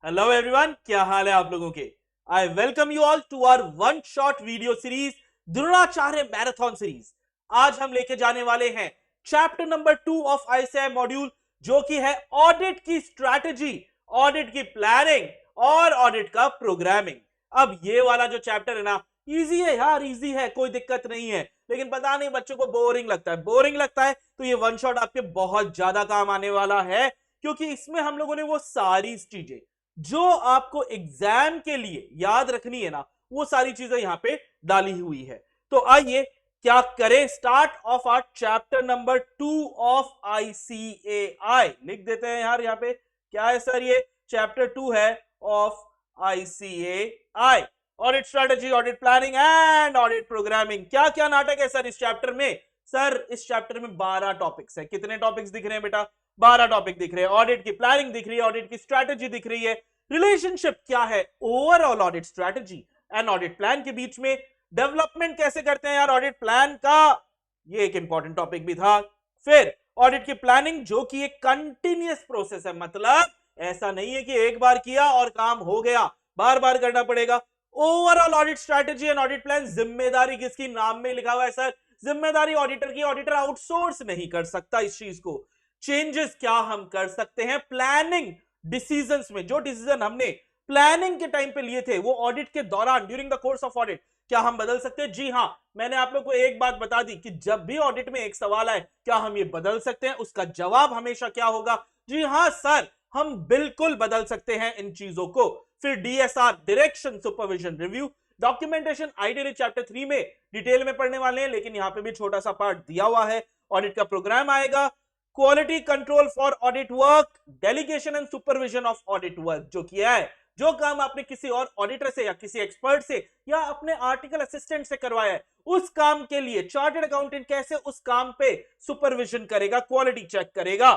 Hello everyone, क्या हाल है आप लोगों के। I welcome you all to our one shot video series Dronacharya marathon series. आज हम लेके जाने वाले हैं chapter number 2 of ICI module, जो कि है ऑडिट की स्ट्रैटेजी, ऑडिट की प्लानिंग और ऑडिट का प्रोग्रामिंग। अब ये वाला जो चैप्टर है ना, इजी है यार, इजी है, कोई दिक्कत नहीं है। लेकिन पता नहीं बच्चों को बोरिंग लगता है, बोरिंग लगता है तो ये वन शॉट आपके बहुत ज्यादा काम आने वाला है, क्योंकि इसमें हम लोगों ने वो सारी चीजें जो आपको एग्जाम के लिए याद रखनी है ना, वो सारी चीजें यहां पे डाली हुई है। तो आइए क्या करें, start of our chapter number 2 of ICAI लिख देते हैं यार। यहाँ पे क्या है सर? ये चैप्टर 2 है of ICAI, audit strategy, audit planning and audit programming. क्या क्या नाटक है सर इस चैप्टर में? सर इस चैप्टर में 12 टॉपिक्स है। कितने टॉपिक्स दिख रहे हैं बेटा? 12 टॉपिक दिख रहे हैं। ऑडिट की प्लानिंग दिख रही है, ऑडिट की स्ट्रैटेजी दिख रही है, रिलेशनशिप क्या है overall audit strategy and audit plan के बीच में, डेवलपमेंट कैसे करते हैं यार ऑडिट प्लान का, ये एक इंपॉर्टेंट टॉपिक भी था। फिर ऑडिट की प्लानिंग जो कि एक कंटिन्यूअस प्रोसेस है, मतलब ऐसा नहीं है कि एक बार किया और काम हो गया, बार बार करना पड़ेगा। Overall audit strategy and audit plan, जिम्मेदारी किसकी? नाम में लिखा हुआ है सर, जिम्मेदारी ऑडिटर की। ऑडिटर आउटसोर्स नहीं कर सकता इस चीज को। चेंजेस क्या हम कर सकते हैं प्लानिंग डिसीजंस में? जो डिसीजन हमने प्लानिंग के टाइम पे लिए थे, वो ऑडिट के दौरान during the course of audit क्या हम बदल सकते हैं? जी हां, मैंने आप लोग को एक बात बता दी कि जब भी ऑडिट में एक सवाल आए, क्या हम ये बदल सकते हैं? उसका जवाब हमेशा क्या होगा? जी हां सर, हम बिल्कुल बदल सकते हैं इन चीजों को। फिर DSR, direction supervision review, documentation ideally chapter 3 में डिटेल में पढ़ने वाले हैं, लेकिन यहां पे भी छोटा सा पार्ट दिया हुआ है। ऑडिट का प्रोग्राम आएगा, quality control for audit work, delegation and supervision of audit work. जो किया है, जो काम आपने किसी और ऑडिटर से या किसी एक्सपर्ट से या अपने आर्टिकल असिस्टेंट से करवाया है, उस काम के लिए चार्टर्ड अकाउंटेंट कैसे उस काम पे सुपरविजन करेगा, क्वालिटी चेक करेगा।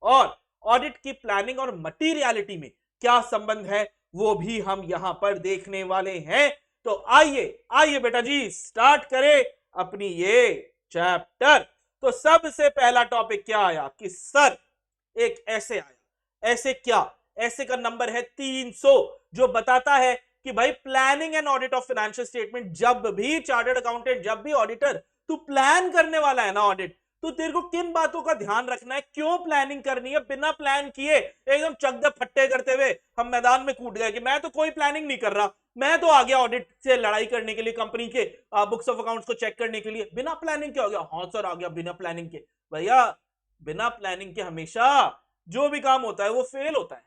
और ऑडिट की प्लानिंग और मटीरियलिटी में क्या संबंध है, वो भी हम यहां पर देखने वाले हैं। तो आइए आइए बेटा जी, स्टार्ट करें अपनी ये चैप्टर। तो सबसे पहला टॉपिक क्या आया कि सर एक ऐसे आया, ऐसे क्या? ऐसे का नंबर है 300, जो बताता है कि भाई planning and audit of financial statement, जब भी चार्टर्ड अकाउंटेंट, जब भी ऑडिटर तू प्लान करने वाला है ना ऑडिट, तो तेरे को किन बातों का ध्यान रखना है, क्यों प्लानिंग करनी है। बिना प्लान किए एकदम चक दे फट्टे करते हुए हम मैदान में कूद गए कि मैं तो कोई प्लानिंग नहीं कर रहा, मैं तो आ गया ऑडिट से लड़ाई करने के लिए, कंपनी के बुक्स ऑफ अकाउंट्स को चेक करने के लिए। बिना प्लानिंग के हो गया? हाँ सर आ गया बिना प्लानिंग के। भैया बिना प्लानिंग के हमेशा जो भी काम होता है वो फेल होता है,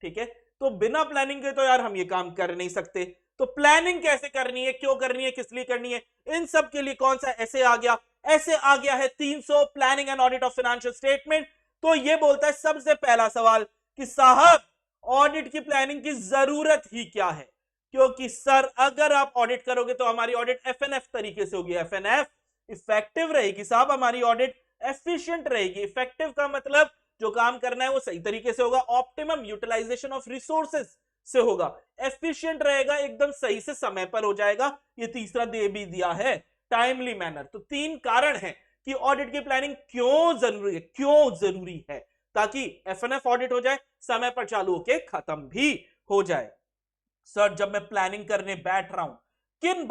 ठीक है? तो बिना प्लानिंग के तो यार हम ये काम कर नहीं सकते। तो प्लानिंग कैसे करनी है, क्यों करनी है, किस लिए करनी है, इन सब के लिए कौन सा ऐसे आ गया? ऐसे आ गया है 300, planning and audit of financial statement. तो ये बोलता है सबसे पहला सवाल कि साहब ऑडिट की प्लानिंग की जरूरत ही क्या है? क्योंकि सर अगर आप ऑडिट करोगे तो हमारी ऑडिट एफएनएफ तरीके से होगी। एफएनएफ इफेक्टिव रहेगी साहब, हमारी ऑडिट एफिशिएंट रहेगी। इफेक्टिव का मतलब जो काम करना है वो सही तरीके से होगा, ऑप्टिमम यूटिलाइजेशन ऑफ रिसोर्सेज से होगा, एफिशिएंट रहेगा, एकदम सही से समय पर हो जाएगा। ये तीसरा दे भी दिया है, टाइमली मैनर। तो 3 कारण है कि ऑडिट की प्लानिंग क्यों जरूरी है, क्यों जरूरी है, ताकि एफएनएफ ऑडिट हो जाए, समय पर चालू होके खत्म भी हो जाए। सर जब मैं प्लानिंग करने बैठ रहा हूं, किन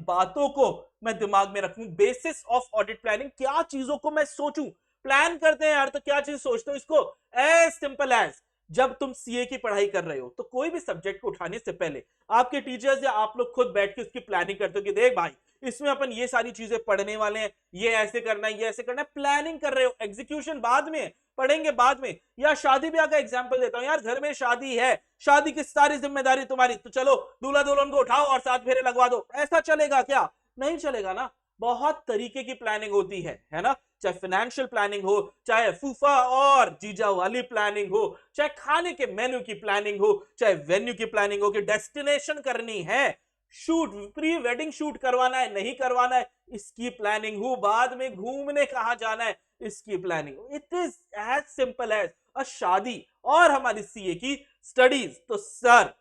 बातों को मैं दिमाग में रखूं, बेसिस ऑफ ऑडिट प्लानिंग, क्या चीजों को मैं सोचूं? प्लान करते हैं यार तो क्या चीज सोचते हो? इसको एज सिंपल एज, जब तुम सीए की पढ़ाई कर रहे हो तो कोई भी सब्जेक्ट को उठाने से पहले आपके टीचर्स या आप लोग खुद बैठ के उसकी प्लानिंग करते हो कि देख भाई इसमें अपन ये सारी चीजें पढ़ने वाले हैं, ये ऐसे करना है, ये ऐसे करना है। प्लानिंग कर रहे हो, एग्जीक्यूशन बाद में पढ़ेंगे बाद में। या शादी ब्याह का एग्जांपल देता हूं यार, घर में शादी है, शादी की सारी जिम्मेदारी तुम्हारी, तो चलो दूल्हा दुल्हन को उठाओ और 7 फेरे लगवा दो। ऐसा चलेगा क्या? नहीं चलेगा ना। बहुत तरीके की प्लानिंग होती है ना? चाहे फाइनेंशियल प्लानिंग हो, चाहे फूफा और जीजा वाली प्लानिंग हो, चाहे खाने के मेन्यू की प्लानिंग हो, चाहे वेन्यू की प्लानिंग हो कि डेस्टिनेशन करनी है, शूट, प्री वेडिंग शूट करवाना है नहीं करवाना है, इसकी प्लानिंग हो, बाद में घूमने कहां जाना है, इसकी planning. It is as simple as a shaadi और हमारी सीए की स्टडीज। तो सर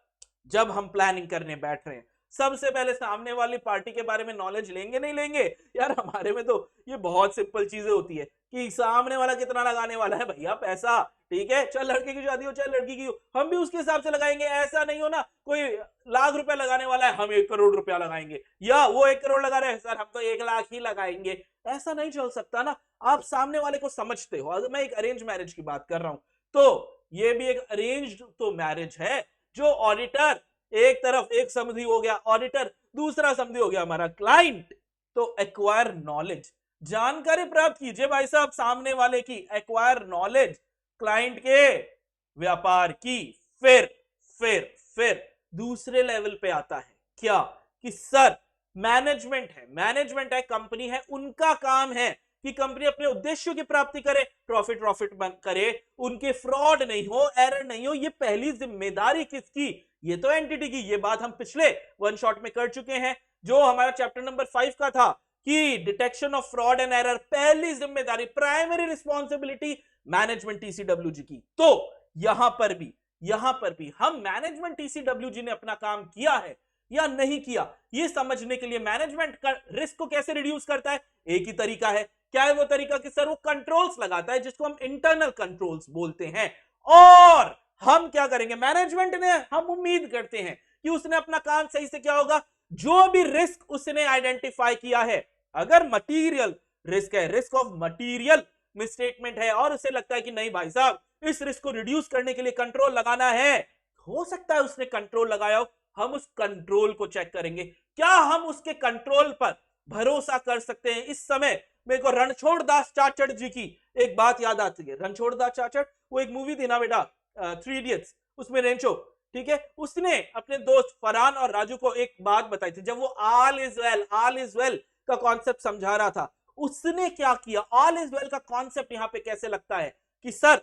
जब हम प्लानिंग करने बैठ रहे हैं सबसे पहले सामने वाली पार्टी के बारे में नॉलेज लेंगे नहीं लेंगे? यार हमारे में तो ये बहुत सिंपल चीजें होती है कि सामने वाला कितना लगाने वाला है भैया पैसा, ठीक है, चल लड़के की शादी हो चाहे लड़की की हो, हम भी उसके हिसाब से लगाएंगे। ऐसा नहीं हो ना कोई लाख रुपया लगाने वाला है हम 1 करोड़ रुपया लगाएंगे, या वो 1 करोड़ लगा रहे हैं सर हम तो 1 लाख ही लगाएंगे। ऐसा नहीं चल सकता ना। आप सामने वाले को समझते हो। अगर मैं एक अरेंज मैरिज की बात कर रहा हूं तो ये भी एक अरेंज्ड तो मैरिज है, जो ऑडिटर एक तरफ एक समधी हो गया ऑडिटर, दूसरा समधी हो गया हमारा क्लाइंट। तो एक्वायर नॉलेज, जानकारी प्राप्त कीजिए भाई साहब सामने वाले की, एक्वायर नॉलेज क्लाइंट के व्यापार की। फिर दूसरे लेवल पे आता है क्या कि सर मैनेजमेंट है, मैनेजमेंट है, कंपनी है, उनका काम है कि कंपनी अपने उद्देश्यों की प्राप्ति करे, प्रॉफिट करे, उनके फ्रॉड नहीं हो, एरर नहीं हो। ये पहली जिम्मेदारी किसकी? ये तो एंटिटी की। ये बात हम पिछले वन शॉट में कर चुके हैं, जो हमारा चैप्टर नंबर 5 का था कि detection of fraud and error, पहली जिम्मेदारी, प्राइमरी रिस्पॉन्सिबिलिटी मैनेजमेंट टीसीडब्ल्यूजी की। तो यहां पर भी हम मैनेजमेंट टीसीडब्ल्यूजी ने अपना काम किया है या नहीं किया, ये समझने के लिए मैनेजमेंट का रिस्क को कैसे रिड्यूस करता है, एक ही तरीका है। क्या है वो तरीका? कि सर वो कंट्रोल्स लगाता है जिसको हम इंटरनल कंट्रोल्स बोलते हैं। और हम क्या करेंगे? मैनेजमेंट ने, हम उम्मीद करते हैं कि उसने अपना काम सही से किया होगा। जो भी रिस्क उसने आइडेंटिफाई किया है, अगर मटीरियल रिस्क है, रिस्क ऑफ मटीरियल मिसस्टेटमेंट है, और उसे लगता है कि नहीं भाई साहब इस रिस्क को रिड्यूस करने के लिए कंट्रोल लगाना है, हो सकता है उसने कंट्रोल लगाया हो, हम उस कंट्रोल को चेक करेंगे। क्या हम उसके कंट्रोल पर भरोसा कर सकते हैं? इस समय मेरे को रणछोड़ दास चाचड़ जी की एक बात याद आती है। रणछोड़ दास चाचड़, वो एक मूवी थी ना बेटा, 3 इडियट्स, उसमें रेंचो, ठीक है, उसने अपने दोस्त फरहान और राजू को एक बात बताई थी। जब वो ऑल इज वेल का कॉन्सेप्ट समझा रहा था, उसने क्या किया? ऑल इज वेल का कॉन्सेप्ट यहां पे कैसे लगता है कि सर,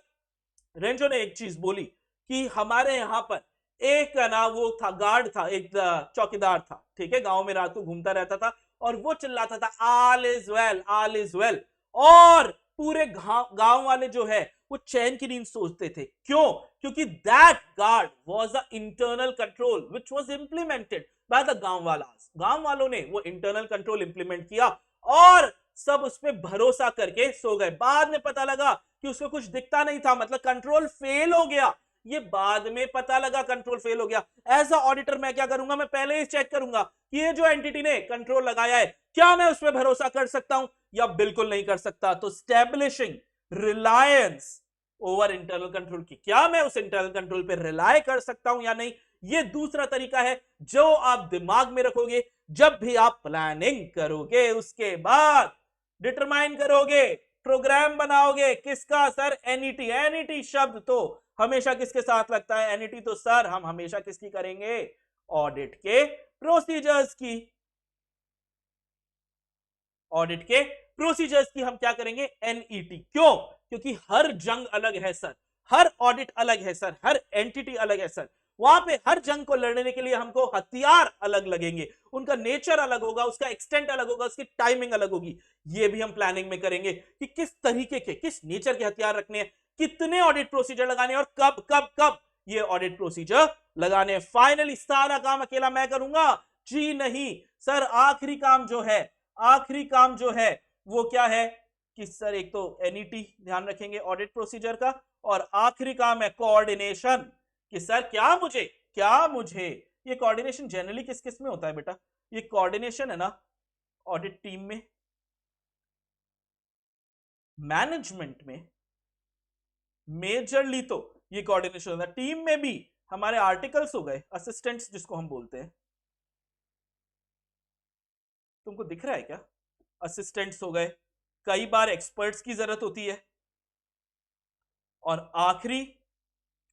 रेंचो ने एक चीज बोली कि हमारे यहां पर एक ना वो था, गार्ड था, एक चौकीदार था, ठीक है, गांव में रात को घूमता रहता था और वो चिल्लाता था all is well, all is well. और पूरे गांव वाले जो है वो चैन की नींद सोचते थे। क्यों? क्योंकि that guard was a internal control which was implemented by the गांव वालों ने वो इंटरनल कंट्रोल इंप्लीमेंट किया और सब उस पर भरोसा करके सो गए। बाद में पता लगा कि उसको कुछ दिखता नहीं था, मतलब कंट्रोल फेल हो गया। ये बाद में पता लगा कंट्रोल फेल हो गया। एज अ ऑडिटर मैं क्या करूंगा? मैं पहले ही चेक करूंगा कि ये जो एंटिटी ने कंट्रोल लगाया है, क्या मैं उस पर भरोसा कर सकता हूं या बिल्कुल नहीं कर सकता। तो establishing Reliance over internal control की, क्या मैं उस इंटरनल कंट्रोल पे रिलाय कर सकता हूं या नहीं, ये दूसरा तरीका है जो आप दिमाग में रखोगे जब भी आप प्लानिंग करोगे। उसके बाद डिटरमाइन करोगे, प्रोग्राम बनाओगे, किसका? Sir NET. एनईटी शब्द तो हमेशा किसके साथ लगता है? एनईटी तो सर हम हमेशा किसकी करेंगे? ऑडिट के प्रोसीजर्स की। ऑडिट के प्रोसीजर्स की हम क्या करेंगे? एनईटी। क्यों? क्योंकि हर जंग अलग है सर, हर ऑडिट अलग है सर, हर एंटिटी अलग है सर। वहां पे हर जंग को लड़ने के लिए हमको हथियार अलग लगेंगे, उनका नेचर अलग होगा, उसका एक्सटेंट अलग होगा, उसकी टाइमिंग अलग होगी। ये भी हम प्लानिंग में करेंगे कि किस तरीके के, किस नेचर के हथियार रखने हैं, कितने ऑडिट प्रोसीजर लगाने हैं और कब कब कब ये ऑडिट प्रोसीजर लगाने हैं। फाइनली सारा काम अकेला मैं करूंगा? जी नहीं सर। आखिरी काम जो है वो क्या है कि सर एक तो एनईटी ध्यान रखेंगे ऑडिट प्रोसीजर का, और आखिरी काम है कोऑर्डिनेशन कि सर क्या मुझे ये कोऑर्डिनेशन जनरली किस किस में होता है बेटा? ये कोऑर्डिनेशन है ना ऑडिट टीम में, मैनेजमेंट में, मेजरली तो ये कोऑर्डिनेशन होता है। टीम में भी हमारे आर्टिकल्स हो गए, असिस्टेंट्स जिसको हम बोलते हैं, तुमको दिख रहा है क्या? असिस्टेंट्स हो गए, कई बार एक्सपर्ट्स की जरूरत होती है, और आखिरी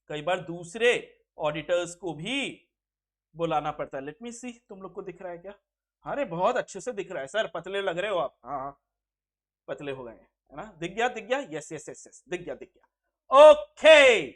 कई बार दूसरे ऑडिटर्स को भी बुलाना पड़ता है। लेट मी सी, तुम लोग को दिख रहा है क्या? अरे बहुत अच्छे से दिख रहा है सर, पतले लग रहे हो आप। हाँ पतले हो गए हैं, है ना? दिख गया, यस यस यस यस, दिख गया। ओके,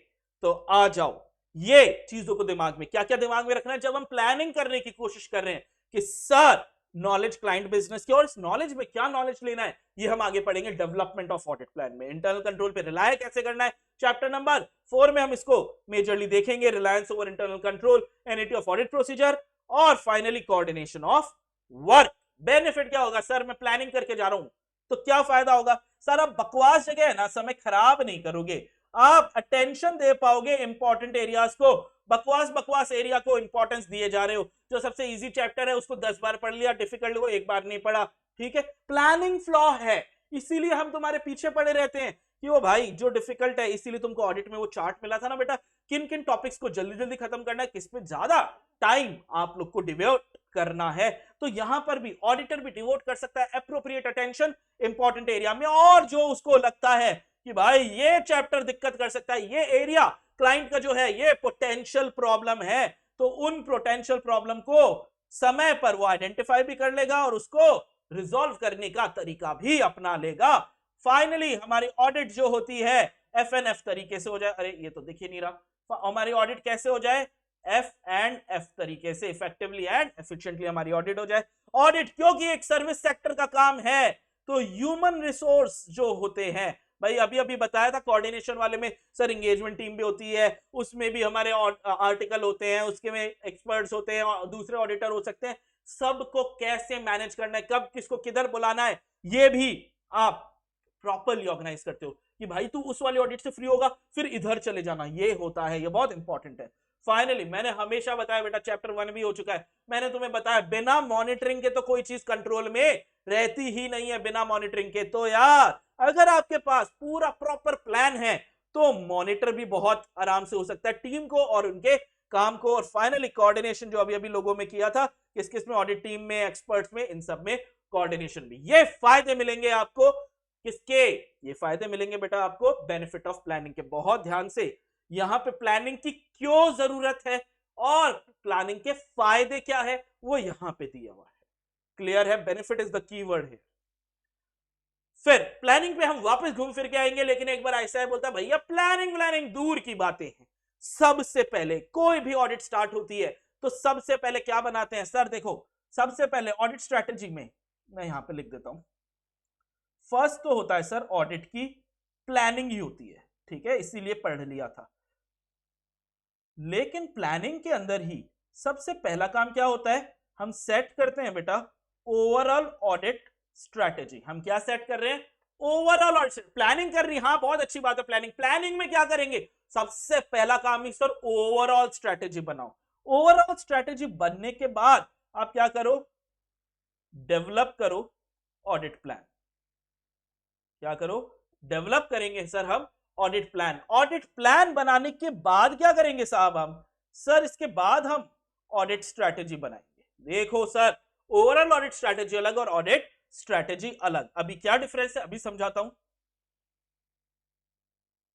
तो आ जाओ, ये चीजों को दिमाग में, क्या क्या दिमाग में रखना है जब हम प्लानिंग करने की कोशिश कर रहे हैं कि सर नॉलेज क्लाइंट बिजनेस की, और इस नॉलेज में क्या नॉलेज लेना है ये हम आगे पढ़ेंगे डेवलपमेंट ऑफ ऑडिट प्लान में। इंटरनल कंट्रोल पे रिलाय कैसे करना है, चैप्टर नंबर 4 में हम इसको मेजरली देखेंगे। Reliance over internal control, NET of audit procedure, और finally coordination of work. Benefit क्या होगा सर, मैं प्लानिंग करके जा रहा हूं तो क्या फायदा होगा सर, आप बकवास जगह है ना समय खराब नहीं करोगे, आप अटेंशन दे पाओगे इंपॉर्टेंट एरियाज को। बकवास बकवास एरिया को इंपॉर्टेंस दिए जा रहे हो, जो सबसे इजी चैप्टर है उसको 10 बार पढ़ लिया, डिफिकल्ट को एक बार नहीं पढ़ा। ठीक है, प्लानिंग फ्लॉ है, इसीलिए हम तुम्हारे पीछे पड़े रहते हैं कि वो भाई जो डिफिकल्ट है, इसीलिए तुमको ऑडिट में वो चार्ट मिला था ना बेटा, किन किन टॉपिक्स को जल्दी जल्दी खत्म करना है, किस पे ज्यादा टाइम आप लोग को डिवोट करना है। तो यहां पर भी ऑडिटर भी डिवोट कर सकता है एप्रोप्रिएट अटेंशन इंपॉर्टेंट एरिया में, और जो उसको लगता है कि भाई ये चैप्टर दिक्कत कर सकता है, ये एरिया क्लाइंट का जो है ये पोटेंशियल प्रॉब्लम है, तो उन पोटेंशियल प्रॉब्लम को समय पर वो आइडेंटिफाई भी कर लेगा और उसको रिजॉल्व करने का तरीका भी अपना लेगा। फाइनली हमारी ऑडिट जो होती है FNF तरीके से हो जाए, अरे ये तो दिख ही नहीं रहा, हमारी ऑडिट कैसे हो जाए F&F तरीके से, इफेक्टिवली एंड एफिशिएंटली हमारी ऑडिट हो जाए। ऑडिट क्योंकि एक सर्विस सेक्टर का काम है, तो ह्यूमन रिसोर्स जो होते हैं, भाई अभी अभी बताया था कोऑर्डिनेशन वाले में सर एंगेजमेंट टीम भी होती है, उसमें भी हमारे आर्टिकल होते हैं, उसके में एक्सपर्ट्स होते हैं और दूसरे ऑडिटर हो सकते हैं, सबको कैसे मैनेज करना है, कब किसको किधर बुलाना है, ये भी आप प्रॉपरली ऑर्गेनाइज करते हो कि भाई तू उस वाले ऑडिट से फ्री होगा फिर इधर चले जाना, ये होता है, ये बहुत इंपॉर्टेंट है। फाइनली मैंने हमेशा बताया बेटा, चैप्टर 1 भी हो चुका है, मैंने तुम्हें बताया बिना मॉनिटरिंग के तो कोई चीज कंट्रोल में रहती ही नहीं है, बिना मॉनिटरिंग के। तो यार अगर आपके पास पूरा प्रॉपर प्लान है तो मॉनिटर भी बहुत आराम से हो सकता है टीम को और उनके काम को। और फाइनली कोऑर्डिनेशन जो अभी अभी लोगों में किया था, किस किस में, ऑडिट टीम में, एक्सपर्ट्स में, इन सब में कोऑर्डिनेशन भी। ये फायदे मिलेंगे आपको किसके, ये फायदे मिलेंगे बेटा आपको बेनिफिट ऑफ प्लानिंग के। बहुत ध्यान से, यहां पे प्लानिंग की क्यों जरूरत है और प्लानिंग के फायदे क्या है वो यहां पे दिया हुआ है, क्लियर है, बेनिफिट इज द कीवर्ड है। फिर प्लानिंग पे हम वापस घूम फिर के आएंगे, लेकिन एक बार ऐसा है बोलता भैया प्लानिंग प्लानिंग दूर की बातें हैं। सबसे पहले कोई भी ऑडिट स्टार्ट होती है तो सबसे पहले क्या बनाते हैं सर, देखो सबसे पहले ऑडिट स्ट्रैटेजी में, मैं यहां पे लिख देता हूं, फर्स्ट तो होता है सर ऑडिट की प्लानिंग ही होती है, ठीक है, इसीलिए पढ़ लिया था। लेकिन प्लानिंग के अंदर ही सबसे पहला काम क्या होता है, हम सेट करते हैं बेटा ओवरऑल ऑडिट स्ट्रैटेजी। हम क्या सेट कर रहे हैं, ओवरऑल ऑडिट, प्लानिंग कर रही है, हाँ बहुत अच्छी बात है, प्लानिंग में क्या करेंगे, सबसे पहला काम ही सर ओवरऑल स्ट्रैटेजी बनाओ। ओवरऑल स्ट्रैटेजी बनने के बाद आप क्या करो, डेवलप करो ऑडिट प्लान। क्या करो, डेवलप करेंगे सर हम ऑडिट प्लान। ऑडिट प्लान बनाने के बाद क्या करेंगे साहब हम, सर इसके बाद हम ऑडिट स्ट्रैटेजी बनाएंगे। देखो सर, ओवरऑल ऑडिट स्ट्रैटेजी अलग और ऑडिट स्ट्रैटेजी अलग, अभी क्या डिफरेंस है अभी समझाता हूं,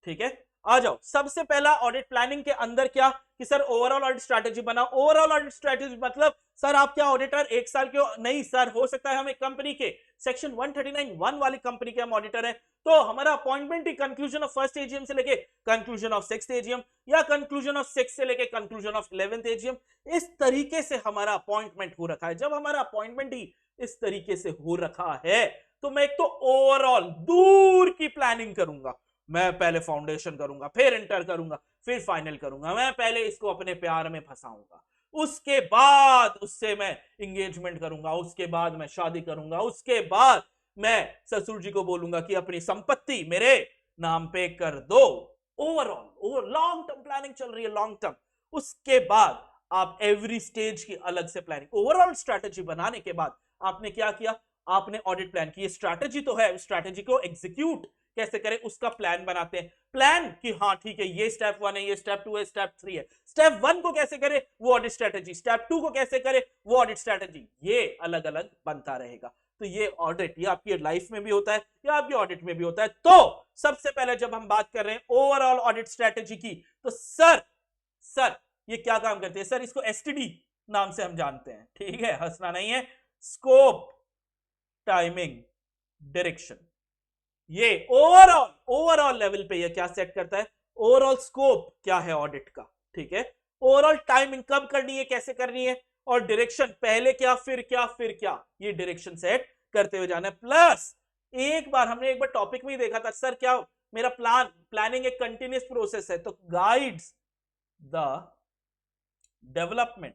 ठीक है। आ जाओ, सबसे पहला ऑडिट प्लानिंग के अंदर क्या कि सर ओवरऑल ऑडिट स्ट्रैटेजी बनाओ। ओवरऑल ऑडिट स्ट्रैटेजी मतलब सर आप क्या ऑडिटर एक साल के नहीं सर, हो सकता है हम एक कंपनी के सेक्शन 139(1) वाली कंपनी के हम ऑडिटर हैं, तो हमारा appointment he conclusion of first AGM से लेके कंक्लूजन ऑफ सिक्स्थ एजीएम या कंक्लूजन ऑफ सिक्स्थ से लेके कंक्लूजन ऑफ 11th एजीएम, इस तरीके से हमारा अपॉइंटमेंट हो रखा है। जब हमारा अपॉइंटमेंट ही इस तरीके से हो रखा है तो मैं एक तो ओवरऑल दूर की प्लानिंग करूंगा, मैं पहले फाउंडेशन करूंगा, फिर इंटर करूंगा, फिर फाइनल करूंगा, मैं पहले इसको अपने प्यार में फंसाऊंगा, उसके बाद उससे मैं इंगेजमेंट करूंगा, उसके बाद मैं शादी करूंगा, उसके बाद मैं ससुर जी को बोलूंगा कि अपनी संपत्ति मेरे नाम पे कर दो। ओवरऑल लॉन्ग टर्म प्लानिंग चल रही है, लॉन्ग टर्म। उसके बाद आप एवरी स्टेज की अलग से प्लानिंग, ओवरऑल स्ट्रैटेजी बनाने के बाद आपने क्या किया, आपने ऑडिट प्लान की, स्ट्रैटेजी तो है, स्ट्रैटेजी को एग्जीक्यूट कैसे करें उसका प्लान बनाते हैं। प्लान कि हाँ ठीक है ये स्टेप 1 है, ये स्टेप 2 है, स्टेप 3 है, स्टेप 1 को कैसे करें वो ऑडिट स्ट्रैटेजी, स्टेप 2 को कैसे करें वो ऑडिट स्ट्रैटेजी, ये अलग अलग बनता रहेगा। तो ये ऑडिट, ये आपकी लाइफ में भी होता है या आपकी ऑडिट में भी होता है। तो सबसे पहले जब हम बात कर रहे हैं ओवरऑल ऑडिट स्ट्रैटेजी की, तो सर ये क्या काम करते हैं सर, इसको एसटीडी नाम से हम जानते हैं, ठीक है, हंसना नहीं है, स्कोप, टाइमिंग, डायरेक्शन। ये ओवरऑल लेवल पे ये क्या सेट करता है, ओवरऑल स्कोप क्या है ऑडिट का, ठीक है, ओवरऑल टाइमिंग कब करनी है, कैसे करनी है, और डायरेक्शन पहले क्या फिर क्या फिर क्या, ये डायरेक्शन सेट करते हुए जाना है। प्लस एक बार हमने एक बार टॉपिक में ही देखा था सर, क्या मेरा प्लानिंग एक कंटिन्यूअस प्रोसेस है, तो guides the development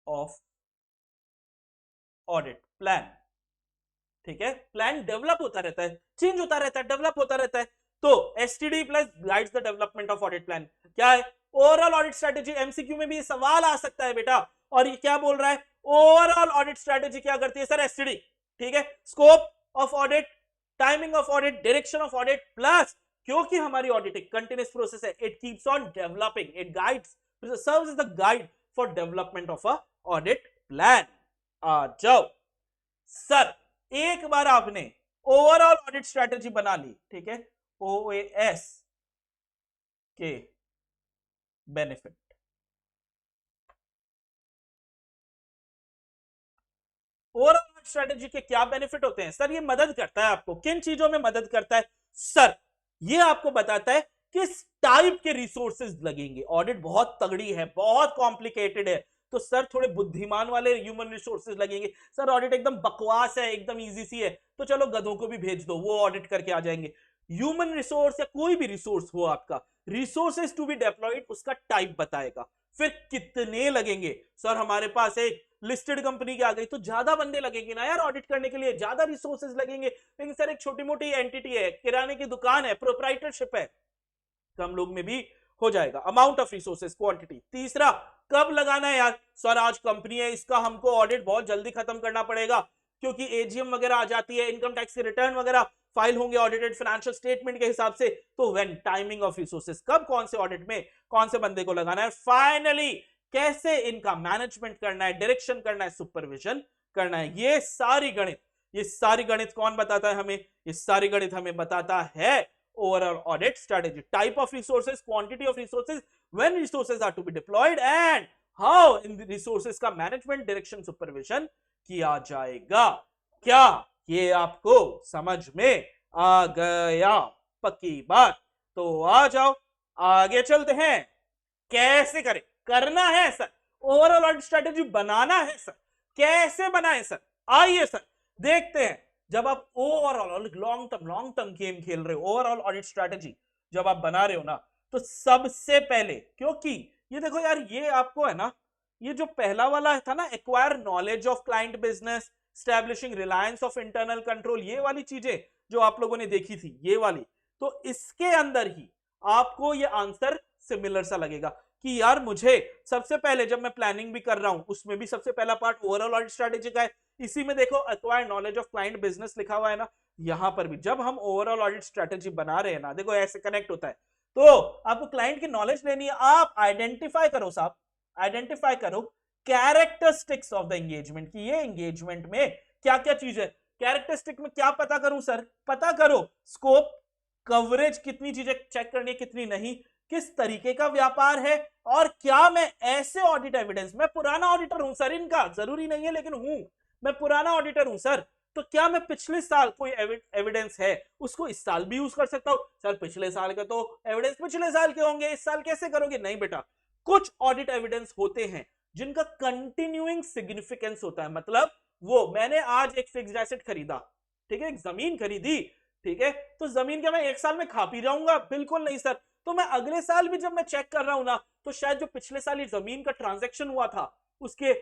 of audit plan. ठीक है, प्लान डेवलप होता रहता है, चेंज होता रहता है, डेवलप होता रहता है। तो STD plus guides the development of audit plan क्या है? Overall audit strategy. एमसीक्यू में भी ये सवाल आ सकता है बेटा। और ये क्या बोल रहा है? ओवरऑल ऑडिट स्ट्रेटेजी क्या करती है सर? एसटीडी। ठीक है, scope of audit, timing of audit, direction of audit, plus क्योंकि हमारी ऑडिट एक कंटिन्यूअस प्रोसेस है, it keeps on developing, it guides, serves as the guide for development of a audit plan. आ जाओ sir, एक बार आपने ओवरऑल ऑडिट स्ट्रेटेजी बना ली, ठीक है, ओएएस के बेनिफिट। ओवरऑल ऑडिट स्ट्रेटेजी के क्या बेनिफिट होते हैं सर? ये मदद करता है आपको, किन चीजों में मदद करता है सर? ये आपको बताता है किस टाइप के रिसोर्सेज लगेंगे। ऑडिट बहुत तगड़ी है, बहुत कॉम्प्लिकेटेड है, तो सर थोड़े बुद्धिमान वाले ह्यूमन रिसोर्सेज लगेंगे। सर ऑडिट एकदम बकवास है, एकदम इजी सी है, तो चलो गधों को भी भेज दो, वो ऑडिट करके आ जाएंगे। ह्यूमन रिसोर्स या कोई भी रिसोर्स हो आपका, रिसोर्सेज टू बी डेप्लॉयड, उसका टाइप बताएगा। फिर कितने लगेंगे सर? हमारे पास एक लिस्टेड कंपनी की आ गई तो ज्यादा बंदे लगेंगे ना यार ऑडिट करने के लिए, ज्यादा रिसोर्सेज लगेंगे। लेकिन सर एक छोटी मोटी एंटिटी है, किराने की दुकान है, प्रोप्राइटरशिप है, कम लोग में भी हो जाएगा। Amount of resources, quantity. तीसरा, कब लगाना है यार? सर आज कंपनी है, इसका हमको ऑडिट बहुत जल्दी खत्म करना पड़ेगा, क्योंकि एजीएम वगैरह आ जाती है, इनकम टैक्स के रिटर्न वगैरह फाइल होंगे ऑडिटेड फाइनेंशियल स्टेटमेंट के हिसाब से। तो व्हेन, टाइमिंग ऑफ रिसोर्सेज, कब कौन से ऑडिट में कौन से बंदे को लगाना है। फाइनली, कैसे इनका मैनेजमेंट करना है, डायरेक्शन करना है, सुपरविजन करना है। ये सारी गणित, ये सारी गणित कौन बताता है हमें? ये सारी गणित हमें बताता है overall audit strategy, type of resources, quantity of resources, when resources are to be deployed, and how in the resources का management, direction, supervision किया जाएगा। क्या ये आपको समझ में आ गया? पक्की बात। तो आ जाओ आगे चलते हैं। कैसे करें? करना है सर, ओवरऑल ऑडिट स्ट्रेटेजी बनाना है सर, कैसे बनाए सर? आइए सर देखते हैं। जब आप ओवरऑल लॉन्ग टर्म गेम खेल रहे हो, ओवरऑल ऑडिट स्ट्रेटेजी जब आप बना रहे हो ना, तो सबसे पहले, क्योंकि ये देखो यार, ये आपको है ना, ये जो पहला वाला था ना, acquire knowledge of client business, establishing Reliance of internal control, ये वाली चीजें जो आप लोगों ने देखी थी, ये वाली, तो इसके अंदर ही आपको ये आंसर सिमिलर सा लगेगा कि यार मुझे सबसे पहले, जब मैं प्लानिंग भी कर रहा हूं, उसमें भी सबसे पहला पार्ट ओवरऑल ऑडिट स्ट्रेटेजी का है। इसी में देखो acquire knowledge of client business लिखा हुआ है ना, यहां पर भी जब हम ओवरऑल ऑडिट स्ट्रेटेजी बना रहे हैं ना, देखो ऐसे कनेक्ट होता है। तो आपको क्लाइंट की नॉलेज लेनी है, आप आइडेंटिफाई करो साहब, आइडेंटिफाई करो कैरेक्टरिस्टिक्स ऑफ द एंगेजमेंट की, ये एंगेजमेंट में क्या क्या चीज है। कैरेक्टरिस्टिक में क्या पता करूं सर? पता करो स्कोप, कवरेज, कितनी चीजें चेक करनी है, कितनी नहीं, किस तरीके का व्यापार है, और क्या मैं ऐसे ऑडिट एविडेंस, मैं पुराना ऑडिटर हूं सर, इनका जरूरी नहीं है लेकिन हूं, मैं पुराना ऑडिटर हूं सर, तो क्या मैं पिछले साल कोई एविडेंस है उसको इस साल भी यूज कर सकता हूं? सर पिछले साल के तो एविडेंस पिछले साल के होंगे, इस साल कैसे करोगे? नहीं बेटा, कुछ ऑडिट एविडेंस होते हैं जिनका कंटिन्यूइंग सिग्निफिकेंस होता है। मतलब वो, मैंने आज एक फिक्स्ड एसेट खरीदा, ठीक है, एक जमीन खरीदी, ठीक है, तो जमीन क्या मैं एक साल में खा पी जाऊंगा? बिल्कुल नहीं सर। तो मैं अगले साल भी जब मैं चेक कर रहा हूं ना, तो शायद जो पिछले साल ये जमीन का ट्रांजैक्शन हुआ था, उसके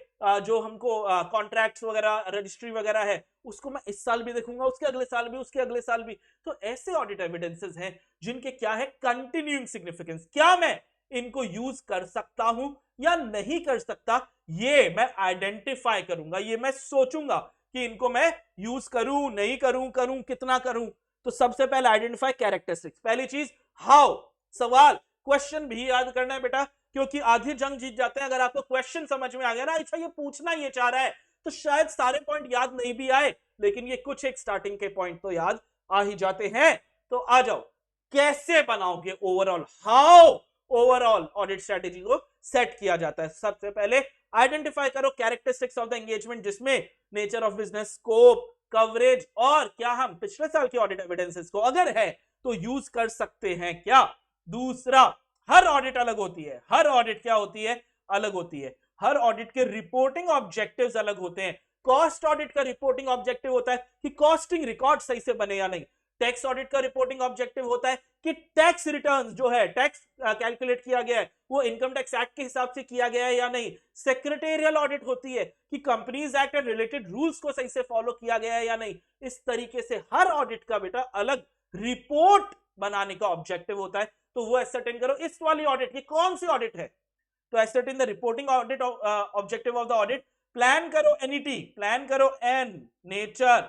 जो हमको कॉन्ट्रैक्ट्स वगैरह, रजिस्ट्री वगैरह है, उसको मैं इस साल भी देखूंगा, उसके अगले साल भी, उसके अगले साल भी। तो ऐसे ऑडिट एविडेंसेस हैं जिनके क्या है, कंटिन्यूइंग सिग्निफिकेंस। क्या मैं इनको यूज कर सकता हूं या नहीं कर सकता, ये मैं आइडेंटिफाई करूंगा, ये मैं सोचूंगा कि इनको मैं यूज करूं, नहीं करूं, करूं कितना करूं। तो सबसे पहले आइडेंटिफाई कैरेक्टरिस्टिक्स। पहली चीज हाउ, सवाल, क्वेश्चन भी याद करना है बेटा, क्योंकि आधी जंग जीत जाते हैं अगर आपको क्वेश्चन समझ में आ गया ना, अच्छा ये पूछना ये चाह रहा है, तो शायद सारे पॉइंट याद नहीं भी आए, लेकिन ये कुछ एक स्टार्टिंग के पॉइंट तो याद आ ही जाते हैं। तो आ जाओ, कैसे बनाओगे overall, how overall audit strategy को सेट किया जाता है। सबसे पहले आइडेंटिफाई करो कैरेक्टरिस्टिक्स ऑफ द एंगेजमेंट, जिसमें nature of business, scope, coverage, और क्या हम पिछले साल के ऑडिट एविडेंसेस को अगर है तो यूज कर सकते हैं क्या। दूसरा, हर ऑडिट अलग होती है, हर ऑडिट क्या होती है, अलग होती है, हर ऑडिट के रिपोर्टिंग ऑब्जेक्टिव्स अलग होते हैं। कॉस्ट ऑडिट का रिपोर्टिंग ऑब्जेक्टिव होता है कि कॉस्टिंग रिकॉर्ड सही से बने या नहीं। टैक्स ऑडिट का रिपोर्टिंग ऑब्जेक्टिव होता है कि टैक्स रिटर्न्स जो है, टैक्स कैलकुलेट किया गया है वो इनकम टैक्स एक्ट के हिसाब से किया गया है या नहीं। सेक्रेटेरियल ऑडिट होती है कि companies act and related rules को सही से फॉलो किया गया है या नहीं। इस तरीके से हर ऑडिट का बेटा अलग रिपोर्ट बनाने का ऑब्जेक्टिव होता है, तो वो एसर्टेन करो। इस वाली ऑडिट की कौन सी ऑडिट है, तो ascertain the reporting audit objective of the audit. Plan करो एनईटी, प्लान करो एन, नेचर,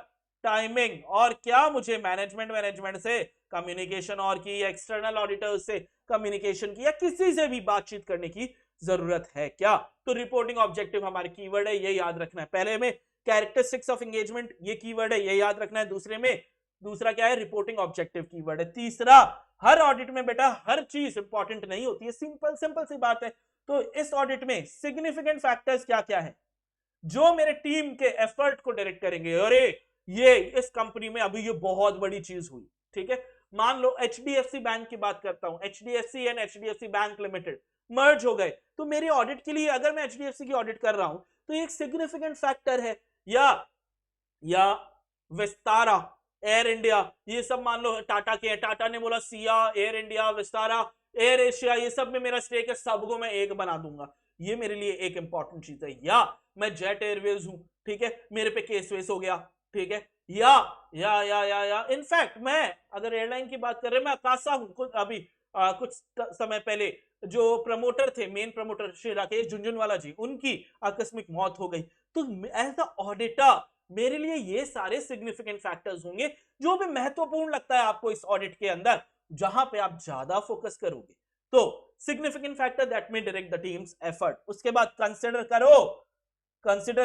टाइमिंग, और क्या मुझे मैनेजमेंट से कम्युनिकेशन और की, एक्सटर्नल ऑडिटर्स से कम्युनिकेशन की, या किसी से भी बातचीत करने की जरूरत है क्या। तो रिपोर्टिंग ऑब्जेक्टिव हमारे कीवर्ड है, ये याद रखना है। पहले में कैरेक्टरिस्टिक्स ऑफ एंगेजमेंट, ये कीवर्ड है, ये याद रखना है। दूसरे में, दूसरा क्या है, रिपोर्टिंग ऑब्जेक्टिव कीवर्ड है। तीसरा, हर ऑडिट में बेटा हर चीज इंपॉर्टेंट नहीं होती है, सिंपल सी बात है। तो इस ऑडिट में सिग्निफिकेंट फैक्टर्स क्या क्या है जो मेरे टीम के एफर्ट को डायरेक्ट करेंगे। अरे ये इस कंपनी में अभी ये बहुत बड़ी चीज हुई, ठीक है। मान लो एचडीएफसी बैंक की बात करता हूं, HDFC and HDFC bank limited merge हो गए, तो मेरी ऑडिट के लिए अगर मैं एचडीएफसी की ऑडिट कर रहा हूं तो एक सिग्निफिकेंट फैक्टर है। या विस्तारा, एयर इंडिया, ये सब मान लो टाटा के, टाटा ने बोला Siya, air India, Vistara, air Asia, ये सब में मेरा स्टेक है, सबको मैं एक बना दूंगा, ये मेरे लिए एक इंपॉर्टेंट चीज है। या मैं जेट एयरवेज हूं, ठीक है, मेरे पे केस वेस हो गया, ठीक है। या इनफैक्ट मैं अगर एयरलाइन की बात कर रहे हैं, मैं आकाशा हूं, अभी कुछ समय पहले जो प्रमोटर थे, मेन प्रमोटर श्री राकेश झुंझुनवाला जी, उनकी आकस्मिक मौत हो गई। तो एज अ ऑडिटर मेरे लिए ये सारे सिग्निफिकेंट फैक्टर्स होंगे जो भी महत्वपूर्ण लगता है आपको इस ऑडिट के अंदर, जहां पे आप ज्यादा फोकस करोगे। तो significant factor that may direct the teams effort. उसके बाद कंसिडर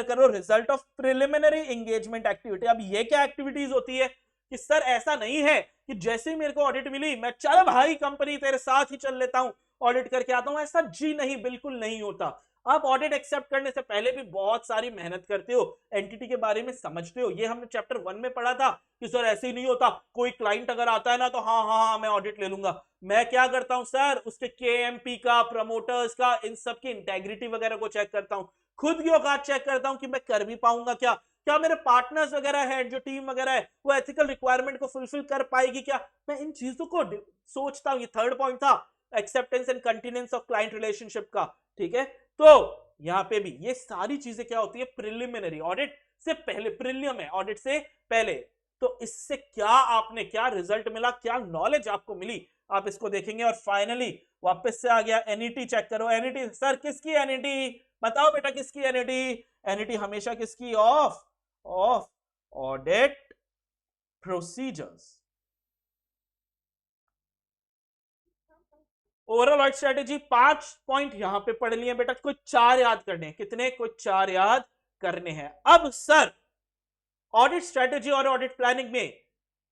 करो result of preliminary engagement activity. अब ये क्या एक्टिविटीज होती है कि सर ऐसा नहीं है कि जैसे ही मेरे को ऑडिट मिली मैं चल भाई कंपनी तेरे साथ ही चल लेता हूं, ऑडिट करके आता हूं, ऐसा जी नहीं, बिल्कुल नहीं होता। आप ऑडिट एक्सेप्ट करने से पहले भी बहुत सारी मेहनत करते हो, एंटिटी के बारे में समझते हो। ये हमने चैप्टर 1 में पढ़ा था कि सर ऐसे ही नहीं होता, कोई क्लाइंट अगर आता है ना तो हाँ मैं ऑडिट ले लूंगा। मैं क्या करता हूं सर, उसके केएमपी का, प्रमोटर्स का, इन सब की इंटेग्रिटी वगैरह को चेक करता हूं, खुद की औकात चेक करता हूं कि मैं कर भी पाऊंगा क्या मेरे पार्टनर्स वगैरह है, जो टीम वगैरह है, वो एथिकल रिक्वायरमेंट को फुलफिल कर पाएगी क्या। मैं इन चीजों को सोचता हूं। ये थर्ड पॉइंट था, acceptance and continuance of client relationship का, ठीक है। तो यहां पे भी ये सारी चीजें क्या होती है, प्रिलिमिनरी, ऑडिट से पहले, प्रीलिम है ऑडिट से पहले। तो इससे क्या रिजल्ट मिला, क्या नॉलेज आपको मिली, आप इसको देखेंगे। और फाइनली वापस से आ गया एनईटी, चेक करो एनईटी। सर किसकी एनईटी, बताओ बेटा किसकी एनईटी। एनईटी हमेशा किसकी, of audit procedures. Overall audit strategy 5 point यहां पे पढ़ लिए बेटा, कुछ 4 याद करने हैं। कितने, कुछ 4 याद करने हैं। अब सर ऑडिट स्ट्रेटेजी और ऑडिट प्लानिंग में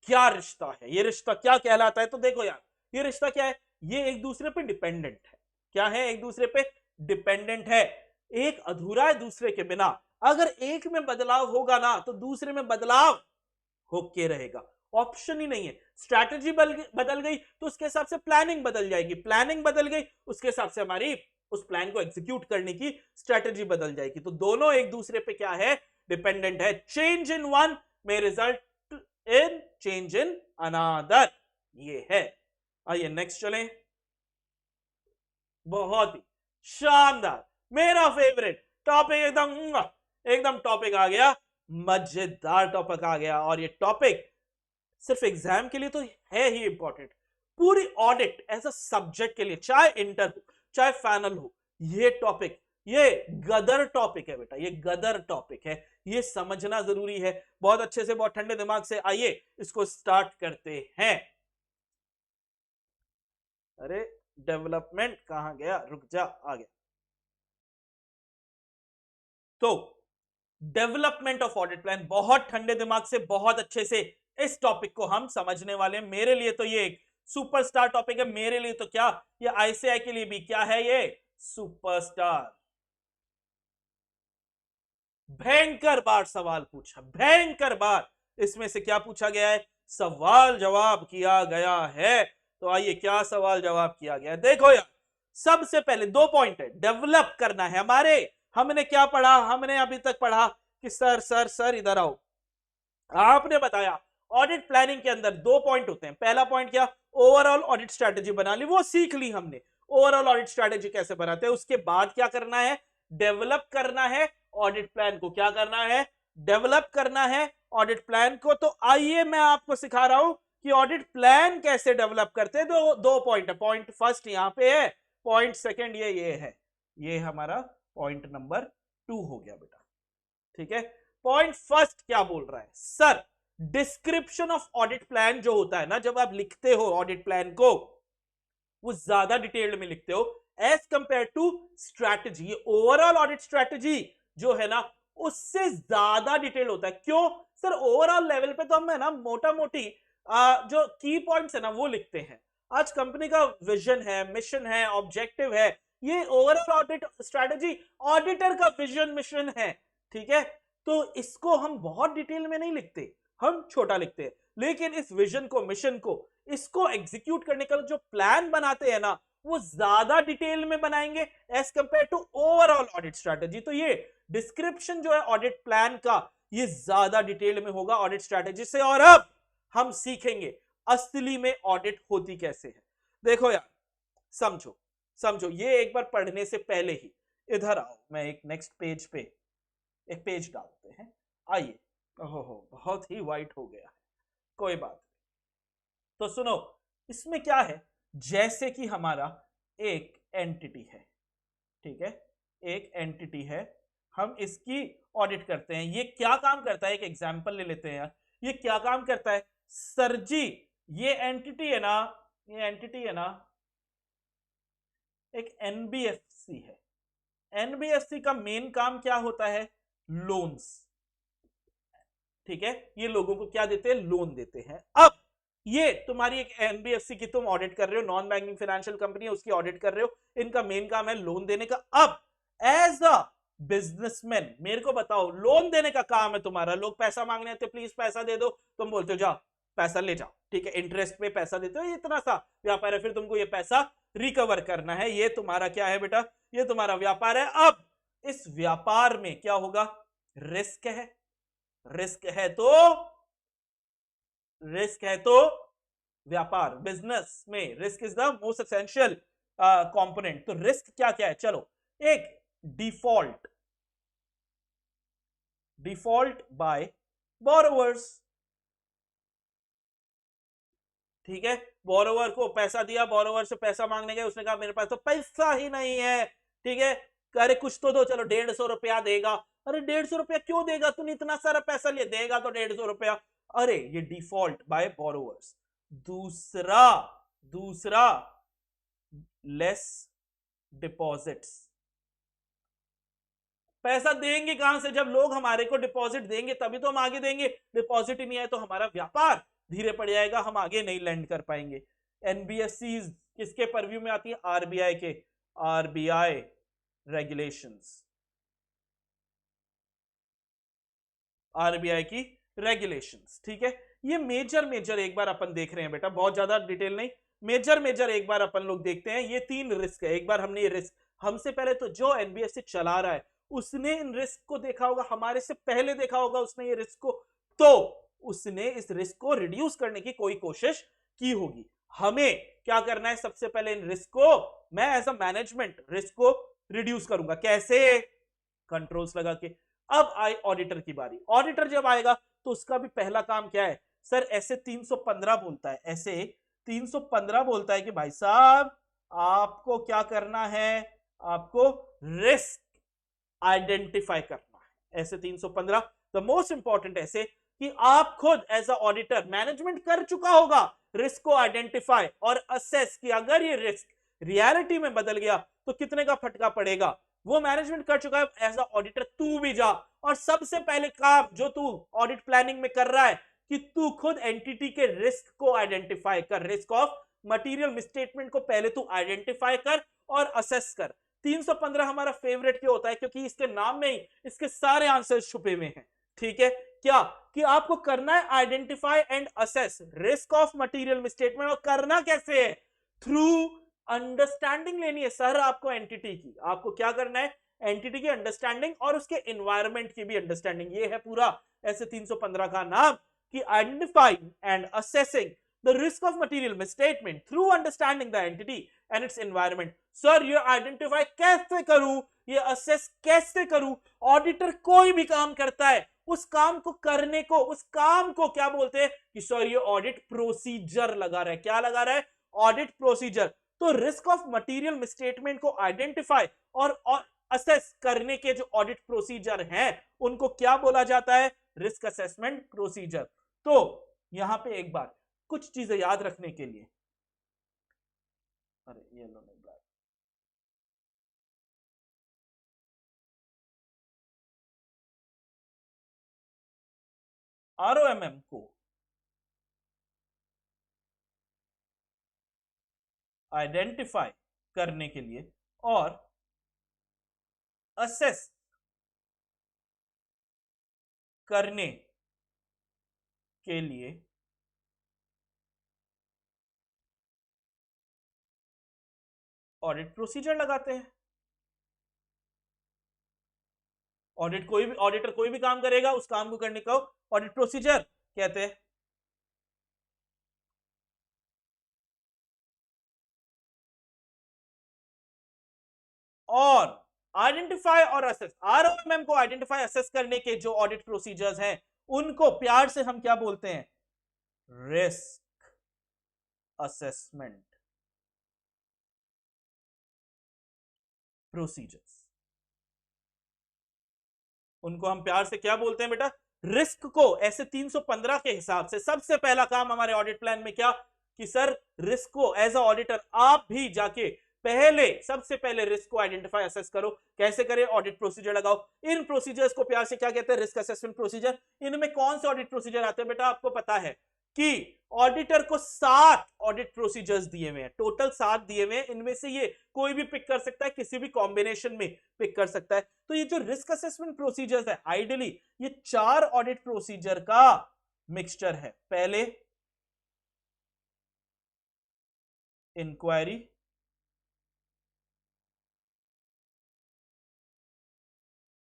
क्या रिश्ता है, ये रिश्ता क्या कहलाता है। तो देखो यार, ये रिश्ता क्या है, ये एक दूसरे पे डिपेंडेंट है। क्या है, एक दूसरे पे डिपेंडेंट है। एक अधूरा है दूसरे के बिना। अगर एक में बदलाव होगा ना तो दूसरे में बदलाव होके रहेगा, ऑप्शन ही नहीं है। स्ट्रैटेजी बदल गई तो उसके हिसाब से प्लानिंग बदल जाएगी, प्लानिंग बदल गई उसके हिसाब से हमारी उस प्लान को एग्जीक्यूट करने की स्ट्रैटेजी बदल जाएगी। तो दोनों एक दूसरे पे क्या है, डिपेंडेंट है। चेंज इन वन में result in change in another, ये है। आइए नेक्स्ट चलें। बहुत ही शानदार, मेरा फेवरेट टॉपिक, एकदम टॉपिक आ गया, मजेदार टॉपिक आ गया। और ये टॉपिक सिर्फ एग्जाम के लिए तो है ही इंपॉर्टेंट, पूरी ऑडिट एज अ सब्जेक्ट के लिए, चाहे इंटर हो चाहे फाइनल हो, ये टॉपिक, ये गदर टॉपिक है बेटा, ये गदर टॉपिक है, ये समझना जरूरी है बहुत अच्छे से, बहुत ठंडे दिमाग से। आइए इसको स्टार्ट करते हैं। अरे डेवलपमेंट कहां गया, रुक जा, आ गया। तो डेवलपमेंट ऑफ ऑडिट प्लान, बहुत ठंडे दिमाग से, बहुत अच्छे से इस टॉपिक को हम समझने वाले हैं। मेरे लिए तो ये एक सुपरस्टार टॉपिक है, मेरे लिए तो क्या, ये आईसीआई के लिए भी क्या है, ये सुपरस्टार। भयंकर बार सवाल पूछा, भयंकर बार इसमें से क्या पूछा गया है, सवाल जवाब किया गया है। तो आइए क्या सवाल जवाब किया गया है, देखो यार। सबसे पहले 2 पॉइंट है, डेवलप करना है हमारे। हमने क्या पढ़ा, हमने अभी तक पढ़ा कि सर इधर आओ, आपने बताया ऑडिट प्लानिंग के अंदर 2 पॉइंट होते हैं। पहला पॉइंट क्या, ओवरऑल ऑडिट स्ट्रैटेजी बना ली, वो सीख ली हमने, ओवरऑल ऑडिट स्ट्रैटेजी कैसे बनाते हैं। उसके बाद क्या करना है, डेवलप करना है ऑडिट प्लान को। क्या करना है, डेवलप करना है ऑडिट प्लान को। तो आइए मैं आपको सिखा रहा हूं कि ऑडिट प्लान कैसे डेवलप करते हैं। दो पॉइंट है, पॉइंट फर्स्ट यहां पे है, पॉइंट सेकंड ये है, ये हमारा पॉइंट नंबर 2 हो गया बेटा। ठीक है, पॉइंट फर्स्ट क्या बोल रहा है, sir description of audit plan जो होता है ना, जब आप लिखते हो ऑडिट प्लान को, वो ज्यादा डिटेल्ड में लिखते हो as compare to strategy. Overall audit strategy जो है ना, उससे ज्यादा डिटेल होता है। क्यों सर, ओवरऑल लेवल पे तो हम है ना मोटा मोटी जो की पॉइंट्स है ना वो लिखते हैं। आज कंपनी का विजन है, मिशन है, ऑब्जेक्टिव है, ये ओवरऑल ऑडिट स्ट्रैटेजी ऑडिटर का विजन मिशन है। ठीक है, तो इसको हम बहुत डिटेल में नहीं लिखते, हम छोटा लिखते हैं। लेकिन इस विजन को, मिशन को, इसको एग्जीक्यूट करने का जो प्लान बनाते हैं ना, वो ज्यादा डिटेल में बनाएंगे as compare to overall audit strategy. तो ये डिस्क्रिप्शन जो है ऑडिट प्लान का, ये ज्यादा डिटेल में होगा ऑडिट स्ट्रैटेजी से। और अब हम सीखेंगे असली में ऑडिट होती कैसे है। देखो यार, समझो समझो, ये एक बार पढ़ने से पहले ही इधर आओ, मैं एक नेक्स्ट पेज पे एक पेज डालते हैं। आइए, ओहो बहुत ही वाइट हो गया है, कोई बात नहीं। तो सुनो, इसमें क्या है, जैसे कि हमारा एक एंटिटी है, ठीक है, एक एंटिटी है, हम इसकी ऑडिट करते हैं। ये क्या काम करता है, एक एग्जांपल ले लेते हैं यार। ये क्या काम करता है सर जी, ये एंटिटी है ना, ये एंटिटी है ना एक एनबीएफसी है। एनबीएफसी का मेन काम क्या होता है, लोन्स। ठीक है, ये लोगों को क्या देते हैं, लोन देते हैं। अब ये तुम्हारी एक एनबीएफसी की तुम ऑडिट कर रहे हो, नॉन बैंकिंग फाइनेंशियल कंपनी है, उसकी ऑडिट कर रहे हो, इनका मेन काम है लोन देने का। अब एज अ बिजनेसमैन मेरे को बताओ, लोन देने का काम है तुम्हारा, लोग पैसा मांगने आते, प्लीज पैसा दे दो, तुम बोलते हो जाओ पैसा ले जाओ, ठीक है, इंटरेस्ट पे पैसा देते हो, इतना सा व्यापार है, फिर तुमको ये पैसा रिकवर करना है। ये तुम्हारा क्या है बेटा, ये तुम्हारा व्यापार है। अब इस व्यापार में क्या होगा, रिस्क है, रिस्क है तो, रिस्क है तो व्यापार, बिजनेस में risk is the most essential component. तो रिस्क क्या क्या है, चलो, एक डिफॉल्ट, डिफॉल्ट बाय बोरोवर्स। ठीक है, बोरोवर को पैसा दिया, बोरोवर से पैसा मांगने गए, उसने कहा मेरे पास तो पैसा ही नहीं है। ठीक है, अरे कुछ तो दो, चलो 150 रुपया देगा। अरे 150 रुपया क्यों देगा, तूने इतना सारा पैसा लिया, देगा तो 150 रुपया। अरे ये डिफॉल्ट बाय बोरोवर्स। दूसरा, दूसरा लेस डिपॉजिट्स। पैसा देंगे कहां से, जब लोग हमारे को डिपॉजिट देंगे तभी तो हम आगे देंगे। डिपॉजिट ही नहीं आए तो हमारा व्यापार धीरे पड़ जाएगा, हम आगे नहीं लैंड कर पाएंगे। एनबीएफसी किसके परव्यू में आती है, आरबीआई के, आरबीआई रेगुलेशंस, आरबीआई की रेगुलेशंस। ठीक है, ये मेजर मेजर एक बार अपन देख रहे हैं बेटा, बहुत ज्यादा डिटेल नहीं, मेजर मेजर एक बार अपन लोग देखते हैं। ये 3 रिस्क है, एक बार हमने ये रिस्क, हमसे पहले तो जो एनबीएफसी चला रहा है उसने इन रिस्क को देखा होगा, हमारे से पहले देखा होगा उसने ये रिस्क को, तो उसने इस रिस्क को रिड्यूस करने की कोई कोशिश की होगी। हमें क्या करना है, सबसे पहले इन रिस्क को, मैं एज अ मैनेजमेंट रिस्क को रिड्यूस करूंगा। कैसे, कंट्रोल्स लगा के। अब आई ऑडिटर की बारी। ऑडिटर जब आएगा तो उसका भी पहला काम क्या है सर, ऐसे 315 बोलता है, ऐसे 315 बोलता है कि भाई साहब आपको क्या करना है, आपको रिस्क आइडेंटिफाई करना है। ऐसे 315 द मोस्ट इंपॉर्टेंट, ऐसे कि आप खुद एज अ ऑडिटर, मैनेजमेंट कर चुका होगा रिस्क को आइडेंटिफाई और असेस कि अगर ये रिस्क रियलिटी में बदल गया तो कितने का फटका पड़ेगा, वो मैनेजमेंट कर चुका है। एज अ ऑडिटर तू भी जा और सबसे पहले काम जो तू ऑडिट प्लानिंग में कर रहा है कि तू खुद एंटिटी के रिस्क को आइडेंटिफाई कर, रिस्क ऑफ मटेरियल मिसस्टेटमेंट को पहले तू आइडेंटिफाई कर और असेस कर। 315 हमारा फेवरेट क्यों होता है, क्योंकि इसके नाम में ही इसके सारे आंसर्स छुपे हुए हैं। ठीक है, क्या कि आपको करना है identify and assess risk of material misstatement, और करना कैसे है, थ्रू अंडरस्टैंडिंग लेनी है सर आपको एंटिटी की। आपको क्या करना है, एंटिटी की अंडरस्टैंडिंग और उसके एनवायरनमेंट की भी अंडरस्टैंडिंग। ये है पूरा ऐसे 315 का नाम कि identifying and assessing the risk of material misstatement through understanding the entity and it's environment. Sir ये आइडेंटिफाई कैसे करूं, ये असेस कैसे करूं? ऑडिटर कोई भी काम करता है, उस काम को करने को, उस काम को क्या बोलते हैं कि सर ये ऑडिट प्रोसीजर लगा रहा है। क्या लगा रहा है? Audit procedure. तो रिस्क ऑफ मटेरियल मिसस्टेटमेंट को आइडेंटिफाई और असेस करने के जो ऑडिट प्रोसीजर हैं उनको क्या बोला जाता है? Risk assessment procedure. तो यहां पे एक बार कुछ चीजें याद रखने के लिए, अरे ये लो नहीं ब्लैक, आरओएमएम को आइडेंटिफाई करने के लिए और असेस करने के लिए ऑडिट प्रोसीजर लगाते हैं। ऑडिटर कोई भी काम करेगा, उस काम को करने का ऑडिट प्रोसीजर कहते हैं। और आइडेंटिफाई और असेस, आरओएमएम को आइडेंटिफाई असेस करने के जो ऑडिट प्रोसीजर्स हैं उनको प्यार से हम क्या बोलते हैं? Risk assessment procedures. उनको हम प्यार से क्या बोलते हैं बेटा? रिस्क को। ऐसे 315 के हिसाब से सबसे पहला काम हमारे ऑडिट प्लान में क्या कि सर रिस्क को एज अ ऑडिटर आप भी जाके पहले, सबसे पहले रिस्क को आइडेंटिफाई असेस करो। कैसे करें? ऑडिट प्रोसीजर लगाओ। इन प्रोसीजर्स को प्यार से क्या कहते हैं? Risk assessment procedure. इनमें कौन से ऑडिट प्रोसीजर आते हैं बेटा? आपको पता है कि ऑडिटर को 7 ऑडिट प्रोसीजर्स दिए हुए हैं, टोटल 7 दिए हुए हैं। इनमें से ये कोई भी पिक कर सकता है, किसी भी कॉम्बिनेशन में पिक कर सकता है। तो ये जो रिस्क असेसमेंट प्रोसीजर्स है, आइडियली ये 4 ऑडिट प्रोसीजर का मिक्सचर है। पहले इंक्वायरी,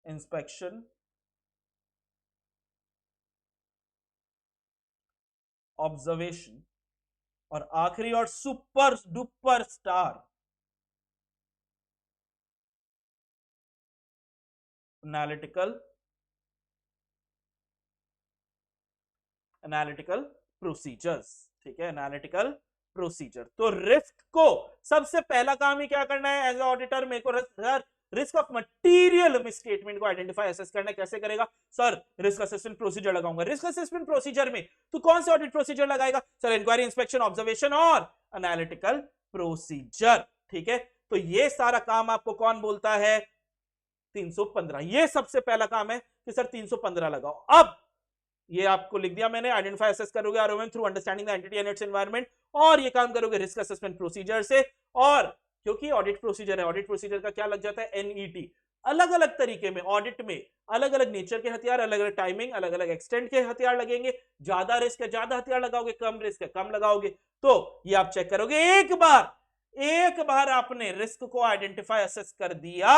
इंस्पेक्शन, ऑब्जर्वेशन और आखिरी और super duper star analytical procedures. ठीक है, एनालिटिकल प्रोसीजर। तो रिस्क को सबसे पहला काम ही क्या करना है एज ऑडिटर? मेरे को रिस्क ऑफ मटेरियल मिसस्टेटमेंट को आइडेंटिफाई असेस करना है। कैसे करेगा? सर रिस्क असेसमेंट प्रोसीजर लगाऊंगा। रिस्क असेसमेंट प्रोसीजर में तो कौन से ऑडिट प्रोसीजर लगाएगा? सर इंक्वायरी, इंस्पेक्शन, ऑब्जर्वेशन और एनालिटिकल प्रोसीजर। ठीक है, तो ये सारा काम आपको कौन बोलता है? 315। ये सबसे पहला काम है कि सर 315 लगाओ। अब ये आपको लिख दिया मैंने, आइडेंटिफाई असेस करोगे ROM through understanding the entity and it's environment, और ये काम करोगे रिस्क असेसमेंट प्रोसीजर से। और क्योंकि ऑडिट प्रोसीजर है, ऑडिट प्रोसीजर का क्या लग जाता है? एनईटी। अलग अलग तरीके में ऑडिट में अलग अलग नेचर के हथियार, अलग अलग टाइमिंग, अलग अलग एक्सटेंट के हथियार लगेंगे। ज्यादा रिस्क है ज्यादा हथियार लगाओगे, कम रिस्क है कम लगाओगे। तो ये आप चेक करोगे। एक बार आपने रिस्क को आइडेंटिफाई असेस कर दिया,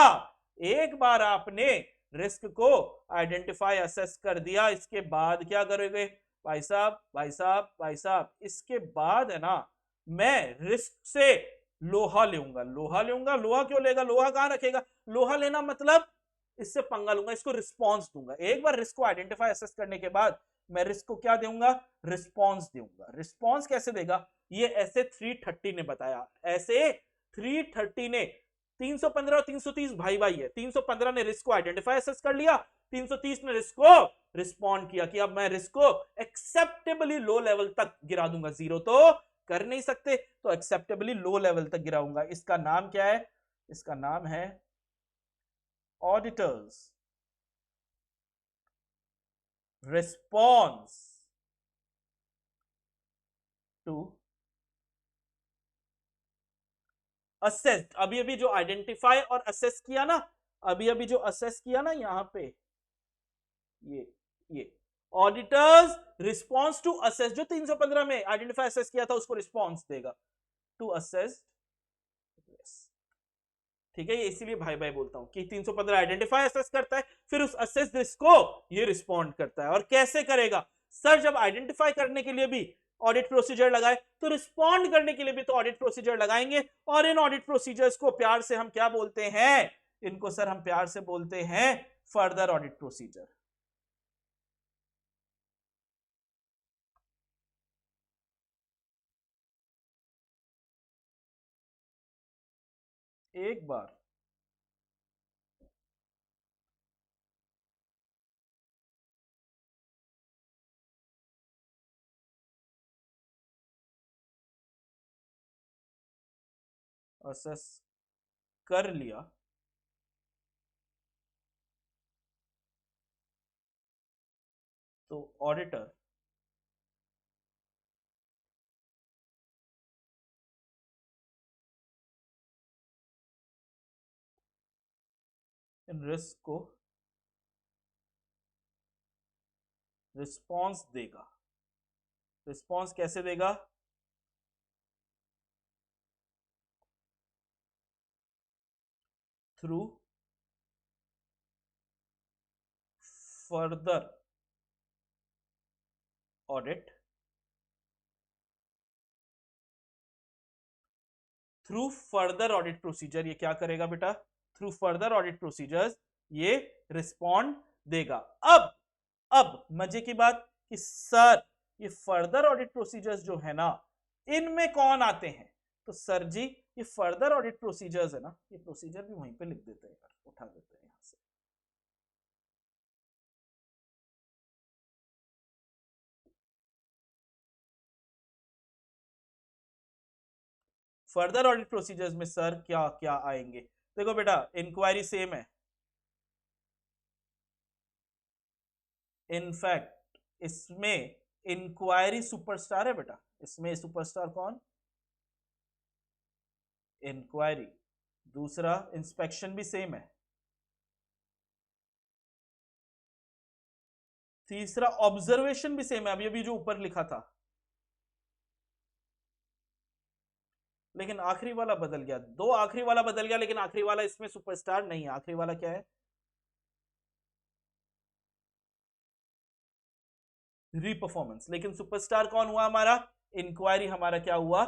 एक बार आपने रिस्क को आइडेंटिफाई असेस कर दिया, इसके बाद क्या करोगे? भाई साहब भाई साहब भाई साहब, इसके बाद है ना, मैं रिस्क से लोहा लूंगा। लोहा क्यों लेगा? लोहा कहां रखेगा? लोहा लेना मतलब इससे पंगा लूंगा, इसको रिस्पॉन्स दूंगा। एक बार रिस्क को आइडेंटिफाई असेस करने के बाद मैं रिस्क को क्या दूंगा? रिस्पॉन्स दूंगा। रिस्पॉन्स कैसे देगा? ये ऐसे 330 ने बताया। ऐसे 330 ने 315 और 330 भाई भाई है। 315 ने रिस्क को आइडेंटिफाई असेस कर लिया, 330 ने रिस्क को रिस्पॉन्ड किया कि अब मैं रिस्क को एक्सेप्टेबली लो लेवल तक गिरा दूंगा। जीरो तो कर नहीं सकते, तो एक्सेप्टेबली लो लेवल तक गिराऊंगा। इसका नाम क्या है? इसका नाम है ऑडिटर्स रिस्पॉन्स टू असेस। अभी अभी जो आइडेंटिफाई और असेस किया ना, अभी अभी जो असेस किया ना यहां पे, ये ऑडिटर्स रिस्पॉन्स टू असेस, जो 315 में आइडेंटिफाई असेस किया था उसको रिस्पॉन्स देगा टू असेस। ठीक है, ये इसीलिए भाई भाई बोलता हूं कि 315 आइडेंटिफाई असेस करता है, फिर उस असेस रिस्क को ये रिस्पॉन्ड करता है। और कैसे करेगा? सर जब आइडेंटिफाई करने के लिए भी ऑडिट प्रोसीजर लगाए तो रिस्पॉन्ड करने के लिए भी तो ऑडिट प्रोसीजर लगाएंगे, और इन ऑडिट प्रोसीजर्स को प्यार से हम क्या बोलते हैं? इनको सर हम प्यार से बोलते हैं फर्दर ऑडिट प्रोसीजर। एक बार असेस कर लिया तो ऑडिटर इन रिस्क को रिस्पॉन्स देगा। रिस्पॉन्स कैसे देगा? Through further audit, through further audit procedure. ये क्या करेगा बेटा? थ्रू फर्दर ऑडिट प्रोसीजर्स ये रिस्पॉन्ड देगा। अब मजे की बात कि सर ये फर्दर ऑडिट प्रोसीजर्स जो है ना, इनमें कौन आते हैं? तो सर जी ये फर्दर ऑडिट प्रोसीजर्स है ना, ये प्रोसीजर भी वहीं पे लिख देते हैं यार, उठा देते हैं यहां से। फर्दर ऑडिट प्रोसीजर्स में सर क्या क्या आएंगे? देखो बेटा, इंक्वायरी सेम है, इनफैक्ट इसमें इंक्वायरी सुपरस्टार है बेटा। इसमें सुपरस्टार कौन? इंक्वायरी। दूसरा इंस्पेक्शन भी सेम है। तीसरा ऑब्जर्वेशन भी सेम है, अभी अभी जो ऊपर लिखा था, लेकिन आखिरी वाला बदल गया। दो आखिरी वाला बदल गया, लेकिन आखिरी वाला इसमें सुपरस्टार नहीं है। आखिरी वाला क्या है? रीपरफॉर्मेंस। लेकिन सुपरस्टार कौन हुआ हमारा? इंक्वायरी हमारा क्या हुआ?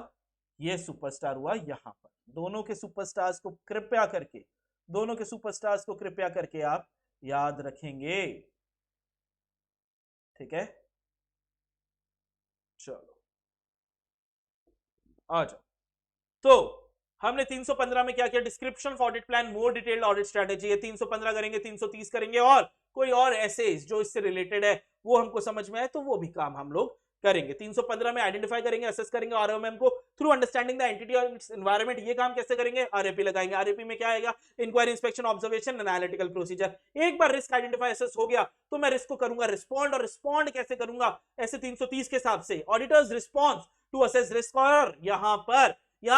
ये सुपरस्टार हुआ यहां पर। दोनों के सुपरस्टार्स को कृपया करके, दोनों के सुपरस्टार्स को कृपया करके आप याद रखेंगे, ठीक है? चलो आ जाओ। तो हमने 315 में क्या किया? Description of audit plan, more detailed audit strategy. ये 315 करेंगे, 330 करेंगे, और कोई और ऐसे जो इससे रिलेटेड है वो हमको समझ में आए तो वो भी काम हम लोग करेंगे। 315 में आइडेंटिफाई करेंगे, असेस करेंगे आरओएमएम को थ्रू अंडरस्टैंडिंग द एंटिटी और इट्स एनवायरनमेंट। ये काम कैसे करेंगे? आरएपी लगाएंगे। आरएपी में क्या आएगा? Inquiry, inspection, observation, analytical procedure. एक बार रिस्क आइडेंटिफाई असेस हो गया तो मैं रिस्क को करूंगा रिस्पॉन्ड। और रिस्पॉन्ड कैसे करूंगा? ऐसे 330 के हिसाब से auditors response to assess risk. और यहां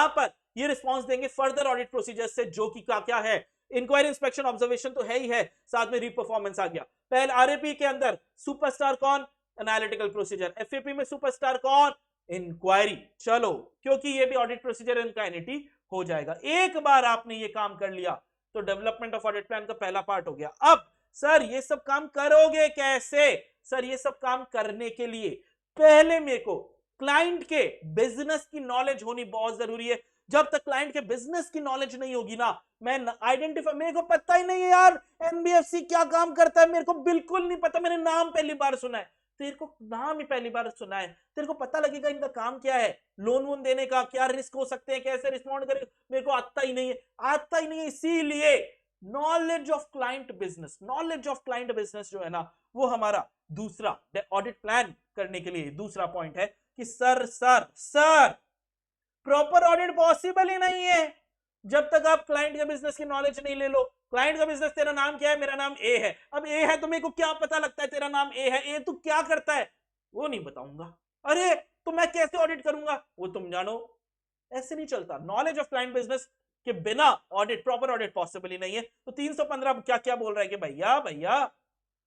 पर ये रिस्पॉन्स देंगे फर्दर ऑडिट प्रोसीजर से, जो कि क्या है? इंक्वायरी, इंस्पेक्शन, ऑब्जर्वेशन तो है ही है, साथ में रीपरफॉर्मेंस आ गया। पहले आरएपी के अंदर सुपरस्टार कौन? Analytical procedure. एफएपी में सुपरस्टार कौन? इंक्वायरी। चलो, क्योंकि ये भी ऑडिट प्रोसीजर इनका एनिटी हो जाएगा। एक बार आपने ये काम कर लिया तो डेवलपमेंट ऑफ ऑडिट प्लान का पहला पार्ट हो गया। अब सर ये सब काम करोगे कैसे? सर ये सब काम करने के लिए पहले मेरे को क्लाइंट के बिजनेस की नॉलेज होनी बहुत जरूरी है। जब तक क्लाइंट के बिजनेस की नॉलेज नहीं होगी ना, मैं आइडेंटिफाई, मेरे को पता ही नहीं है यार एनबीएफसी क्या काम करता है, मेरे को बिल्कुल नहीं पता, मैंने नाम पहली बार सुना है। तेरे को नाम ही पहली बार सुना है, तेरे को पता लगेगा इनका काम क्या है, लोन वोन देने का क्या रिस्क हो सकते हैं, कैसे रिस्पॉन्ड करें, मेरे को आता ही नहीं है, आता ही नहीं है। इसीलिए knowledge of client business, knowledge of client business जो है ना, वो हमारा दूसरा ऑडिट प्लान करने के लिए दूसरा पॉइंट है कि सर प्रॉपर ऑडिट पॉसिबल ही नहीं है जब तक आप क्लाइंट के बिजनेस की नॉलेज नहीं ले लो। क्लाइंट का बिजनेस, तेरा नाम क्या है? मेरा नाम ए है। अब ए है तो मेरे को क्या पता लगता है तेरा नाम ए है? ए तू क्या करता है वो नहीं बताऊंगा। अरे तो मैं कैसे ऑडिट करूंगा वो तुम जानो। ऐसे नहीं चलता। नॉलेज ऑफ क्लाइंट बिजनेस के बिना ऑडिट, प्रॉपर ऑडिट पॉसिबल ही नहीं है। तो 315 क्या क्या बोल रहा है कि भैया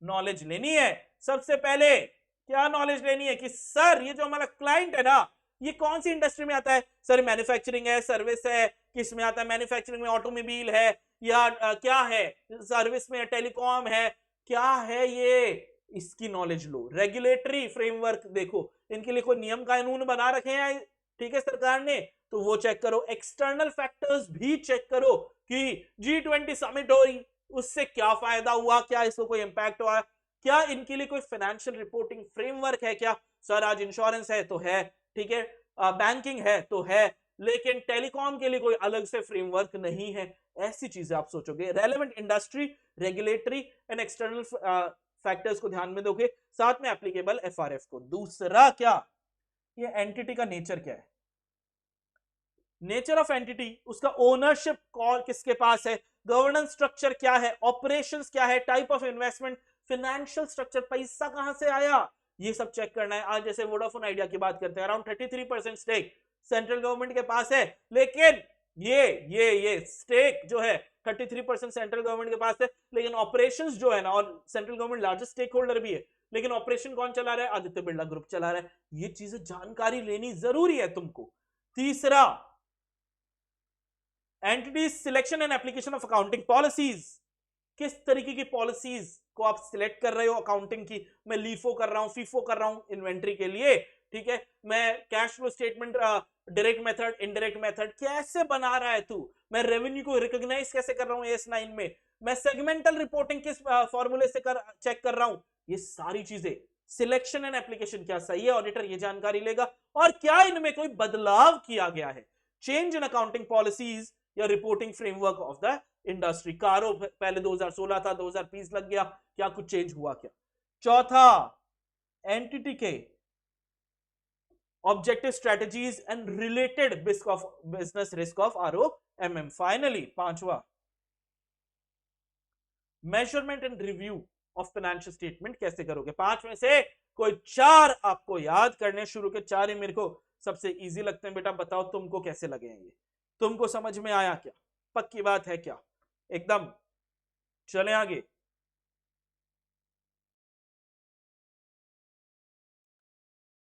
नॉलेज लेनी है। सबसे पहले क्या नॉलेज लेनी है कि सर ये जो हमारा क्लाइंट है ना, ये कौन सी इंडस्ट्री में आता है? सर मैन्युफैक्चरिंग है, सर्विस है, किस में आता है? मैन्युफैक्चरिंग में ऑटोमोबाइल है, या क्या है? सर्विस में टेलीकॉम है, क्या है ये? इसकी नॉलेज लो। रेगुलेटरी फ्रेमवर्क देखो, इनके लिए कोई नियम कानून बना रखे हैं, ठीक है, सरकार ने, तो वो चेक करो। एक्सटर्नल फैक्टर्स भी चेक करो कि G20 समिट हो रही, उससे क्या फायदा हुआ, क्या इसको कोई इंपैक्ट हुआ, क्या इनके लिए कोई फाइनेंशियल रिपोर्टिंग फ्रेमवर्क है क्या। सर आज इंश्योरेंस है तो है, ठीक है, बैंकिंग है तो है, लेकिन टेलीकॉम के लिए कोई अलग से फ्रेमवर्क नहीं है। ऐसी चीजें आप सोचोगे। Relevant industry, regulatory and external factors को ध्यान में दोगे, साथ में एप्लीकेबल एफआरएफ को। दूसरा क्या, ये एंटिटी का नेचर क्या है, नेचर ऑफ एंटिटी, उसका ओनरशिप कॉल किसके पास है, गवर्नेंस स्ट्रक्चर क्या है, ऑपरेशंस क्या है, type of investment, financial structure, पैसा कहां से आया, ये सब चेक करना है। आज जैसे वोडाफोन आइडिया की बात करते हैं, अराउंड 33% स्टेक सेंट्रल गवर्नमेंट के पास है, लेकिन ये स्टेक जो है 33% सेंट्रल गवर्नमेंट के पास है, लेकिन ऑपरेशंस जो है ना, और central government largest stakeholder भी है, लेकिन ऑपरेशन कौन चला रहा है, आदित्य बिरला ग्रुप चला रहा है। ये चीजें जानकारी लेनी जरूरी है तुमको। तीसरा, entity selection and application of accounting policies, किस तरीके की पॉलिसीज को आप सिलेक्ट कर रहे हो अकाउंटिंग की। मैं लीफो कर रहा हूं, फीफो कर रहा हूं इन्वेंट्री के लिए, ठीक है, मैं cash flow statement direct method, indirect method कैसे बना रहा है तू, मैं रेवेन्यू को रिकॉग्नाइज कैसे कर रहा हूं AS9 में, मैं सेगमेंटल रिपोर्टिंग किस फॉर्मूले से चेक कर रहा हूं। ये सारी चीजें सिलेक्शन एंड एप्लीकेशन क्या सही है, ऑडिटर ये जानकारी लेगा। और क्या इनमें कोई बदलाव किया गया है, चेंज इन अकाउंटिंग पॉलिसीज या reporting framework of the industry. कारो पहले 2016 था, 2020 लग गया, क्या कुछ चेंज हुआ क्या। चौथा, एंटिटी के objective strategies and related business risk of ROMM। Finally पांचवा, measurement and review of financial statement कैसे करोगे। पांच में से कोई चार आपको याद करने, शुरू के चार ही मेरे को सबसे इजी लगते हैं। बेटा बताओ तुमको कैसे लगे हैं ये, तुमको समझ में आया क्या, पक्की बात है क्या, एकदम। चले आगे।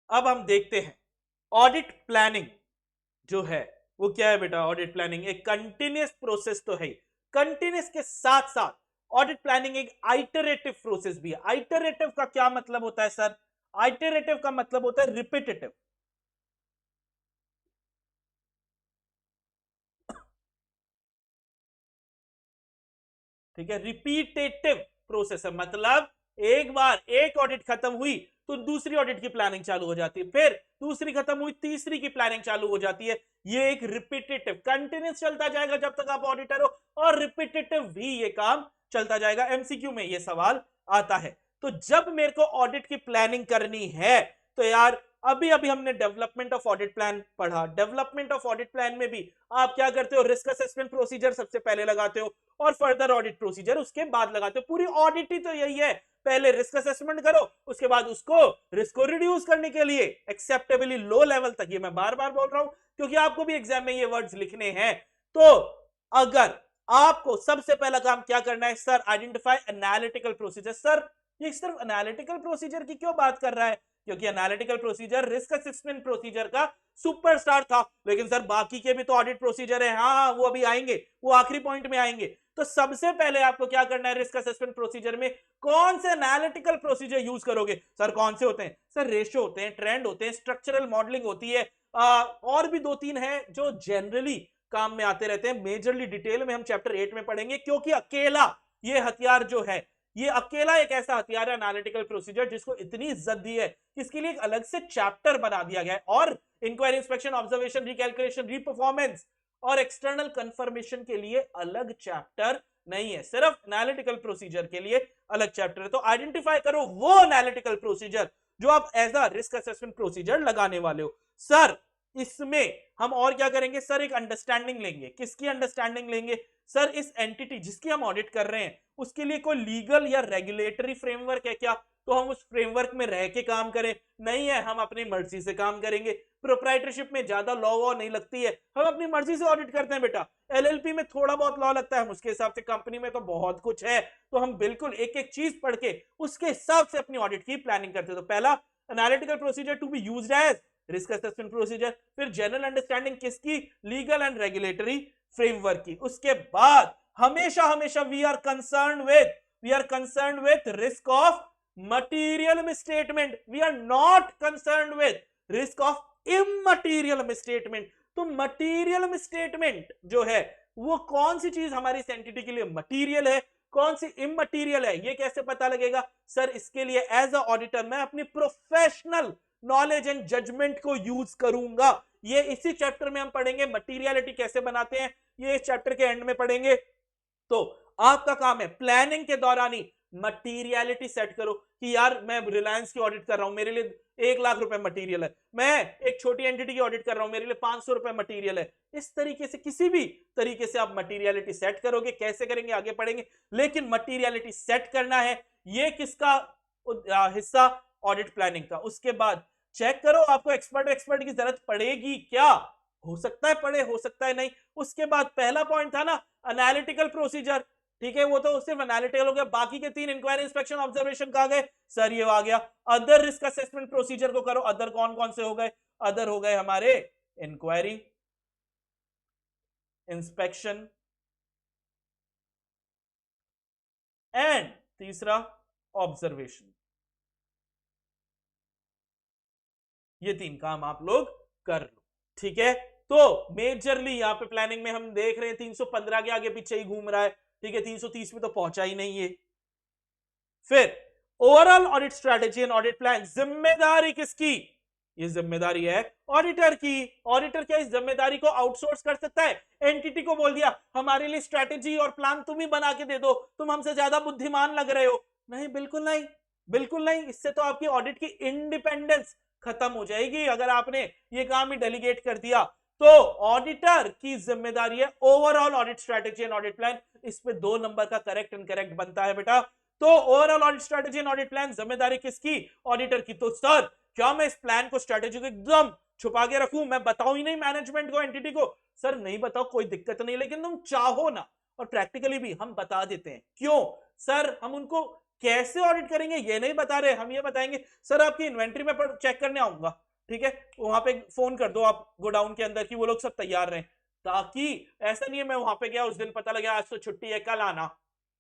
अब हम देखते हैं ऑडिट प्लानिंग जो है वो क्या है। बेटा ऑडिट प्लानिंग एक कंटिन्यूअस प्रोसेस तो है, कंटिन्यूअस के साथ साथ ऑडिट प्लानिंग एक आइटरेटिव प्रोसेस भी है। आइटरेटिव का क्या मतलब होता है सर, आइटरेटिव का मतलब होता है रिपीटेटिव। ठीक है, रिपीटेटिव प्रोसेस है, मतलब एक बार एक ऑडिट खत्म हुई तो दूसरी ऑडिट की प्लानिंग चालू हो जाती है, फिर दूसरी खत्म हुई तीसरी की प्लानिंग चालू हो जाती है। ये एक रिपीटेटिव कंटिन्यूस चलता जाएगा जब तक आप ऑडिटर हो, और रिपीटेटिव भी ये काम चलता जाएगा। एमसीक्यू में ये सवाल आता है। तो जब मेरे को ऑडिट की प्लानिंग करनी है, तो यार अभी अभी हमने डेवलपमेंट ऑफ ऑडिट प्लान पढ़ा। डेवलपमेंट ऑफ ऑडिट प्लान में भी आप क्या करते हो, रिस्क असेसमेंट प्रोसीजर सबसे पहले लगाते हो और फर्दर ऑडिट प्रोसीजर उसके बाद लगाते हो। पूरी ऑडिट ही तो यही है, पहले रिस्क असेसमेंट करो, उसके बाद उसको रिस्क को रिड्यूस करने के लिए एक्सेप्टेबली लो लेवल तक। ये मैं बार बार बोल रहा हूं क्योंकि आपको भी एग्जाम में ये वर्ड्स लिखने हैं। तो अगर आपको सबसे पहला काम क्या करना है, sir identify analytical procedure. Sir ये सिर्फ एनालिटिकल प्रोसीजर की क्यों बात कर रहा है, क्योंकि analytical procedure risk assessment procedure का सुपरस्टार था, लेकिन सर बाकी के भी तो ऑडिट प्रोसीजर है। हाँ वो अभी आएंगे, वो आखिरी पॉइंट में आएंगे। तो सबसे पहले आपको क्या करना है, रिस्क असेसमेंट प्रोसीजर में कौन से एनालिटिकल प्रोसीजर यूज करोगे। सर कौन से होते हैं, सर रेशो होते हैं, ट्रेंड होते हैं, स्ट्रक्चरल मॉडलिंग होती है, और भी दो तीन है जो जनरली काम में आते रहते हैं। मेजरली डिटेल में हम चैप्टर 8 में पढ़ेंगे, क्योंकि अकेला ये हथियार जो है, ये अकेला एक ऐसा हथियार है एनालिटिकल प्रोसीजर जिसको इतनी इज्जत दी है, इसके लिए एक अलग से चैप्टर बना दिया गया है। और inquiry, inspection, observation, recalculation, reperformance और एक्सटर्नल कंफर्मेशन के लिए अलग चैप्टर नहीं है, सिर्फ एनालिटिकल प्रोसीजर के लिए अलग चैप्टर है। तो आइडेंटिफाई करो वो एनालिटिकल प्रोसीजर जो आप as a risk assessment procedure लगाने वाले हो। सर इसमें हम और क्या करेंगे, सर एक अंडरस्टैंडिंग लेंगे। किसकी अंडरस्टैंडिंग लेंगे, सर इस एंटिटी जिसकी हम ऑडिट कर रहे हैं उसके लिए कोई लीगल या रेगुलेटरी फ्रेमवर्क है क्या, तो हम उस फ्रेमवर्क में रह के काम करें। नहीं है, हम अपनी मर्जी से काम करेंगे। प्रोप्राइटरशिप में ज्यादा लॉ वॉ नहीं लगती है, हम अपनी मर्जी से ऑडिट करते हैं। बेटा LLP में थोड़ा बहुत लॉ लगता है, उसके हिसाब से कंपनी में तो बहुत कुछ है, तो हम बिल्कुल एक एक चीज पढ़ के उसके हिसाब से अपनी ऑडिट की प्लानिंग करते हैं। तो पहला analytical procedure to be used as risk assessment procedure, फिर जनरल अंडरस्टैंडिंग किसकी, लीगल एंड रेगुलेटरी फ्रेमवर्क की। उसके बाद हमेशा हमेशा we are concern with risk of material misstatement, we are not concerned with risk of immaterial misstatement. तो material misstatement जो है वो कौन सी चीज हमारी एंटिटी के लिए मटीरियल है, कौन सी इममटीरियल है, ये कैसे पता लगेगा? सर इसके लिए एज अ ऑडिटर मैं अपनी प्रोफेशनल नॉलेज एंड जजमेंट को यूज करूंगा। ये इसी चैप्टर में हम पढ़ेंगे मटीरियलिटी कैसे बनाते हैं, ये इस चैप्टर के एंड में पढ़ेंगे। तो आपका काम है प्लानिंग के दौरान ही मटीरियलिटी सेट करो कि यार मैं रिलायंस की ऑडिट कर रहा हूं, मेरे लिए 1 लाख रुपए मटीरियल है, मैं एक छोटी एंटिटी की ऑडिट कर रहा हूं, मेरे लिए 500 रुपए मटीरियल है। इस तरीके से किसी भी तरीके से आप मटीरियलिटी सेट करोगे, कैसे करेंगे आगे पढ़ेंगे, लेकिन मटीरियलिटी सेट करना है, ये किसका हिस्सा? ऑडिट प्लानिंग का। उसके बाद चेक करो आपको एक्सपर्ट की जरूरत पड़ेगी क्या, हो सकता है पड़े, हो सकता है नहीं। उसके बाद पहला पॉइंट था ना एनालिटिकल प्रोसीजर, ठीक है, वो तो सिर्फ एनालिटिकल हो गया। बाकी के 3 इंक्वायरी, इंस्पेक्शन, ऑब्जर्वेशन कहा गए सर, ये आ गया। अदर रिस्क असेसमेंट प्रोसीजर को करो। अदर कौन कौन से हो गए? अदर हो गए हमारे इंक्वायरी, इंस्पेक्शन एंड तीसरा ऑब्जर्वेशन। ये 3 काम आप लोग कर लो, ठीक है। तो मेजरली यहां पे प्लानिंग में हम देख रहे हैं 315 के आगे पीछे ही घूम रहा है, ठीक है, 330 में तो पहुंचा ही नहीं है। फिर overall audit strategy and audit plan, जिम्मेदारी किसकी? ये जिम्मेदारी है ऑडिटर की। ऑडिटर क्या इस जिम्मेदारी को आउटसोर्स कर सकता है? एंटिटी को बोल दिया हमारे लिए स्ट्रेटेजी और प्लान तुम ही बना के दे दो, तुम हमसे ज्यादा बुद्धिमान लग रहे हो। नहीं, बिल्कुल नहीं, बिल्कुल नहीं। इससे तो आपकी ऑडिट की इंडिपेंडेंस खत्म हो जाएगी अगर आपने ये काम ही डेलीगेट कर दिया। तो ऑडिटर की जिम्मेदारी है overall audit strategy and audit plan. इस पे 2 नंबर का करेक्ट एंड करेक्ट बनता है बेटा। तो overall audit strategy and audit plan जिम्मेदारी किसकी? ऑडिटर की। तो सर क्या मैं इस प्लान को, स्ट्रेटेजी को एकदम छुपा के रखूं, मैं बताऊं ही नहीं मैनेजमेंट को, एंटिटी को? सर नहीं बताओ, कोई दिक्कत नहीं, लेकिन तुम चाहो ना, और प्रैक्टिकली भी हम बता देते हैं। क्यों? सर हम उनको कैसे ऑडिट करेंगे ये नहीं बता रहे, हम ये बताएंगे सर आपकी इन्वेंट्री में चेक करने आऊंगा, ठीक है, वहां पे फोन कर दो आप गोडाउन के अंदर कि वो लोग सब तैयार रहे, ताकि ऐसा नहीं है मैं वहां पे गया उस दिन पता लगा आज तो छुट्टी है कल आना।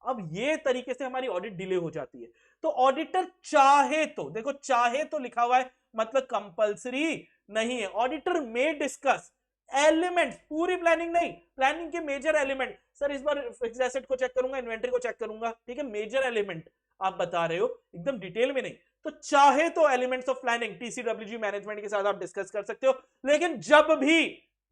अब ये तरीके से हमारी ऑडिट डिले हो जाती है। तो ऑडिटर चाहे तो, देखो चाहे तो लिखा हुआ है, मतलब कंपलसरी नहीं है। ऑडिटर में डिस्कस एलिमेंट्स, पूरी प्लानिंग नहीं, प्लानिंग के मेजर एलिमेंट। सर इस बार फिक्स्ड एसेट को चेक करूंगा, इन्वेंटरी को चेक करूंगा, ठीक है, मेजर एलिमेंट आप बता रहे हो, एकदम डिटेल में नहीं। तो चाहे तो elements of planning TCWG management के साथ आप डिस्कस कर सकते हो, लेकिन जब भी,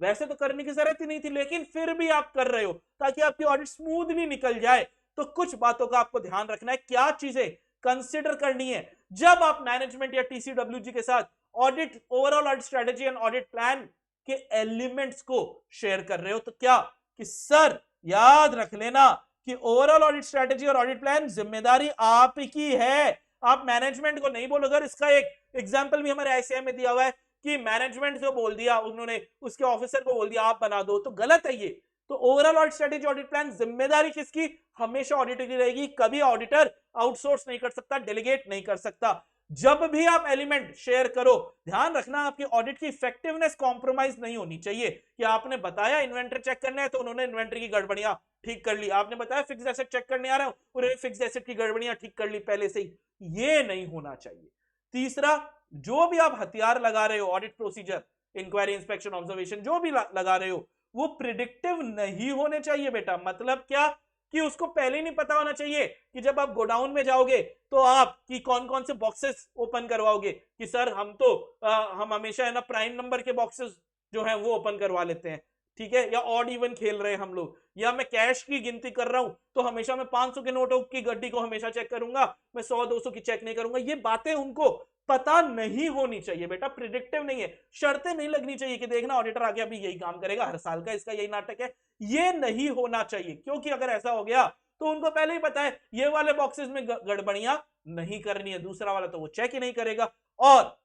वैसे तो करने की जरूरत ही नहीं थी, लेकिन फिर भी आप कर रहे हो ताकि आपकी ऑडिट स्मूथली निकल जाए। तो कुछ बातों का आपको ध्यान रखना है, क्या चीजें कंसिडर करनी है जब आप मैनेजमेंट या टीसीडब्ल्यूजी के साथ audit, overall audit strategy and audit plan के एलिमेंट्स को शेयर कर रहे हो। तो क्या कि सर याद रख लेना कि ओवरऑल ऑडिट स्ट्रेटेजी और ऑडिट प्लान जिम्मेदारी आप की है, आप मैनेजमेंट को नहीं बोलोगे। अगर इसका एक एग्जांपल भी हमारे आईसीएम में दिया हुआ है कि मैनेजमेंट को बोल दिया, उन्होंने उसके ऑफिसर को बोल दिया आप बना दो, तो गलत है ये। तो overall audit strategy audit plan जिम्मेदारी किसकी? हमेशा ऑडिटर की रहेगी, कभी ऑडिटर आउटसोर्स नहीं कर सकता, डेलीगेट नहीं कर सकता। जब भी आप एलिमेंट शेयर करो, ध्यान रखना आपकी ऑडिट की इफेक्टिवनेस कॉम्प्रोमाइज नहीं होनी चाहिए कि आपने बताया इन्वेंटरी चेक करना है तो उन्होंने इन्वेंटरी की गड़बड़ियां ठीक कर ली, आपने बताया फिक्स्ड एसेट चेक करने आ रहा हूं, उन्होंने फिक्स्ड एसेट की गड़बड़ियां ठीक कर ली पहले से ही। ये नहीं होना चाहिए। तीसरा, जो भी आप हथियार लगा रहे हो, audit procedure, inquiry, inspection, observation, जो भी लगा रहे हो, वो प्रिडिक्टिव नहीं होने चाहिए बेटा। मतलब क्या कि उसको पहले ही नहीं पता होना चाहिए कि जब आप गोडाउन में जाओगे तो आप कि कौन कौन से बॉक्सेस ओपन करवाओगे, कि सर हम तो हम हमेशा है ना प्राइम नंबर के बॉक्सेस जो है वो ओपन करवा लेते हैं, ठीक है, या ऑड इवन खेल रहे हैं हम लोग, या मैं कैश की गिनती कर रहा हूं तो हमेशा मैं 500 के नोटों की गड्डी को हमेशा चेक करूंगा, मैं 100-200 की चेक नहीं करूंगा। ये बातें उनको पता नहीं होनी चाहिए बेटा, प्रिडिक्टिव नहीं है। शर्तें नहीं लगनी चाहिए कि देखना ऑडिटर आगे अभी यही काम करेगा, हर साल का इसका यही नाटक है, ये नहीं होना चाहिए। क्योंकि अगर ऐसा हो गया तो उनको पहले ही पता है ये वाले बॉक्सेस में गड़बड़ियां नहीं करनी है, दूसरा वाला तो वो चेक ही नहीं करेगा। और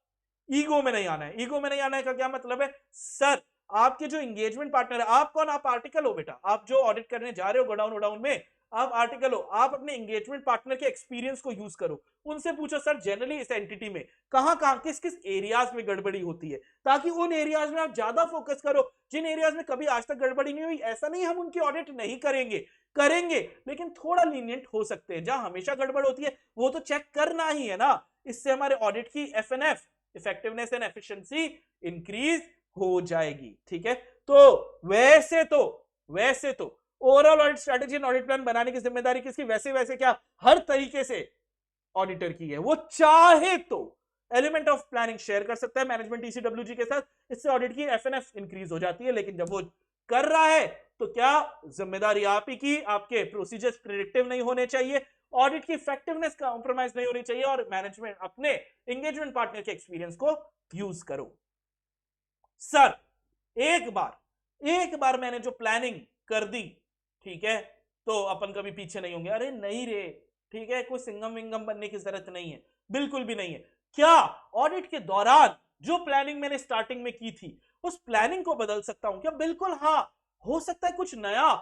ईगो में नहीं आना है। ईगो में नहीं आना है का क्या मतलब है? सर आपके जो एंगेजमेंट पार्टनर है, आप कौन? आप आर्टिकल हो बेटा, आप जो ऑडिट करने जा रहे हो गोडाउन वोडाउन में, आप आर्टिकल हो, आप अपने एंगेजमेंट पार्टनर के एक्सपीरियंस को यूज करो, उनसे पूछो सर जनरली इस एंटिटी में कहां कहां किस किस एरियाज में गड़बड़ी होती है, ताकि उन एरियाज में आप ज्यादा फोकस करो जिन एरियाज में कभी आज तक गड़बड़ी नहीं हुई। ऐसा नहीं हम उनकी ऑडिट नहीं करेंगे, करेंगे लेकिन थोड़ा लीनियंट हो सकते हैं। जहां हमेशा गड़बड़ होती है वो तो चेक करना ही है ना, इससे हमारे ऑडिट की FNF, effectiveness and efficiency increase हो जाएगी। ठीक है, तो वैसे तो overall audit strategy and audit plan बनाने की जिम्मेदारी किसकी? वैसे क्या हर तरीके से ऑडिटर की है। वो चाहे तो एलिमेंट ऑफ प्लानिंग शेयर कर सकता है मैनेजमेंट ईसीडब्ल्यूजी के साथ, इससे ऑडिट की एफएनएफ इंक्रीज हो जाती है। लेकिन जब वो कर रहा है तो क्या जिम्मेदारी आप ही की, आपके प्रोसीजर्स प्रिडिक्टिव नहीं होने चाहिए, ऑडिट की इफेक्टिवनेस कॉम्प्रोमाइज नहीं होनी चाहिए, और मैनेजमेंट अपने एंगेजमेंट पार्टनर के एक्सपीरियंस को यूज करो। सर एक बार मैंने जो प्लानिंग कर दी, ठीक है, तो अपन कभी पीछे नहीं होंगे। अरे नहीं रे, ठीक है, कोई सिंगम विंगम बनने की जरूरत नहीं है, बिल्कुल भी नहीं है। क्या ऑडिट के दौरान जो प्लानिंग मैंने स्टार्टिंग में की थी उस प्लानिंग को बदल सकता हूं क्या? बिल्कुल हाँ, हो सकता है कुछ नया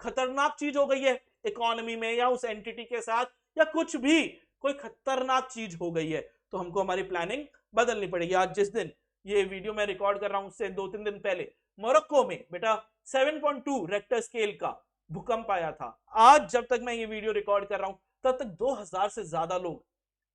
खतरनाक चीज हो गई है इकोनॉमी में या उस एंटिटी के साथ, या कुछ भी कोई खतरनाक चीज हो गई है, तो हमको हमारी प्लानिंग बदलनी पड़ेगी। आज जिस दिन ये वीडियो मैं रिकॉर्ड कर रहा हूं उससे 2-3 दिन पहले मोरक्को में बेटा 7.2 रेक्टर स्केल का भूकंप आया था। आज जब तक मैं ये वीडियो रिकॉर्ड कर रहा हूं तब तक 2000 से ज्यादा लोग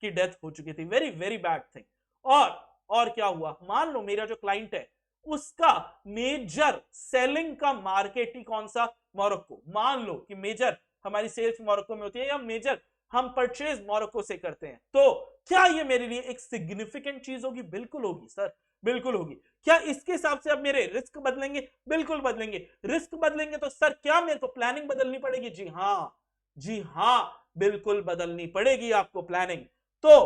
की डेथ हो चुकी थी। Very very bad thing. और क्या हुआ, मान लो मेरा जो क्लाइंट है उसका मेजर सेलिंग का मार्केट ही कौन सा? मोरक्को। मान लो कि मेजर हमारी सेल्स मोरक्को में होती है या मेजर हम परचेज मोरक्को से करते हैं, तो क्या ये मेरे लिए एक सिग्निफिकेंट चीज होगी? बिल्कुल होगी सर, बिल्कुल होगी। क्या इसके हिसाब से अब मेरे रिस्क बदलेंगे? बिल्कुल बदलेंगे। रिस्क बदलेंगे तो सर क्या मेरे को प्लानिंग बदलनी पड़ेगी? जी हां, बिल्कुल बदलनी पड़ेगी आपको प्लानिंग। तो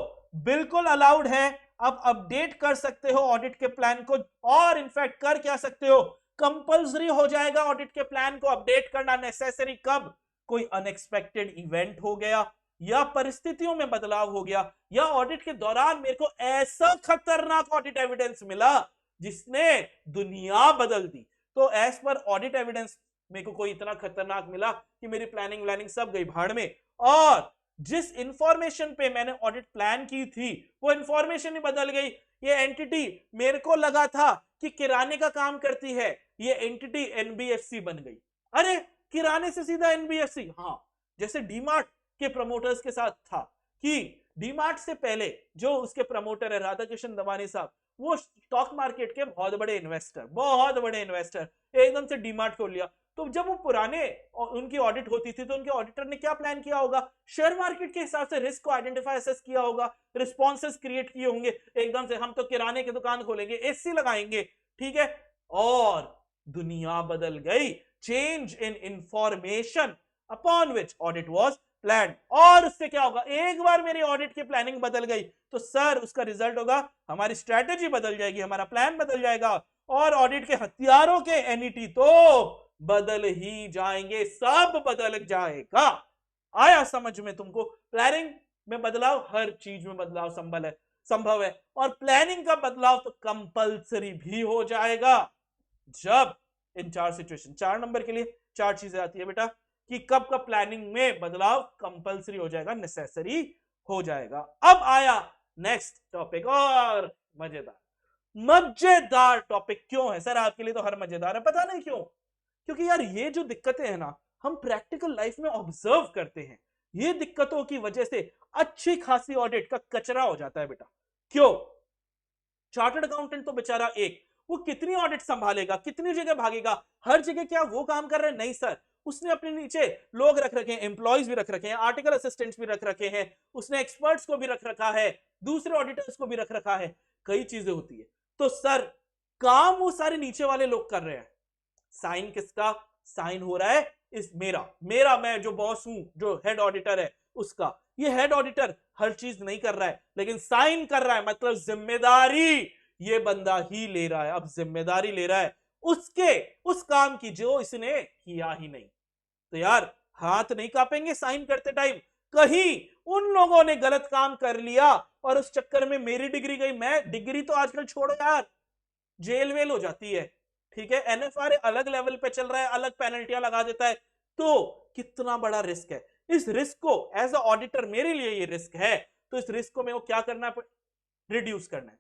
बिल्कुल अलाउड है, अब अपडेट कर सकते हो ऑडिट के प्लान को, और इनफैक्ट कर क्या सकते हो, कंपल्सरी हो जाएगा ऑडिट के प्लान को अपडेट करना। नेसेसरी कब? कोई अनएक्सपेक्टेड इवेंट हो गया, या परिस्थितियों में बदलाव हो गया, या ऑडिट के दौरान मेरे को ऐसा खतरनाक ऑडिट एविडेंस मिला जिसने दुनिया बदल दी। तो एज पर ऑडिट एविडेंस मेरे को कोई इतना खतरनाक मिला कि मेरी प्लानिंग व्लानिंग सब गई भाड़ में, और जिस इंफॉर्मेशन पे मैंने ऑडिट प्लान की थी वो इंफॉर्मेशन ही बदल गई। ये एंटिटी मेरे को लगा था कि किराने का काम करती है, ये एंटिटी एनबीएफसी बन गई। अरे किराने से सीधा एनबीएफसी। हाँ, जैसे डीमार्ट के प्रमोटर्स के साथ था कि डीमार्ट से पहले जो उसके प्रमोटर है राधा कृष्ण दवानी साहब, वो स्टॉक मार्केट के बहुत बड़े इन्वेस्टर एकदम से डीमार्ट खोल लिया। तो जब वो पुराने उनकी ऑडिट होती थी तो उनके ऑडिटर ने क्या प्लान किया होगा? शेयर मार्केट के हिसाब से रिस्क को आइडेंटिफाई असेस किया होगा, रिस्पॉन्सेस क्रिएट किए होंगे। एकदम से हम तो किराने की दुकान खोलेंगे, एसी लगाएंगे, ठीक है, और दुनिया बदल गई। Change in information upon which audit was planned. और उससे क्या होगा? एक बार मेरी ऑडिट की प्लानिंग बदल गई तो सर उसका रिजल्ट होगा हमारी स्ट्रेटेजी बदल जाएगी, हमारा प्लान बदल जाएगा, और ऑडिट के हथियारों के एनईटी तो बदल ही जाएंगे, सब बदल जाएगा। आया समझ में तुमको? प्लानिंग में बदलाव, हर चीज में बदलाव संभव है, और प्लानिंग का बदलाव तो कंपल्सरी भी हो जाएगा जब इन 4 सिचुएशन, 4 नंबर के लिए 4 चीजें आती है बेटा, कि कब कब प्लानिंग में बदलाव कंपल्सरी हो जाएगा, नेसेसरी हो जाएगा। अब आया नेक्स्ट टॉपिक, और मजेदार टॉपिक। क्यों है सर? आपके लिए तो हर मजेदार है, पता नहीं क्यों, क्योंकि यार ये जो दिक्कतें हैं ना हम प्रैक्टिकल लाइफ में ऑब्जर्व करते हैं, ये दिक्कतों की वजह से अच्छी खासी ऑडिट का कचरा हो जाता है बेटा। क्यों? चार्टर्ड अकाउंटेंट तो बेचारा वो कितनी ऑडिट संभालेगा, कितनी जगह भागेगा, हर जगह क्या वो काम कर रहे हैं? नहीं सर, उसने अपने नीचे लोग रख रखे हैं, एम्प्लॉयज भी रख रखे हैं, आर्टिकल असिस्टेंट्स भी रख रखे हैं, उसने एक्सपर्ट्स को भी रख रखा है, दूसरे ऑडिटर्स को भी रख रखा है, कई चीजें होती है। तो सर काम वो सारे नीचे वाले लोग कर रहे हैं, साइन किसका? साइन हो रहा है इस मेरा मैं जो बॉस हूं, जो हेड ऑडिटर है उसका। ये हेड ऑडिटर हर चीज नहीं कर रहा है लेकिन साइन कर रहा है, मतलब जिम्मेदारी ये बंदा ही ले रहा है। अब जिम्मेदारी ले रहा है उस काम की जो इसने किया ही नहीं, तो यार हाथ नहीं कांपेंगे साइन करते टाइम? कहीं उन लोगों ने गलत काम कर लिया और उस चक्कर में मेरी डिग्री गई। मैं डिग्री तो आजकल छोड़ो यार, जेल वेल हो जाती है, ठीक है, एनएफआरए अलग लेवल पे चल रहा है, अलग पेनल्टियां लगा देता है। तो कितना बड़ा रिस्क है। इस रिस्क को एज अ ऑडिटर मेरे लिए ये रिस्क है, तो इस रिस्क को मेरे को क्या करना है, रिड्यूस करना है।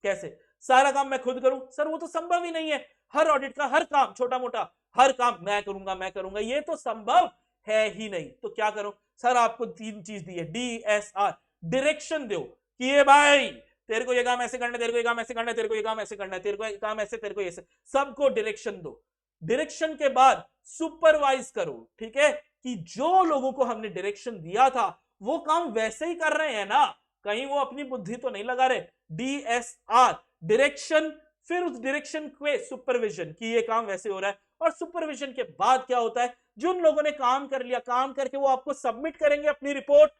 कैसे? सारा काम मैं खुद करूं? सर वो तो संभव ही नहीं है। हर ऑडिट का हर काम, छोटा मोटा हर काम मैं करूंगा, ये तो संभव है ही नहीं। तो क्या करो? सर आपको 3 चीज दी है, DSR, डायरेक्शन दो कि ये भाई तेरे को ये काम ऐसे करना है, तेरे को ये काम ऐसे करना है, तेरे को ये काम ऐसे करना है, तेरे को ये काम ऐसे, तेरे को ऐसे, सबको डायरेक्शन दो। डायरेक्शन के बाद सुपरवाइज करो, ठीक है, कि जो लोगों को हमने डायरेक्शन दिया था वो काम वैसे ही कर रहे हैं ना, कहीं वो अपनी बुद्धि तो नहीं लगा रहे। DSR, डायरेक्शन, फिर उस डायरेक्शन के सुपरविजन कि ये काम वैसे हो रहा है, और सुपरविजन के बाद क्या होता है, जिन लोगों ने काम कर लिया, काम करके वो आपको सबमिट करेंगे अपनी रिपोर्ट,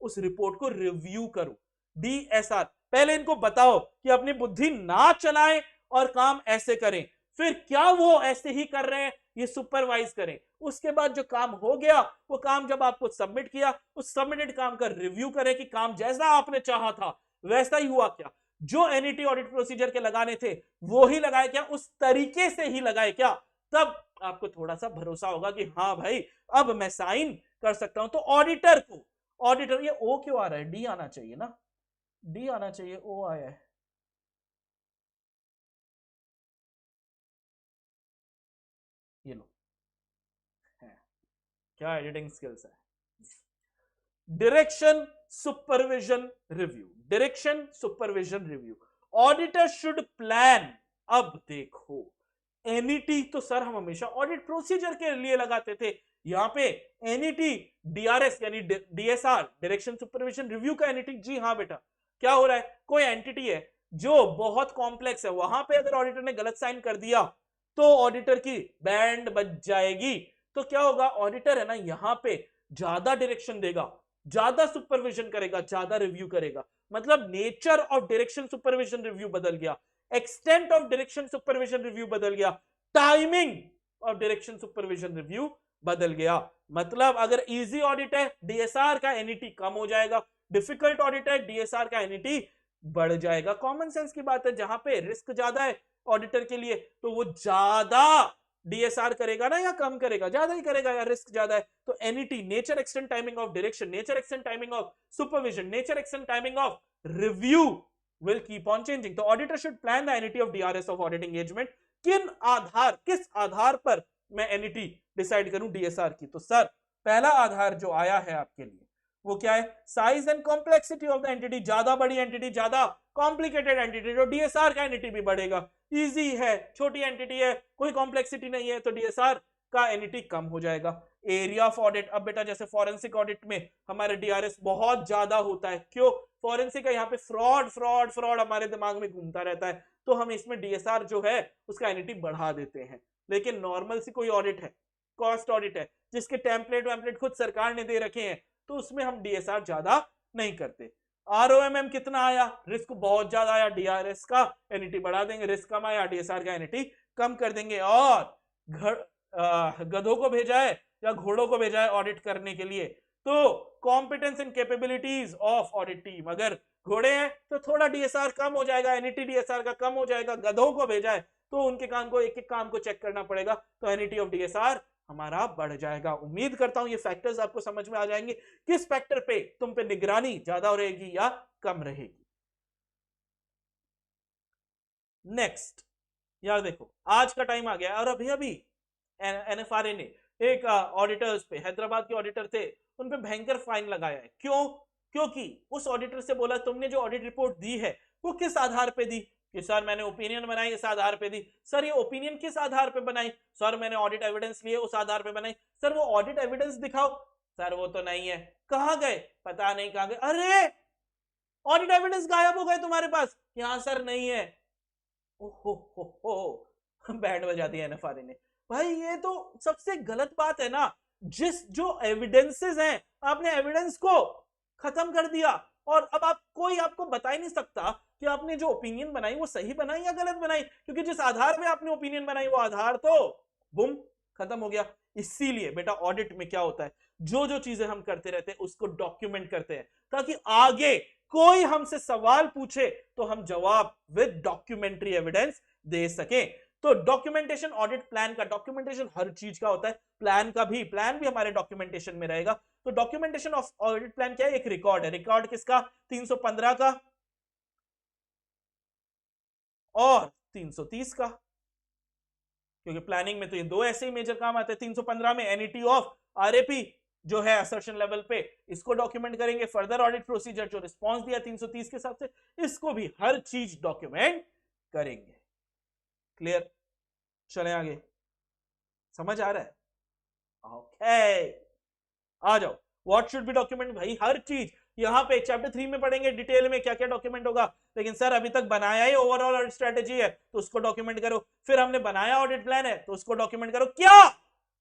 उस रिपोर्ट को रिव्यू करो। DSR, पहले इनको बताओ कि अपनी बुद्धि ना चलाएं और काम ऐसे करें, फिर क्या वो ऐसे ही कर रहे हैं ये सुपरवाइज करें। उसके बाद जो काम हो गया, वो काम जब आपको सबमिट किया, उस सबमिटेड काम का रिव्यू करें कि काम जैसा आपने चाहा था वैसा ही हुआ क्या, जो एनईटी ऑडिट प्रोसीजर के लगाने थे वो ही लगाए क्या, उस तरीके से ही लगाए क्या, तब आपको थोड़ा सा भरोसा होगा कि हाँ भाई अब मैं साइन कर सकता हूं। तो ऑडिटर को, ऑडिटर, ये ओ क्यों आ रहा है, डी आना चाहिए ना, डी आना चाहिए, ओ आया है। ये लो, है क्या एडिटिंग स्किल्स है। Direction supervision review, direction supervision review, auditor should plan. अब देखो एनईटी तो सर हम हमेशा ऑडिट प्रोसीजर के लिए लगाते थे, यहां पे एनईटी डीआरएस यानी DSR, डायरेक्शन सुपरविजन रिव्यू का एनईटी। जी हाँ बेटा, क्या हो रहा है, कोई एंटिटी है जो बहुत कॉम्प्लेक्स है, वहां पे अगर ऑडिटर ने गलत साइन कर दिया तो ऑडिटर की बैंड बज जाएगी। तो क्या होगा, ऑडिटर है ना यहां पे ज्यादा डायरेक्शन देगा, ज्यादा सुपरविजन करेगा, ज्यादा रिव्यू करेगा, मतलब nature of direction supervision review बदल गया, extent of direction supervision review बदल गया, timing of direction supervision review बदल गया। मतलब अगर इजी ऑडिट है DSR का एनईटी कम हो जाएगा, डिफिकल्ट ऑडिट है DSR का एनईटी बढ़ जाएगा। कॉमन सेंस की बात है, जहां पे रिस्क ज्यादा है ऑडिटर के लिए तो वो ज्यादा DSR करेगा ना, या कम करेगा, ज्यादा ही करेगा यार, रिस्क ज्यादा है। तो NET, nature extent timing of direction, nature extent timing of supervision, nature extent timing of review will keep on changing. तो auditor should plan the NET of DRS of audit engagement। किस आधार पर मैं NET decide करूं DSR की। तो sir पहला आधार जो आया है आपके लिए वो क्या है, size and complexity of the entity, ज्यादा बड़ी एंटिटी, ज्यादा कॉम्प्लिकेटेड एंटिटी, तो DSR का एनईटी भी बढ़ेगा। इजी है, छोटी एंटिटी है, कोई कॉम्प्लेक्सिटी नहीं है, तो DSR का एनईटी कम हो जाएगा। एरिया ऑफ ऑडिट, अब बेटा जैसे फॉरेंसिक ऑडिट में हमारे DRS बहुत ज्यादा होता है, क्यों, फॉरेंसिक का यहाँ पे फ्रॉड फ्रॉड फ्रॉड हमारे दिमाग में घूमता रहता है, तो हम इसमें DSR जो है उसका एनईटी बढ़ा देते हैं। लेकिन नॉर्मल सी कोई ऑडिट है, कॉस्ट ऑडिट है, जिसके टेम्पलेट वैम्पलेट खुद सरकार ने दे रखे हैं, तो उसमें हम DSR ज्यादा नहीं करते। ROMM कितना आया, रिस्क बहुत ज्यादा आया, DRS का एनईटी बढ़ा देंगे, रिस्क कम आया, DSR का एनईटी कम कर देंगे। और गधों को भेजा है या घोड़ों को भेजा है ऑडिट करने के लिए, तो competence and capabilities of audit team, अगर घोड़े हैं तो थोड़ा DSR कम हो जाएगा, एनईटी DSR का कम हो जाएगा। गधों को भेजा है तो उनके काम को, एक एक काम को चेक करना पड़ेगा, तो एनईटी ऑफ DSR हमारा बढ़ जाएगा। उम्मीद करता हूं ये फैक्टर्स आपको समझ में आ जाएंगे, किस फैक्टर पे तुम पे निगरानी ज्यादा रहेगी या कम रहेगी। नेक्स्ट यार देखो, आज का टाइम आ गया और अभी अभी NFRA ने एक ऑडिटर्स पे, हैदराबाद के ऑडिटर थे, उन पे भयंकर फाइन लगाया है। क्यों, क्योंकि उस ऑडिटर से बोला तुमने जो ऑडिट रिपोर्ट दी है वो किस आधार पे दी, कि सर मैंने ओपिनियन बनाई इस आधार पे दी। सर ये ओपिनियन किस आधार पे बनाई, सर मैंने ऑडिट एविडेंस लिए उस आधार पे बनाई। सर वो ऑडिट एविडेंस दिखाओ, सर वो तो नहीं है। कहां गए, पता नहीं कहां गए। अरे ऑडिट एविडेंस गायब हो गए तुम्हारे पास, यहां सर नहीं है। ओहो हो बैंड बजा दिया NFRA ने। भाई ये तो सबसे गलत बात है ना, जो एविडेंसेस हैं आपने एविडेंस को खत्म कर दिया, और अब कोई आपको बता ही नहीं सकता कि आपने जो ओपिनियन बनाई वो सही बनाई या गलत बनाई, क्योंकि जिस आधार पे आपने ओपिनियन बनाई वो आधार तो बुम खत्म हो गया। इसीलिए बेटा ऑडिट में क्या होता है, जो चीजें हम करते रहते हैं उसको डॉक्यूमेंट करते हैं, ताकि आगे कोई हमसे सवाल पूछे तो हम जवाब विद डॉक्यूमेंट्री एविडेंस दे सके। तो डॉक्यूमेंटेशन ऑडिट प्लान का, डॉक्यूमेंटेशन हर चीज का होता है, प्लान भी हमारे डॉक्यूमेंटेशन में रहेगा। तो डॉक्यूमेंटेशन ऑफ ऑडिट प्लान क्या है? एक रिकॉर्ड है। रिकॉर्ड किसका? 315 का और 330 का, क्योंकि प्लानिंग में तो ये दो ऐसे ही मेजर काम आते हैं। 315 में एनईटी ऑफ आरएपी जो है असर्शन लेवल पे, इसको डॉक्यूमेंट करेंगे। फर्दर ऑडिट प्रोसीजर जो रिस्पांस दिया 330 के हिसाब से, इसको भी हर चीज डॉक्यूमेंट करेंगे। क्लियर? चले आगे, समझ आ रहा है? ओके, आ जाओ। What should be document? भाई हर चीज। यहाँ पे चैप्टर 3 में पढ़ेंगे डिटेल में क्या क्या डॉक्यूमेंट होगा, लेकिन सर अभी तक बनाया ही ओवरऑल ऑडिट स्ट्रेटेजी है तो उसको डॉक्यूमेंट करो। फिर हमने बनाया ऑडिट प्लान है तो उसको डॉक्यूमेंट करो। क्या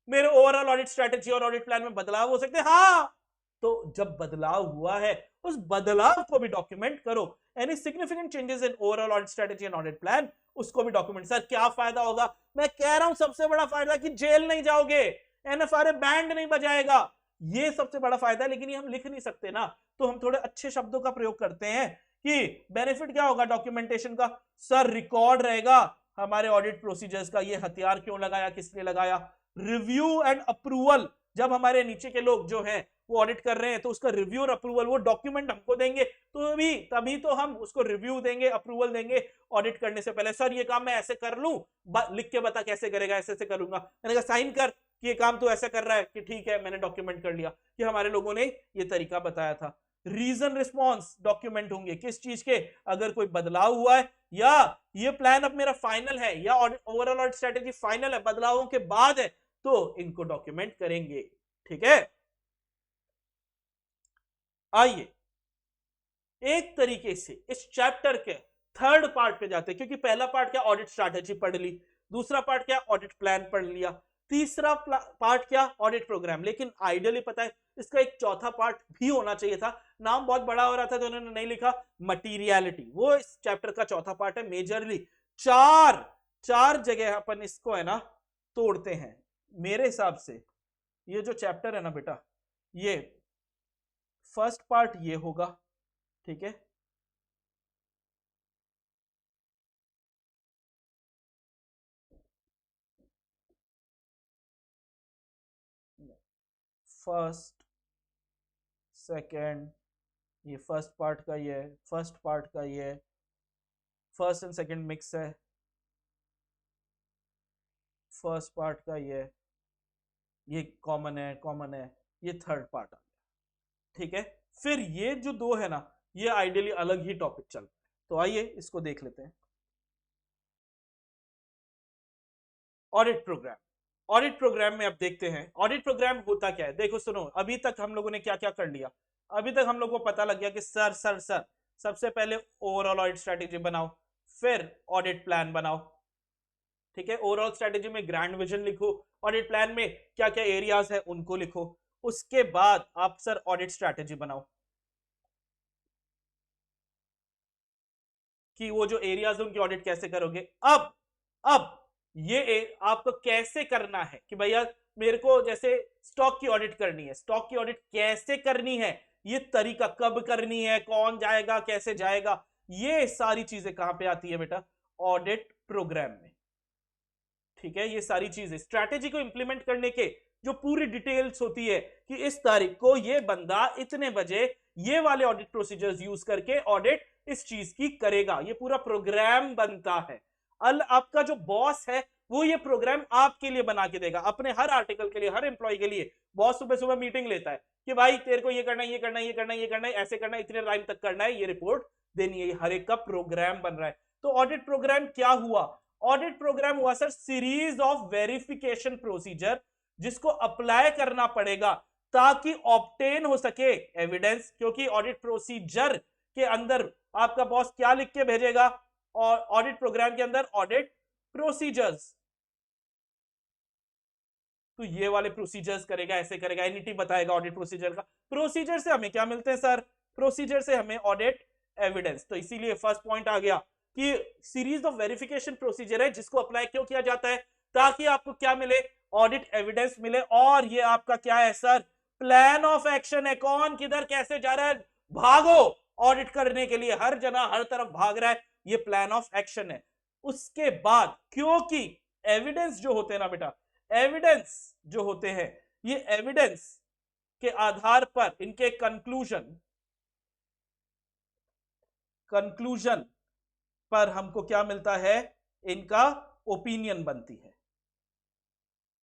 मेरे ओवरऑल ऑडिट स्ट्रेटेजी और ऑडिट प्लान में बदलाव हो सकते हैं? हाँ, तो जब बदलाव हुआ है उस बदलाव को भी डॉक्यूमेंट करो। Any significant changes in overall audit strategy and audit plan, उसको भी डॉक्यूमेंट। सर क्या फायदा होगा? मैं कह रहा हूं सबसे बड़ा फायदा कि जेल नहीं जाओगे, एनएफआरए बैंड नहीं बजाएगा, ये सबसे बड़ा फायदा है। लेकिन ये हम लिख नहीं सकते ना, तो हम थोड़े अच्छे शब्दों का प्रयोग करते हैं कि बेनिफिट क्या होगा डॉक्यूमेंटेशन का? सर रिकॉर्ड रहेगा हमारे ऑडिट प्रोसीजर्स का, ये हथियार क्यों लगाया, किसने लगाया। रिव्यू एंड अप्रूवल, जब हमारे नीचे के लोग जो हैं वो ऑडिट कर रहे हैं तो उसका रिव्यू और अप्रूवल वो डॉक्यूमेंट हमको देंगे, तो तभी तो हम उसको रिव्यू देंगे, अप्रूवल देंगे ऑडिट करने से पहले। सर ये काम मैं ऐसे कर लूं, लिख के बता कैसे करेगा। ऐसे ऐसे करूंगा। मैंने कहा साइन कर कि ये काम तो ऐसा कर रहा है, कि ठीक है, मैंने डॉक्यूमेंट कर लिया कि हमारे लोगों ने ये तरीका बताया था। रीजन रिस्पॉन्स डॉक्यूमेंट होंगे, किस चीज के? अगर कोई बदलाव हुआ है या ये प्लान अब मेरा फाइनल है या ओवरऑल ऑडिट स्ट्रेटेजी फाइनल है, बदलावों के बाद है, तो इनको डॉक्यूमेंट करेंगे। ठीक है, आइए एक तरीके से इस चैप्टर के थर्ड पार्ट पे जाते हैं, क्योंकि पहला पार्ट क्या? ऑडिट स्ट्रैटेजी पढ़ ली। दूसरा पार्ट क्या? ऑडिट प्लान पढ़ लिया। तीसरा पार्ट क्या? Audit programme. लेकिन आइडियली पता है इसका एक चौथा पार्ट भी होना चाहिए था, नाम बहुत बड़ा हो रहा था तो उन्होंने नहीं लिखा, मटीरियलिटी। वो इस चैप्टर का चौथा पार्ट है। मेजरली चार जगह अपन इसको है ना तोड़ते हैं मेरे हिसाब से। ये जो चैप्टर है ना बेटा, ये फर्स्ट पार्ट ये होगा, ठीक है, फर्स्ट सेकंड, ये फर्स्ट पार्ट का ये है, फर्स्ट पार्ट का ये है, फर्स्ट एंड सेकंड मिक्स है, फर्स्ट पार्ट का ये कॉमन है, ये थर्ड पार्ट आ गया। ठीक है, फिर ये जो दो है ना, ये आइडियली अलग ही टॉपिक चल रहा है। तो आइए इसको देख लेते हैं। Audit programme. ऑडिट प्रोग्राम में अब देखते हैं ऑडिट प्रोग्राम होता क्या है। देखो सुनो, अभी तक हम लोगों ने क्या क्या कर लिया। अभी तक हम लोगों को पता लग गया कि सर सबसे पहले ओवरऑल ऑडिट स्ट्रेटेजी बनाओ, फिर ऑडिट प्लान बनाओ। ठीक है, ओवरऑल स्ट्रेटेजी में ग्रैंड विजन लिखो, ऑडिट प्लान में क्या क्या एरियाज है उनको लिखो, उसके बाद आप सर ऑडिट स्ट्रेटेजी बनाओ कि वो जो एरियाज उनकी ऑडिट कैसे करोगे। अब ये आपको कैसे करना है कि भैया मेरे को जैसे स्टॉक की ऑडिट करनी है, स्टॉक की ऑडिट कैसे करनी है, ये तरीका कब करनी है, कौन जाएगा, कैसे जाएगा, ये सारी चीजें कहां पे आती है बेटा? ऑडिट प्रोग्राम में। ठीक है, ये सारी चीजें स्ट्रैटेजी को इंप्लीमेंट करने के जो पूरी डिटेल्स होती है कि इस तारीख को ये बंदा इतने बजे ये वाले ऑडिट प्रोसीजर्स यूज करके ऑडिट इस चीज की करेगा, ये पूरा प्रोग्राम बनता है। आपका जो बॉस है वो ये प्रोग्राम आपके लिए बना के देगा, अपने हर आर्टिकल के लिए, हर एम्प्लॉय के लिए। बॉस सुबह सुबह मीटिंग लेता है कि भाई तेरे को ये करना है, ये करना है, ये करना है, ये करना है, ऐसे करना है, इतने टाइम तक करना है, ये रिपोर्ट देनी है, हर एक का प्रोग्राम बन रहा है। तो ऑडिट प्रोग्राम क्या हुआ? ऑडिट प्रोग्राम हुआ sir series of verification procedure जिसको अप्लाई करना पड़ेगा ताकि ऑब्टेन हो सके एविडेंस। क्योंकि ऑडिट प्रोसीजर के अंदर आपका बॉस क्या लिख के भेजेगा? और ऑडिट प्रोग्राम के अंदर ऑडिट प्रोसीजर्स, तो ये वाले प्रोसीजर्स करेगा, ऐसे करेगा, एनईटी बताएगा ऑडिट प्रोसीजर का। प्रोसीजर से हमें क्या मिलते हैं सर? प्रोसीजर से हमें ऑडिट एविडेंस। तो इसीलिए फर्स्ट पॉइंट आ गया कि सीरीज ऑफ वेरिफिकेशन प्रोसीजर है जिसको अप्लाई क्यों किया जाता है? ताकि आपको क्या मिले? ऑडिट एविडेंस मिले। और ये आपका क्या है सर? प्लान ऑफ एक्शन है। कौन किधर कैसे जा रहा है, भागो ऑडिट करने के लिए, हर जना हर तरफ भाग रहा है, ये प्लान ऑफ एक्शन है। उसके बाद, क्योंकि एविडेंस जो होते हैं ना बेटा, एविडेंस जो होते हैं, ये एविडेंस के आधार पर इनके कंक्लूजन पर हमको क्या मिलता है, इनका ओपिनियन बनती है।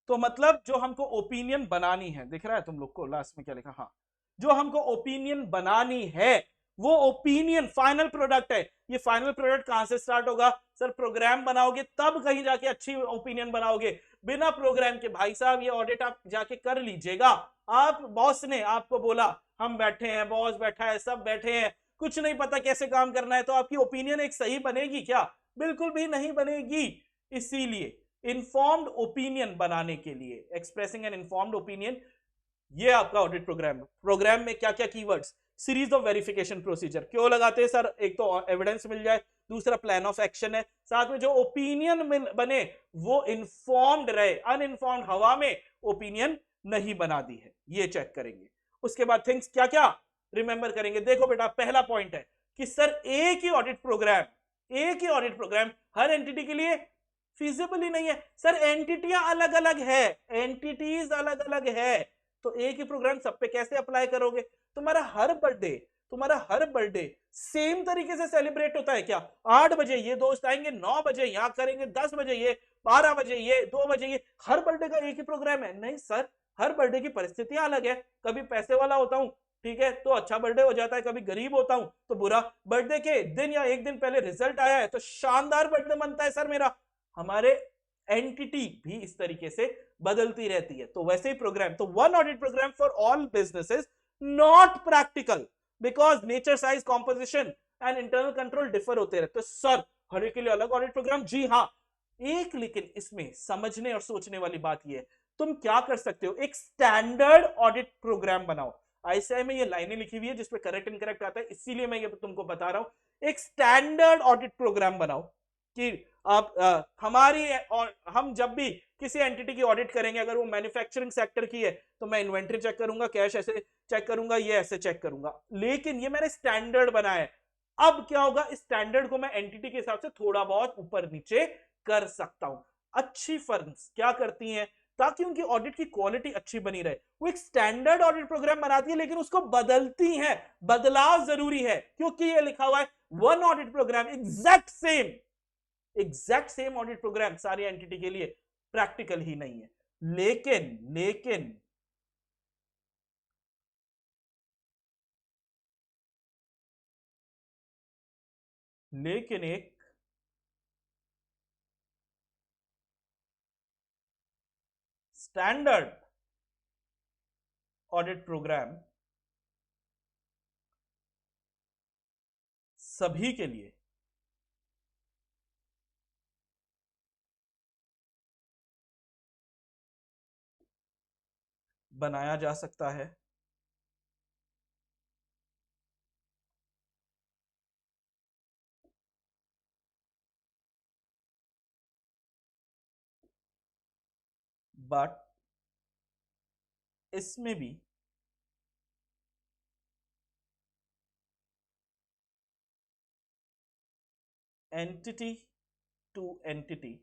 तो मतलब जो हमको ओपिनियन बनानी है, दिख रहा है तुम लोग को लास्ट में क्या लिखा, हाँ, जो हमको ओपिनियन बनानी है वो ओपिनियन फाइनल प्रोडक्ट है। ये फाइनल प्रोडक्ट कहां से स्टार्ट होगा सर, प्रोग्राम बनाओगे तब कहीं जाके अच्छी ओपिनियन बनाओगे। बिना प्रोग्राम के भाई साहब ये ऑडिट आप जाके कर लीजिएगा, आप बॉस ने आपको बोला हम बैठे हैं, बॉस बैठा है, सब बैठे हैं, कुछ नहीं पता कैसे काम करना है, तो आपकी ओपिनियन एक सही बनेगी क्या? बिल्कुल भी नहीं बनेगी। इसीलिए इन्फॉर्म्ड ओपिनियन बनाने के लिए, एक्सप्रेसिंग एन इन्फॉर्म्ड ओपिनियन, ये आपका ऑडिट प्रोग्राम है। प्रोग्राम में क्या क्या keywords, series of verification procedure क्यों लगाते हैं सर, एक तो एविडेंस मिल जाए, दूसरा प्लान ऑफ एक्शन है, साथ में जो ओपिनियन बने वो इन्फॉर्म्ड रहे, अनइन्फॉर्म्ड हवा में ओपिनियन नहीं बना दी है, ये चेक करेंगे। उसके बाद थिंग्स क्या क्या रिमेंबर करेंगे। देखो बेटा, पहला पॉइंट है कि सर एक ही ऑडिट प्रोग्राम हर एंटिटी के लिए फिजिबल ही नहीं है। सर एंटिटियां अलग अलग है, एंटिटीज अलग अलग है, तो एक ही प्रोग्राम सब पे कैसे अप्लाई करोगे? तुम्हारा हर बर्थडे सेम तरीके से सेलिब्रेट होता है क्या? 8 बजे ये दोस्त आएंगे, 9 बजे यहां करेंगे, 10 बजे ये, 12 बजे ये, 2 बजे ये, हर बर्थडे का एक ही प्रोग्राम है? नहीं सर, हर बर्थडे की परिस्थितियां अलग है। कभी पैसे वाला होता हूं, ठीक है, तो अच्छा बर्थडे हो जाता है, कभी गरीब होता हूं तो बुरा। बर्थडे के दिन या एक दिन पहले रिजल्ट आया है तो शानदार बर्थडे बनता है सर मेरा। हमारे एंटिटी भी इस तरीके से बदलती रहती है। तो वैसे ही प्रोग्राम, तो one audit program for all businesses, not practical, because nature, size, composition and internal control differ होते रहते। तो सर हर एक के लिए अलग ऑडिट प्रोग्राम, जी हाँ, एक लेकिन इसमें समझने और सोचने वाली बात यह है, तुम क्या कर सकते हो, एक स्टैंडर्ड ऑडिट प्रोग्राम बनाओ। आईसीआई में ये लाइनें लिखी हुई है जिसपे करेक्ट इनकरेक्ट आता है, इसीलिए मैं ये तुमको बता रहा हूं। एक स्टैंडर्ड ऑडिट प्रोग्राम बनाओ कि आप हमारी, और हम जब भी किसी एंटिटी की ऑडिट करेंगे, अगर वो मैन्युफैक्चरिंग सेक्टर की है तो मैं इन्वेंट्री चेक करूंगा, कैश ऐसे चेक करूंगा, ये ऐसे चेक करूंगा, लेकिन ये मैंने स्टैंडर्ड बनाया है। अब क्या होगा, इस स्टैंडर्ड को मैं एंटिटी के हिसाब से थोड़ा बहुत ऊपर नीचे कर सकता हूं। अच्छी फर्म्स क्या करती हैं, ताकि उनकी ऑडिट की क्वालिटी अच्छी बनी रहे, वो एक स्टैंडर्ड ऑडिट प्रोग्राम बनाती है, लेकिन उसको बदलती हैं। बदलाव जरूरी है, क्योंकि ये लिखा हुआ है one audit program exact same audit program सारी एंटिटी के लिए प्रैक्टिकल ही नहीं है। लेकिन एक स्टैंडर्ड ऑडिट प्रोग्राम सभी के लिए बनाया जा सकता है। बट इसमें भी एंटिटी टू एंटिटी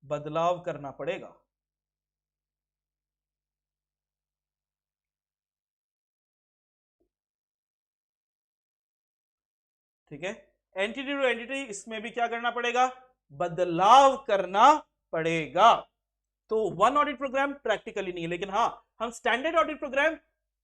बदलाव करना पड़ेगा। ठीक है, एंटिटी टू एंटिटी, इसमें भी क्या करना पड़ेगा, बदलाव करना पड़ेगा। तो वन ऑडिट प्रोग्राम प्रैक्टिकली नहीं है, लेकिन हाँ, हम standard audit program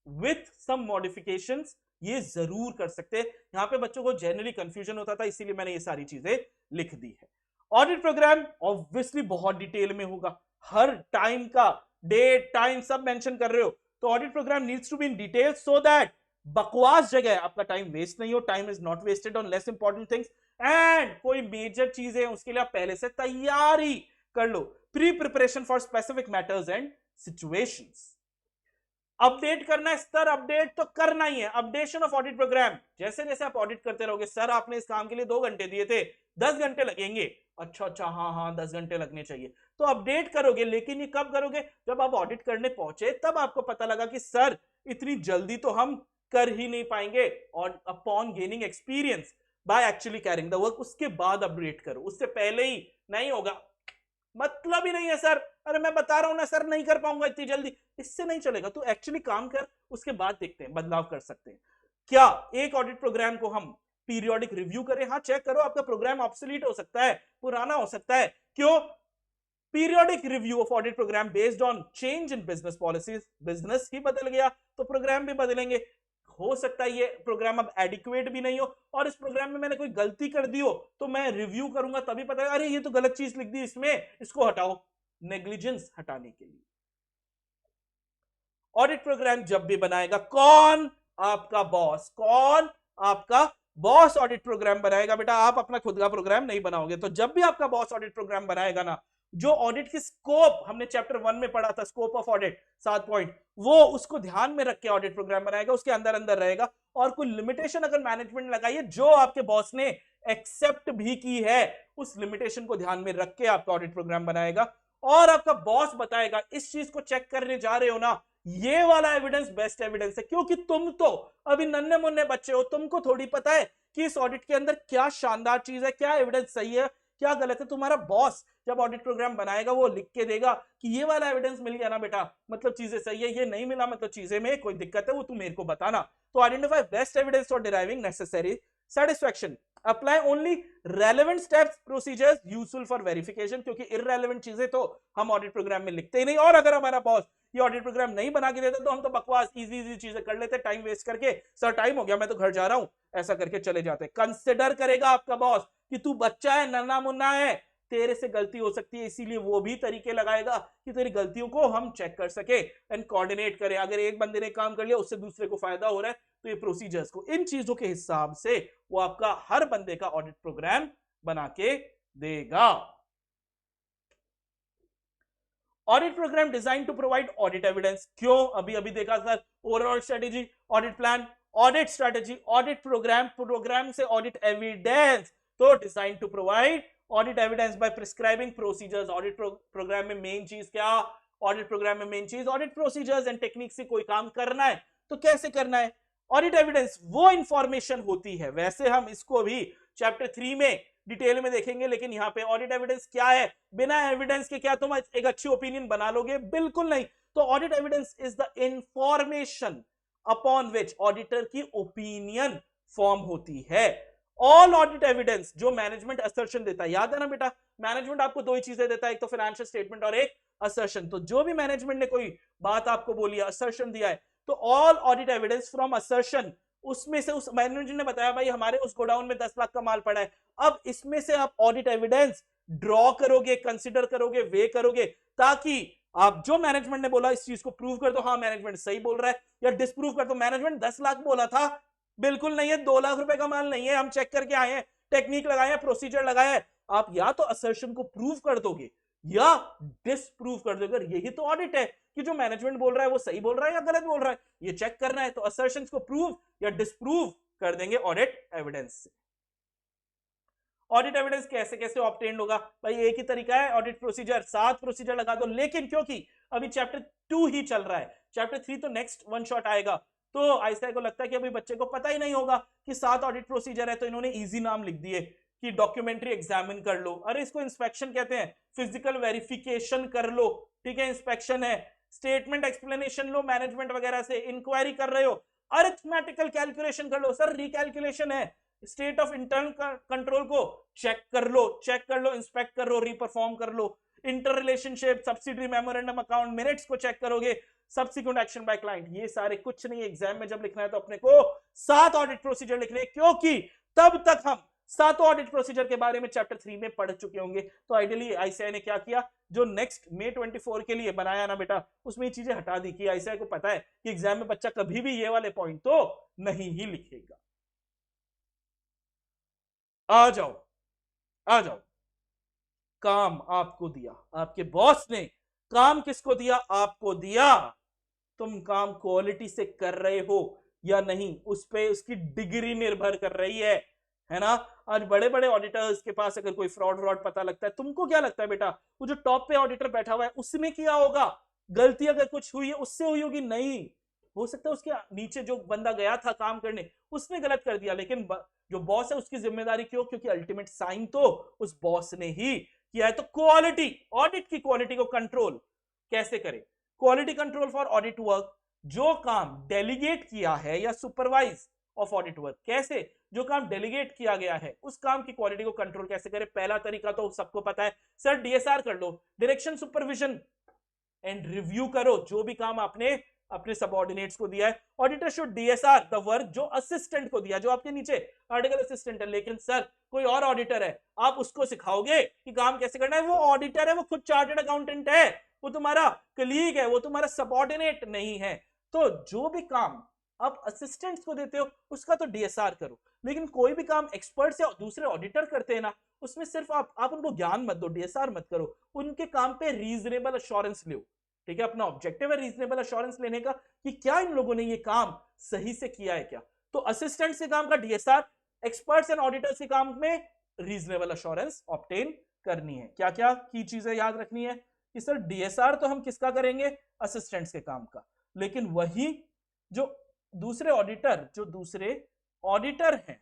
with some modifications ये जरूर कर सकते हैं। यहां पे बच्चों को जनरली कंफ्यूजन होता था, इसीलिए मैंने ये सारी चीजें लिख दी है। ऑडिट प्रोग्राम ऑब्वियसली बहुत डिटेल में होगा, हर टाइम का डेट टाइम सब मेंशन कर रहे हो, तो audit program needs to be in detail so that बकवास जगह आपका टाइम वेस्ट नहीं हो, time is not wasted on less important things, and कोई मेजर चीजें उसके लिए आप पहले से तैयारी कर लो, pre preparation for specific matters and situations. Update करना है, स्तर अपडेट तो करना ही है। अपडेशन ऑफ ऑडिट प्रोग्राम, जैसे जैसे आप ऑडिट करते रहोगे, सर आपने इस काम के लिए 2 घंटे दिए थे, 10 घंटे लगेंगे, अच्छा हाँ हाँ 10 घंटे लगने चाहिए, तो अपडेट करोगे। लेकिन ये कब करोगे, जब आप ऑडिट करने पहुंचे तब आपको पता लगा कि सर इतनी जल्दी तो हम कर ही नहीं पाएंगे, और upon gaining experience by actually carrying the work, उसके बाद अपडेट करो, उससे पहले ही नहीं होगा। मतलब ही नहीं है सर, अरे मैं बता रहा हूं ना सर नहीं कर पाऊंगा इतनी जल्दी, इससे नहीं चलेगा। तू एक्चुअली काम कर, उसके बाद देखते हैं बदलाव कर सकते हैं। क्या एक ऑडिट प्रोग्राम को हम पीरियोडिक रिव्यू करें? हाँ चेक करो, आपका प्रोग्राम ऑब्सोलीट हो सकता है, पुराना हो सकता है। क्यों? Periodic review of audit program based on change in business policies, business ही बदल गया तो प्रोग्राम भी बदलेंगे। हो सकता है ये प्रोग्राम अब एडिक्वेट भी नहीं हो और इस प्रोग्राम में मैंने कोई गलती कर दी हो, तो मैं रिव्यू करूंगा तभी पता है अरे ये तो गलत चीज लिख दी इसमें, इसको हटाओ, नेग्लिजेंस हटाने के लिए। ऑडिट प्रोग्राम जब भी बनाएगा कौन? आपका बॉस। कौन? आपका बॉस ऑडिट प्रोग्राम बनाएगा। बेटा आप अपना खुद का प्रोग्राम नहीं बनाओगे। तो जब भी आपका बॉस ऑडिट प्रोग्राम बनाएगा ना, जो ऑडिट की स्कोप हमने चैप्टर 1 में पढ़ा था, स्कोप ऑफ ऑडिट 7 पॉइंट, वो उसको ध्यान में रख के ऑडिट प्रोग्राम बनाएगा, उसके अंदर अंदर रहेगा। और कोई लिमिटेशन अगर मैनेजमेंट लगाई है जो आपके बॉस ने एक्सेप्ट भी की है, उस लिमिटेशन को ध्यान में रख के आपका ऑडिट प्रोग्राम बनाएगा। और आपका बॉस बताएगा इस चीज को चेक करने जा रहे हो ना, ये वाला एविडेंस बेस्ट एविडेंस है। क्योंकि तुम तो अभी नन्हे मुन्ने बच्चे हो, तुमको थोड़ी पता है कि इस ऑडिट के अंदर क्या शानदार चीज है, क्या एविडेंस सही है, क्या गलत है। तुम्हारा बॉस जब ऑडिट प्रोग्राम बनाएगा वो लिख के देगा कि ये वाला एविडेंस मिल गया ना बेटा, मतलब चीजें सही है, ये नहीं मिला मतलब चीजें में कोई दिक्कत है, वो तू मेरे को बताना। तो identify best evidence for deriving necessary satisfaction, apply only relevant steps procedures useful for verification, क्योंकि इररेलेवेंट चीजें तो हम ऑडिट प्रोग्राम में लिखते ही नहीं। और अगर हमारा बॉस ये ऑडिट प्रोग्राम नहीं बना के देता तो हम तो बकवास इजी इजी चीजें कर लेते, टाइम वेस्ट करके, सर टाइम हो गया मैं तो घर जा रहा हूं, ऐसा करके चले जाते। कंसिडर करेगा आपका बॉस कि तू बच्चा है, नन्ना मुन्ना है, तेरे से गलती हो सकती है, इसीलिए वो भी तरीके लगाएगा कि तेरी गलतियों को हम चेक कर सके एंड कोऑर्डिनेट करें। अगर एक बंदे ने काम कर लिया उससे दूसरे को फायदा हो रहा है, तो ये प्रोसीजर्स को, इन चीजों के हिसाब से वो आपका हर बंदे का ऑडिट प्रोग्राम बना के देगा। Audit program design to provide audit evidence. क्यों? अभी अभी देखा sir, overall strategy, audit plan, audit strategy, audit program, program से ऑडिट एविडेंस। तो design to provide audit evidence by prescribing procedures. Audit program में मेन चीज क्या? ऑडिट प्रोग्राम में मेन चीज ऑडिट प्रोसीजर्स एंड टेक्निक से कोई काम करना है तो कैसे करना है। ऑडिट एविडेंस वो इंफॉर्मेशन होती है, वैसे हम इसको भी चैप्टर 3 में डिटेल में देखेंगे, लेकिन यहां पे ऑडिट एविडेंस क्या है। बिना एविडेंस के क्या तुम एक अच्छी ओपिनियन बना लोगे? बिल्कुल नहीं। तो audit evidence is the information upon which auditor की ओपिनियन फॉर्म होती है। ऑल ऑडिट एविडेंस जो मैनेजमेंट असर्शन देता है, याद है ना बेटा, मैनेजमेंट आपको दो ही चीजें देता है, एक तो फाइनेंशियल स्टेटमेंट और एक असर्शन। तो जो भी मैनेजमेंट ने कोई बात आपको बोली है, असर्शन दिया है, तो all audit evidence from assertion, उसमें से उस मैनेजर ने बताया भाई हमारे उस गोडाउन में 10 लाख का माल पड़ा है, अब इसमें से आप ऑडिट एविडेंस ड्रॉ करोगे, कंसिडर करोगे, वे करोगे, ताकि आप जो मैनेजमेंट ने बोला इस चीज को प्रूव कर दो, हाँ मैनेजमेंट सही बोल रहा है, या डिस्प्रूव कर दो मैनेजमेंट 10 लाख बोला था, बिल्कुल नहीं है, 2 लाख रुपए का माल नहीं है, हम चेक करके आए हैं, टेक्निक लगाए हैं, प्रोसीजर लगाया है। आप या तो असर्शन को प्रूव कर दोगे या डिस्प्रूव कर दोगे। यही तो ऑडिट है कि जो मैनेजमेंट बोल रहा है वो सही बोल रहा है या गलत बोल रहा है, ये चेक करना है। तो असर्शंस को प्रूव या डिस्प्रूव कर देंगे ऑडिट एविडेंस से। ऑडिट एविडेंस कैसे कैसे ऑब्टेन्ड होगा? भाई एक ही तरीका है, ऑडिट प्रोसीजर, 7 प्रोसीजर लगा दो। लेकिन क्योंकि अभी चैप्टर 2 ही चल रहा है, चैप्टर 3 तो नेक्स्ट वन शॉट आएगा, तो आईसीएआई को लगता है कि अभी बच्चे को पता ही नहीं होगा कि 7 ऑडिट प्रोसीजर है, तो इन्होंने इजी नाम लिख दिए कि डॉक्यूमेंट्री एग्जामिन कर लो, अरे इसको इंस्पेक्शन कहते हैं, फिजिकल वेरिफिकेशन कर लो, ठीक है इंस्पेक्शन है, स्टेटमेंट एक्सप्लेनेशन लो मैनेजमेंट वगैरह से, इंक्वायरी कर रहे हो, अरिथमेटिकल कैलकुलेशन कर लो, सर रिकैलकुलेशन है, स्टेट ऑफ इंटरनल कंट्रोल को चेक कर लो, इंस्पेक्ट कर लो, रीपरफॉर्म कर लो, inter relationship, subsidiary memorandum account minutes को चेक करोगे, सब्सिक्वेंट एक्शन बाय क्लाइंट, ये सारे कुछ नहीं। एग्जाम में जब लिखना है तो अपने को 7 ऑडिट प्रोसीजर लिखने, क्योंकि तब तक हम 7 ऑडिट प्रोसीजर के बारे में चैप्टर 3 में पढ़ चुके होंगे। तो आइडियली आईसीएआई ने क्या किया, जो नेक्स्ट May 24 के लिए बनाया ना बेटा, उसमें ये चीजें हटा दी कि आईसीएआई को पता है कि एग्जाम में बच्चा कभी भी ये वाले पॉइंट तो नहीं ही लिखेगा। आ जाओ, काम आपको दिया, आपके बॉस ने काम किसको दिया? आपको दिया। तुम काम क्वालिटी से कर रहे हो या नहीं, उस पे उसकी डिग्री निर्भर कर रही है ना। आज बड़े बड़े ऑडिटर्स के पास अगर कोई फ्रॉड पता लगता है, तुमको क्या लगता है बेटा, वो जो टॉप पे ऑडिटर बैठा हुआ है उसने किया होगा? गलती अगर कुछ हुई है उससे हुई होगी? नहीं, हो सकता है उसके नीचे जो बंदा गया था काम करने उसने गलत कर दिया, लेकिन जो बॉस है उसकी जिम्मेदारी क्यों, क्योंकि अल्टीमेट साइन तो उस बॉस ने ही किया है। तो क्वालिटी, ऑडिट की क्वालिटी को कंट्रोल कैसे करें? Quality control for audit work, जो काम डेलीगेट किया है या सुपरवाइज ऑफ ऑडिट वर्क, कैसे जो काम डेलीगेट किया गया है उस काम की क्वालिटी को कंट्रोल कैसे करें? पहला तरीका तो सबको पता है सर, डीएसआर कर लो, डायरेक्शन सुपरविजन एंड रिव्यू करो जो भी काम आपने अपने सबऑर्डिनेट्स को दिया है। Auditor should DSR the work जो असिस्टेंट को दिया, जो आपके नीचे आर्टिकल असिस्टेंट है। लेकिन सर कोई और ऑडिटर है, आप उसको सिखाओगे कि काम कैसे करना है? वो ऑडिटर है, वो खुद चार्टर्ड अकाउंटेंट है, वो तुम्हारा कलीग है, वो तुम्हारा सबऑर्डिनेट नहीं है। तो जो भी काम आप असिस्टेंट्स को देते हो उसका तो डीएसआर करो, लेकिन कोई भी काम एक्सपर्ट या दूसरे ऑडिटर करते हैं ना, उसमें सिर्फ आप उनको ज्ञान मत दो, डीएसआर मत करो, उनके काम पे रीजनेबल अश्योरेंस लो। ठीक है, अपना ऑब्जेक्टिव है रीजनेबल अश्योरेंस लेने का कि क्या इन लोगों ने ये काम सही से किया है क्या। तो असिस्टेंट के काम का डीएसआर, एक्सपर्ट्स एंड ऑडिटर्स के काम में रीजनेबल अश्योरेंस ऑब्टेन करनी है। क्या क्या की चीजें याद रखनी है कि सर डीएसआर तो हम किसका करेंगे? असिस्टेंट्स के काम का, लेकिन वही जो दूसरे ऑडिटर, जो दूसरे ऑडिटर हैं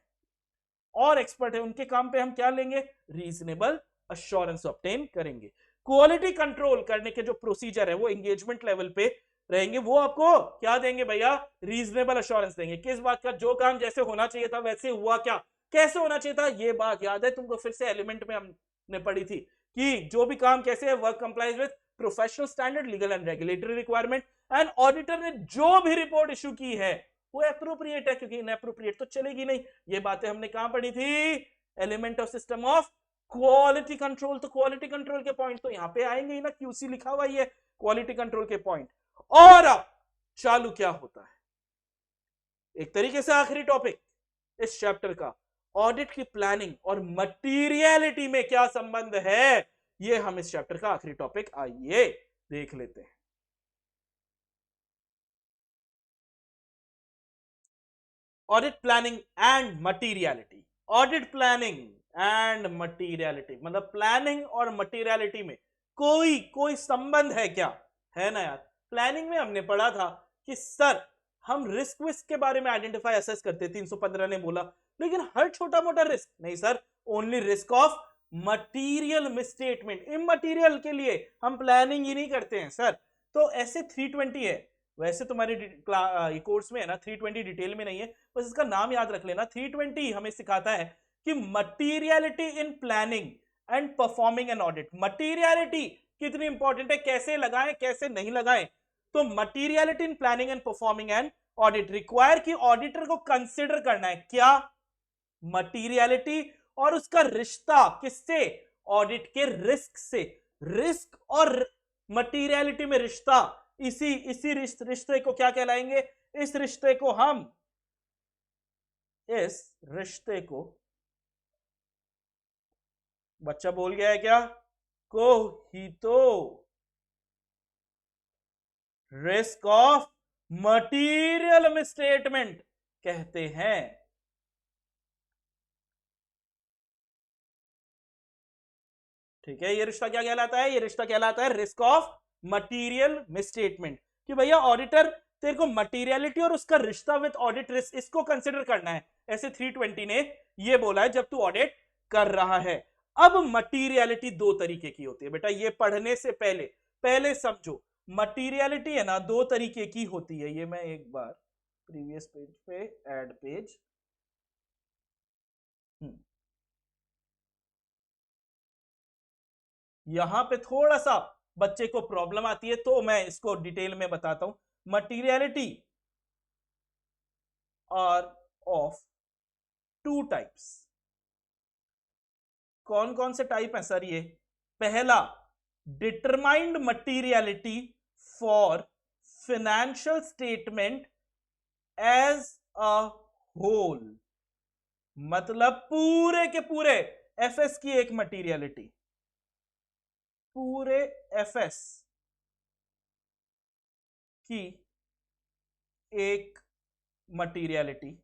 और एक्सपर्ट है, उनके काम पे हम क्या लेंगे? रीजनेबल अश्योरेंस ऑब्टेन करेंगे। क्वालिटी कंट्रोल करने के जो प्रोसीजर है वो एंगेजमेंट लेवल पे रहेंगे, वो आपको क्या देंगे भैया? रीजनेबल अश्योरेंस देंगे। किस बात का? जो काम जैसे होना चाहिए था वैसे हुआ क्या, कैसे होना चाहिए था? ये बात याद है तुमको? फिर से एलिमेंट में हमने पढ़ी थी कि जो भी काम कैसे है, work complies with professional standard, legal and regulatory requirement, and auditor ने जो भी रिपोर्ट इशू की है वो एप्रोप्रिएट है, क्योंकि इनएप्रोप्रिएट तो चलेगी नहीं। ये बातें हमने कहां पढ़ी थी? Element of system of quality control. तो क्वालिटी कंट्रोल के पॉइंट तो यहां पे आएंगे ही ना, क्यूसी लिखा हुआ ही है क्वालिटी कंट्रोल के पॉइंट। और अब चालू क्या होता है? एक तरीके से आखिरी टॉपिक इस चैप्टर का, ऑडिट की प्लानिंग और मटीरियलिटी में क्या संबंध है, ये हम इस चैप्टर का आखिरी टॉपिक आइए देख लेते हैं। Audit planning and materiality. Audit planning and materiality मतलब प्लानिंग और मटीरियलिटी में कोई कोई संबंध है क्या? है ना यार। प्लानिंग में हमने पढ़ा था कि सर हम रिस्क विस्क के बारे में आइडेंटिफाई असेस करते, 315 ने बोला, लेकिन हर छोटा मोटा रिस्क नहीं sir, only risk of material misstatement. Immaterial के लिए हम प्लानिंग ही नहीं करते हैं सर। तो ऐसे 320 है, वैसे तुम्हारे कोर्स में है ना 320, डिटेल में नहीं है, बस इसका नाम याद रख लेना। 320 हमें सिखाता है कि materiality in planning and performing an audit. Materiality कितनी इंपॉर्टेंट है, कैसे लगाएं कैसे नहीं लगाएं। तो materiality in planning and performing an audit require कि ऑडिटर को कंसिडर करना है क्या? मटीरियलिटी और उसका रिश्ता किससे? ऑडिट के रिस्क से। रिस्क और मटीरियलिटी में रिश्ता, इसी रिश्ते को क्या कहलाएंगे? इस रिश्ते को बच्चा बोल गया है क्या? कोहितो रिस्क ऑफ मटीरियल मिसस्टेटमेंट कहते हैं। ठीक है, ये रिश्ता क्या कहलाता है? ये रिश्ता कहलाता है रिस्क ऑफ मटीरियल मिसस्टेटमेंट। कि भैया ऑडिटर तेरे को मटीरियलिटी और उसका रिश्ता विद ऑडिट रिस्क इसको कंसिडर करना है, ऐसे 320 ने ये बोला है जब तू ऑडिट कर रहा है। अब मटीरियलिटी दो तरीके की होती है बेटा, ये पढ़ने से पहले समझो। मटीरियलिटी है ना दो तरीके की होती है, ये मैं एक बार प्रीवियस पेज पे ऐड पेज, यहां पे थोड़ा सा बच्चे को प्रॉब्लम आती है तो मैं इसको डिटेल में बताता हूं। Materiality are of two types. कौन कौन से टाइप है सर? ये पहला, determined materiality for financial statement as a whole, मतलब पूरे के पूरे एफएस की एक मटीरियलिटी, पूरे एफएस की एक मटीरियलिटी,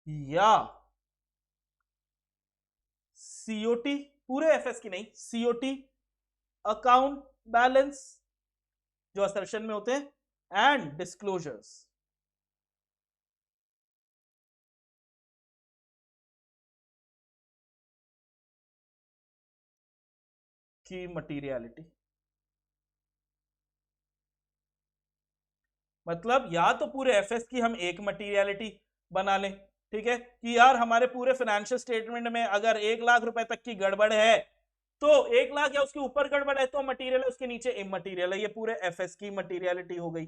या सीओटी, पूरे एफएस की नहीं, सीओटी अकाउंट बैलेंस जो असर्शन में होते हैं एंड डिस्क्लोजर्स की मटीरियलिटी। मतलब या तो पूरे एफएस की हम एक मटीरियलिटी बना लें, ठीक है, कि यार हमारे पूरे फाइनेंशियल स्टेटमेंट में अगर 1 लाख रुपए तक की गड़बड़ है तो 1 लाख या उसके ऊपर गड़बड़ है तो मटीरियल है, उसके नीचे इमटीरियल है, ये पूरे एफएस की मटीरियलिटी हो गई।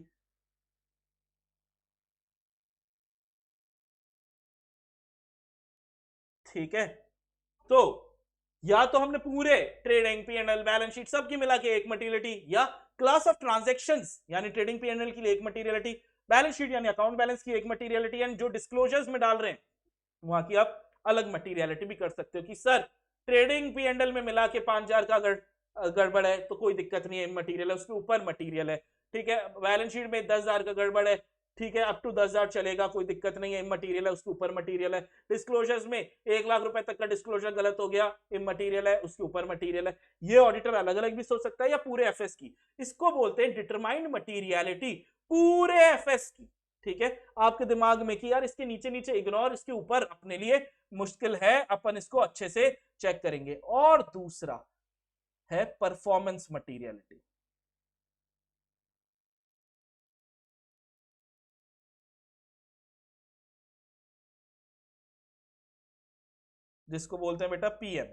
ठीक है, तो या तो हमने पूरे ट्रेडिंग पीएनएल बैलेंस शीट सबकी मिला के एक मटीरियलिटी, या क्लास ऑफ ट्रांजैक्शंस यानी ट्रेडिंग पीएनएल के लिए एक मटीरियलिटी, बैलेंस शीट यानी अकाउंट बैलेंस की एक मटीरियलिटी, एंड जो डिस्क्लोजर्स में डाल रहे हैं वहां की आप अलग मटीरियलिटी भी कर सकते हो कि सर ट्रेडिंग पीएनएल में मिला के 5,000 का गड़बड़ है तो कोई दिक्कत नहीं है, मटीरियल है, उसके ऊपर मटीरियल है। ठीक है, बैलेंस शीट में 10,000 का गड़बड़ है, ठीक है, अप टू 10,000 चलेगा, कोई दिक्कत नहीं है, मटीरियल है, उसके ऊपर मटीरियल है। डिस्क्लोजर्स में 1 लाख रुपए तक का डिस्क्लोजर गलत हो गया, इमटीरियल है, उसके ऊपर मटीरियल है। ये ऑडिटर अलग अलग भी सोच सकता है या पूरे एफएस की, इसको बोलते हैं डिटरमाइंड मटीरियलिटी पूरे एफएस की। ठीक है, आपके दिमाग में कि यार इसके नीचे नीचे इग्नोर, इसके ऊपर अपने लिए मुश्किल है, अपन इसको अच्छे से चेक करेंगे। और दूसरा है परफॉर्मेंस मटीरियलिटी, जिसको बोलते हैं बेटा पीएम।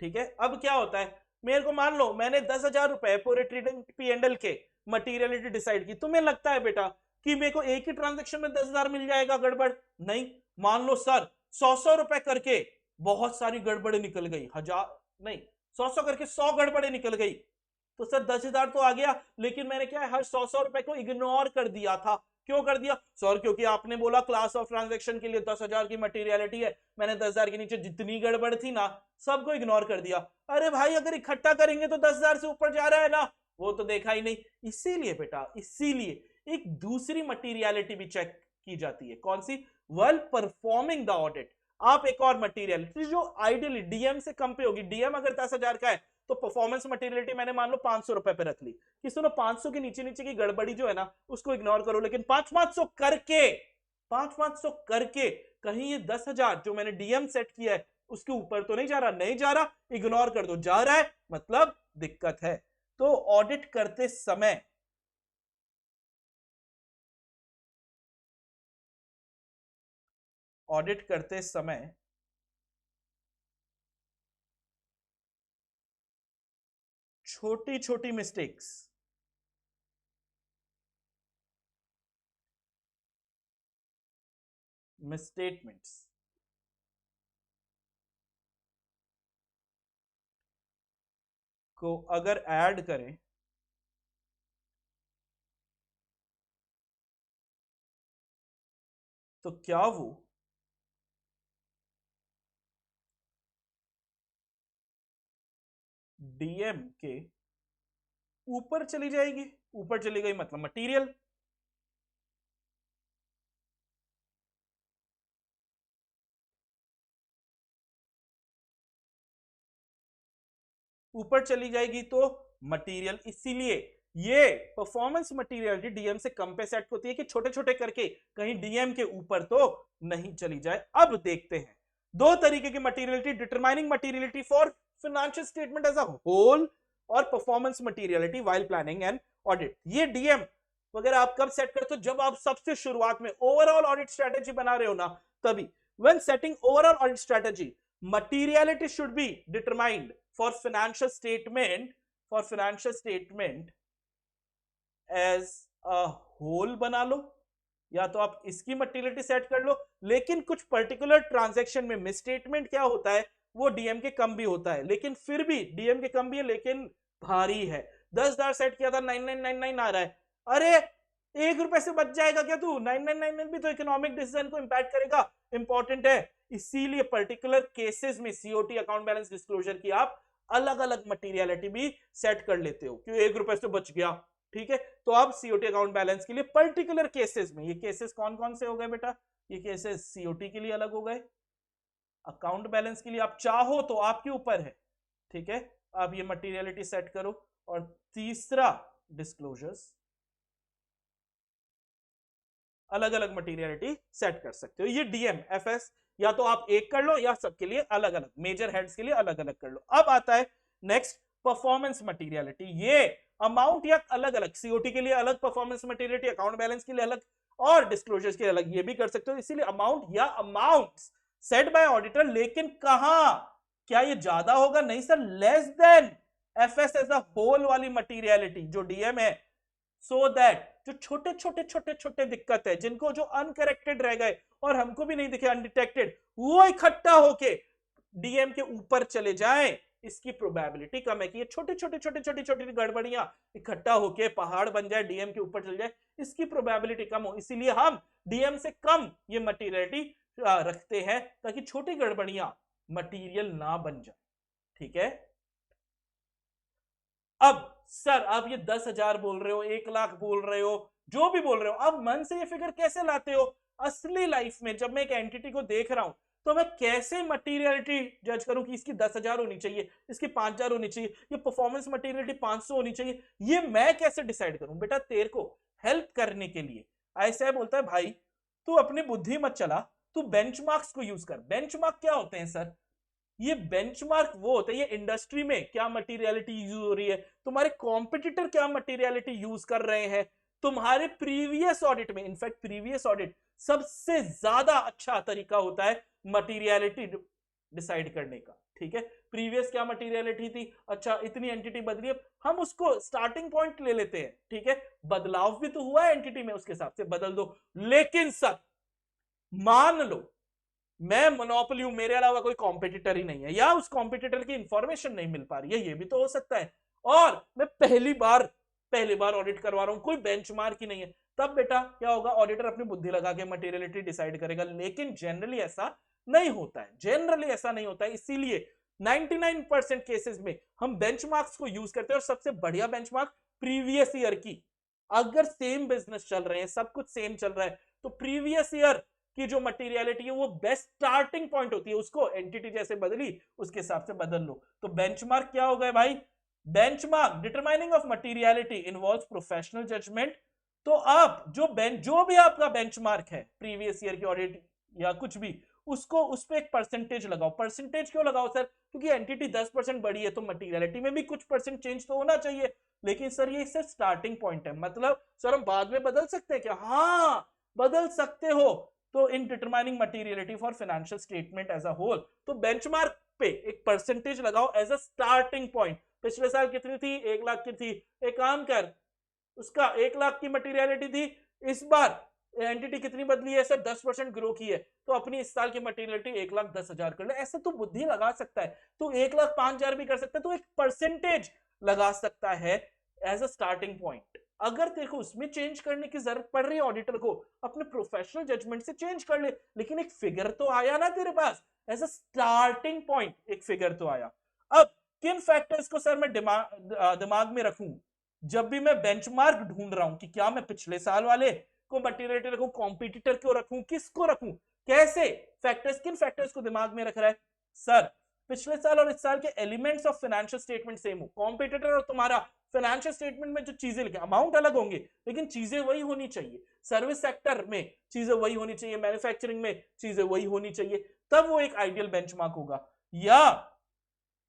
ठीक है, अब क्या होता है, मेरे को मान लो मैंने 10,000 रुपए पूरे ट्रेडिंग पीएनएल के मटीरियलिटी डिसाइड की, तुम्हें लगता है बेटा कि मेरे को एक ही ट्रांजेक्शन में 10,000 मिल जाएगा गड़बड़? नहीं, मान लो सर 100 रुपए करके बहुत सारी गड़बड़े निकल गई, हजार नहीं 100 करके 100 गड़बड़े निकल गई, तो सर 10,000 तो आ गया, लेकिन मैंने क्या है हर 100 रुपए को इग्नोर कर दिया था। क्यों कर दिया सर? क्योंकि आपने बोला क्लास ऑफ ट्रांजैक्शन के लिए 10,000 की मटीरियलिटी है, मैंने 10,000 के नीचे जितनी गड़बड़ थी ना सबको इग्नोर कर दिया। अरे भाई अगर इकट्ठा करेंगे तो 10,000 से ऊपर जा रहा है ना, वो तो देखा ही नहीं। इसीलिए बेटा, इसीलिए एक दूसरी मटीरियलिटी भी चेक की जाती है। कौन सी? Well performing the audit. आप एक और मटीरियलिटी जो आइडियली डीएम से कम पे होगी, डीएम अगर 10,000 का है तो परफॉर्मेंस मटीरियलिटी मैंने मान लो 500 रुपए पे रख ली कि सुनो 500 के नीचे नीचे की गड़बड़ी जो है ना उसको इग्नोर करो, लेकिन 500 करके 500 करके कहीं ये 10,000 जो मैंने डीएम सेट किया है उसके ऊपर तो नहीं जा रहा? नहीं जा रहा, इग्नोर कर दो। जा रहा है मतलब दिक्कत है। तो ऑडिट करते समय ऑडिट करते समय छोटी छोटी मिस्टेक्स मिसस्टेटमेंट्स को अगर ऐड करें तो क्या वो डीएम के ऊपर चली जाएगी? ऊपर चली गई मतलब मटीरियल। ऊपर चली जाएगी तो मटीरियल। इसीलिए ये परफॉर्मेंस मटीरियलिटी डीएम से कम पे सेट होती है कि छोटे छोटे करके कहीं डीएम के ऊपर तो नहीं चली जाए। अब देखते हैं दो तरीके की materiality, determining materiality for financial statement as a whole और performance materiality while planning and audit. ये डीएम वगैरह आप कब सेट करते हो? जब आप सबसे शुरुआत में ओवरऑल ऑडिट स्ट्रेटेजी बना रहे हो ना, तभी। When setting overall audit strategy materiality should be determined for financial statement as a whole बना लो, या तो आप इसकी मटीरियलिटी सेट कर लो, लेकिन कुछ पर्टिकुलर ट्रांजैक्शन में मिसस्टेटमेंट क्या होता है वो डीएम के कम भी होता है, लेकिन फिर भी डीएम के कम भी है लेकिन भारी है। 10,000 सेट किया था 9999 आ रहा है, अरे 1 रुपए से बच जाएगा क्या तू? 9999 भी तो इकोनॉमिक डिसीजन को इंपैक्ट करेगा, इंपॉर्टेंट है। इसीलिए पर्टिकुलर केसेस में सीओटी अकाउंट बैलेंस डिस्क्लोजर की आप अलग अलग मटीरियलिटी भी सेट कर लेते हो, क्यों 1 रुपए से बच गया। ठीक है, तो अब सीओटी अकाउंट बैलेंस के लिए पर्टिकुलर केसेस में, ये केसेस कौन कौन से हो गए बेटा? ये केसेस सीओटी के लिए अलग हो गए, अकाउंट बैलेंस के लिए आप चाहो तो आपके ऊपर है। ठीक है, आप ये मटीरियलिटी सेट करो और तीसरा डिस्क्लोजर्स, अलग अलग मटीरियलिटी सेट कर सकते हो। ये डीएम एफएस या तो आप एक कर लो या सबके लिए अलग अलग, मेजर हेड्स के लिए अलग अलग कर लो। अब आता है नेक्स्ट परफॉर्मेंस मटीरियलिटी। ये अमाउंट या अलग अलग, सीओटी के लिए अलग परफॉर्मेंस मटीरियलिटी, अकाउंट बैलेंस के लिए अलग और डिस्क्लोजर्स के लिए अलग, ये भी कर सकते हो। इसीलिए अमाउंट या अमाउंट्स सेट बाय ऑडिटर, लेकिन कहां, क्या ये ज्यादा होगा? नहीं sir, less than FS as a whole वाली मटीरियलिटी जो डीएम है, सो दैट जो छोटे छोटे छोटे छोटे दिक्कत है, जिनको जो अनकरेक्टेड रह गए और हमको भी नहीं दिखे, अनडिटेक्टेड, वो इकट्ठा होके डीएम के ऊपर चले जाएं, इसकी प्रोबेबिलिटी कम है कि ये छोटे छोटे छोटे छोटी छोटी गड़बड़ियां इकट्ठा होके पहाड़ बन जाए, डीएम के ऊपर चल जाए, इसकी प्रोबेबिलिटी कम हो। इसीलिए हम डीएम से कम ये मटीरियलिटी रखते हैं ताकि छोटी गड़बड़ियां मटीरियल ना बन जाए। ठीक है। अब सर आप ये 10,000 बोल रहे हो, 1 लाख बोल रहे हो, जो भी बोल रहे हो, अब मन से ये फिगर कैसे लाते हो? असली लाइफ में जब मैं एक एंटिटी को देख रहा हूं तो मैं कैसे मटीरियलिटी जज करूं कि इसकी 10,000 होनी चाहिए, इसकी 5,000 होनी चाहिए, ये परफॉर्मेंस मटीरियलिटी 500 होनी चाहिए, ये मैं कैसे डिसाइड करूं? बेटा तेरे को हेल्प करने के लिए ऐसा बोलता है, भाई तू अपनी बुद्धि मत चला, तू बेंचमार्क्स को यूज कर। बेंचमार्क क्या होते हैं सर? ये बेंचमार्क वो होते हैं, ये इंडस्ट्री में क्या मटेरियलिटी यूज हो रही है, तुम्हारे कॉम्पिटिटर क्या मटेरियलिटी यूज कर रहे हैं, तुम्हारे प्रीवियस ऑडिट में, इनफैक्ट प्रीवियस ऑडिट सबसे ज्यादा अच्छा तरीका होता है मटेरियलिटी डिसाइड करने का। ठीक है, प्रीवियस क्या मटेरियलिटी थी, अच्छा इतनी एंटिटी बदली है, हम उसको स्टार्टिंग पॉइंट ले लेते हैं। ठीक है, बदलाव भी तो हुआ है एंटिटी में, उसके हिसाब से बदल दो। लेकिन सर मान लो मैं मोनोपोली हूं, मेरे अलावा कोई कॉम्पिटिटर ही नहीं है, या उस कॉम्पिटिटर की इंफॉर्मेशन नहीं मिल पा रही है, ये भी तो हो सकता है, और मैं पहली बार ऑडिट करवा रहा हूं, कोई बेंचमार्क ही नहीं है, तब बेटा क्या होगा? ऑडिटर अपनी बुद्धि लगा के मटेरियलिटी डिसाइड करेगा। लेकिन जनरली ऐसा नहीं होता है, जनरली ऐसा नहीं होता है। इसीलिए 99% केसेस में हम बेंचमार्क्स को यूज करते हैं, और सबसे बढ़िया बेंचमार्क प्रीवियस ईयर की, अगर सेम बिजनेस चल रहे हैं, सब कुछ सेम चल रहा है, तो प्रीवियस ईयर की जो मटेरियलिटी है वो बेस्ट स्टार्टिंग पॉइंट होती है, उसको एंटिटी जैसे बदली उसके हिसाब से बदल लो। तो बेंचमार्क क्या हो गए भाई? Benchmark determining of materiality involves professional judgment. तो आप जो भी आपका बेंचमार्क है, प्रीवियस ईयर की ऑडिट या कुछ भी, उसको उस पर एक परसेंटेज लगाओ। परसेंटेज क्यों लगाओ सर? क्योंकि एंटिटी 10% बड़ी है तो मटेरियलिटी में भी कुछ परसेंट चेंज तो होना चाहिए। लेकिन सर ये सिर्फ स्टार्टिंग पॉइंट है, मतलब सर हम बाद में बदल सकते हैं क्या? हाँ बदल सकते हो। तो in determining materiality for financial statement as a whole, तो बेंचमार्क पे एक परसेंटेज लगाओ एज अ स्टार्टिंग पॉइंट। पिछले साल कितनी थी? 1 लाख की थी। एक काम कर, उसका 1 लाख की मटेरियलिटी थी, इस बार एंटिटी कितनी बदली है सर? 10% ग्रो की है, तो अपनी इस साल की मटेरियलिटी 1,10,000 कर ले। ऐसा तो बुद्धि लगा सकता है, तो 1,05,000 भी कर सकता है, तो एक परसेंटेज लगा सकता है एज अ स्टार्टिंग पॉइंट। अगर तेरे को उसमें चेंज करने की जरूरत पड़ रही है, ऑडिटर को अपने प्रोफेशनल जजमेंट से चेंज कर ले, लेकिन एक फिगर तो आया ना तेरे पास एज अ स्टार्टिंग पॉइंट, एक फिगर तो आया। अब किन फैक्टर्स को सर मैं दिमाग में रखूं जब भी मैं बेंचमार्क ढूंढ रहा हूं कि क्या मैं पिछले साल वाले को मटेरियलिटी रखूं, कॉम्पिटिटर को रखूं, किसको रखूं, कैसे? फैक्टर्स, किन फैक्टर्स को दिमाग में रख रहा है सर? पिछले साल और इस साल के elements of financial statement same हो, कॉम्पिटिटर और तुम्हारा फाइनेंशियल स्टेटमेंट में जो चीजें लिखे, अमाउंट अलग होंगे लेकिन चीजें वही होनी चाहिए। सर्विस सेक्टर में चीजें वही होनी चाहिए, मैन्युफैक्चरिंग में चीजें वही होनी चाहिए, तब वो एक आइडियल बेंचमार्क होगा। या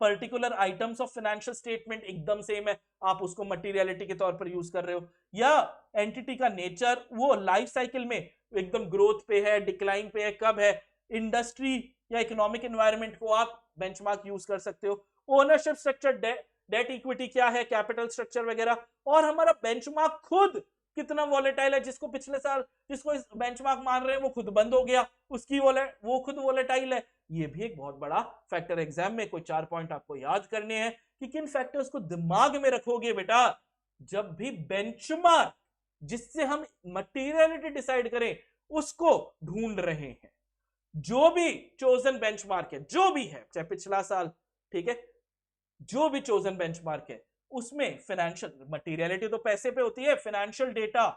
particular items of financial statement एकदम सेम है, आप उसको मटेरियलिटी के तौर पर यूज कर रहे हो। या एंटिटी का नेचर वो लाइफ साइकिल में एकदम ग्रोथ पे है, डिक्लाइन पे है, कब है, इंडस्ट्री या इकोनॉमिक एनवायरनमेंट को आप बेंचमार्क यूज कर सकते हो। ओनरशिप स्ट्रक्चर, डेट इक्विटी क्या है, कैपिटल स्ट्रक्चर वगैरह। और हमारा बेंचमार्क खुद कितना वॉलेटाइल है, जिसको पिछले साल जिसको इस बेंचमार्क मान रहे हैं वो खुद बंद हो गया, उसकी वो खुद वॉलेटाइल है, ये भी एक बहुत बड़ा फैक्टर। एग्जाम में कोई 4 पॉइंट आपको याद करने हैं कि किन फैक्टर्स को दिमाग में रखोगे बेटा जब भी बेंचमार्क जिससे हम मटेरियलिटी डिसाइड करें उसको ढूंढ रहे हैं। जो भी चोजन बेंचमार्क है, जो भी है, चाहे पिछला साल, ठीक है, जो भी चोजन बेंचमार्क है उसमें फाइनेंशियल मटेरियलिटी तो पैसे पे होती है, financial data,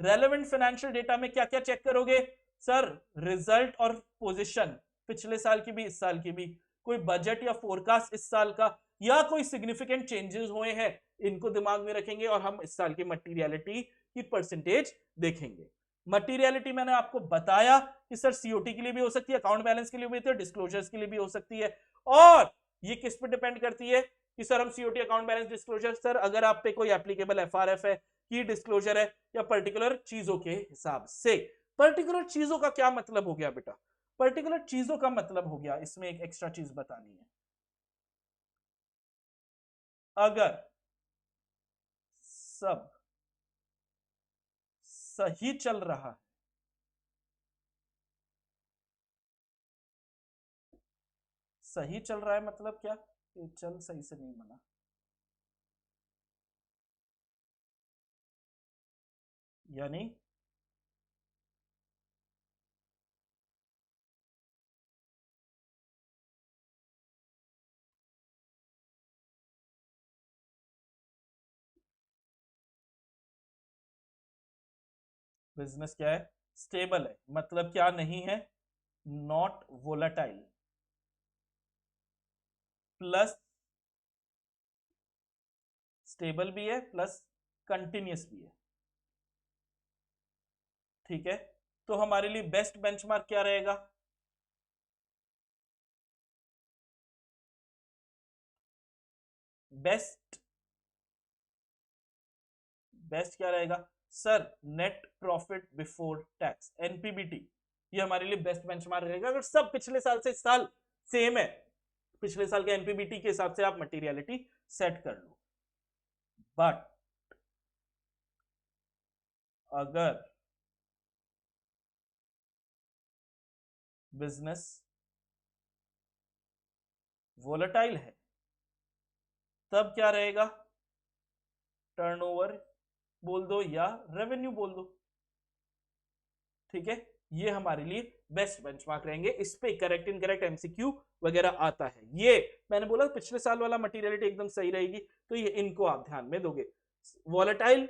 relevant financial data में क्या क्या चेक करोगे सर? रिजल्ट और पोजीशन, पिछले साल की भी इस साल की भी, कोई बजट या फोरकास्ट इस साल का या कोई सिग्निफिकेंट चेंजेस हुए हैं, इनको दिमाग में रखेंगे और हम इस साल की मटेरियलिटी की परसेंटेज देखेंगे। मटेरियलिटी मैंने आपको बताया कि सर सीओटी के लिए भी हो सकती है, अकाउंट बैलेंस के लिए भी होती है, डिस्क्लोजर्स के लिए भी हो सकती है। और ये किस पे डिपेंड करती है कि सर हम COT, account balance, disclosure, sir अगर आप पे कोई एप्लीकेबल एफआरएफ है, की डिस्क्लोजर है, या पर्टिकुलर चीजों के हिसाब से। पर्टिकुलर चीजों का क्या मतलब हो गया बेटा? पर्टिकुलर चीजों का मतलब हो गया, इसमें एक एक्स्ट्रा चीज बतानी है। अगर सब सही चल रहा है, सही चल रहा है मतलब क्या? ये चल सही से नहीं बना, यानी बिजनेस क्या है? स्टेबल है। मतलब क्या नहीं है? नॉट वोलाटाइल, प्लस स्टेबल भी है, प्लस कंटिन्यूस भी है। ठीक है, तो हमारे लिए बेस्ट बेंचमार्क क्या रहेगा? बेस्ट बेस्ट क्या रहेगा sir? Net profit before tax, NPBT. ये हमारे लिए बेस्ट बेंचमार्क रहेगा अगर सब पिछले साल से इस साल सेम है। पिछले साल के एनपीबीटी के हिसाब से आप मटेरियलिटी सेट कर लो। बट अगर बिजनेस वोलेटाइल है, तब क्या रहेगा? टर्नओवर बोल दो या रेवेन्यू बोल दो। ठीक है, ये हमारे लिए बेस्ट बेंचमार्क रहेंगे। इस पे करेक्ट इनकरेक्ट एमसीक्यू वगैरह आता है। ये मैंने बोला पिछले साल वाला मटेरियलिटी एकदम सही रहेगी, तो ये इनको आप ध्यान में दोगे। वॉलेटाइल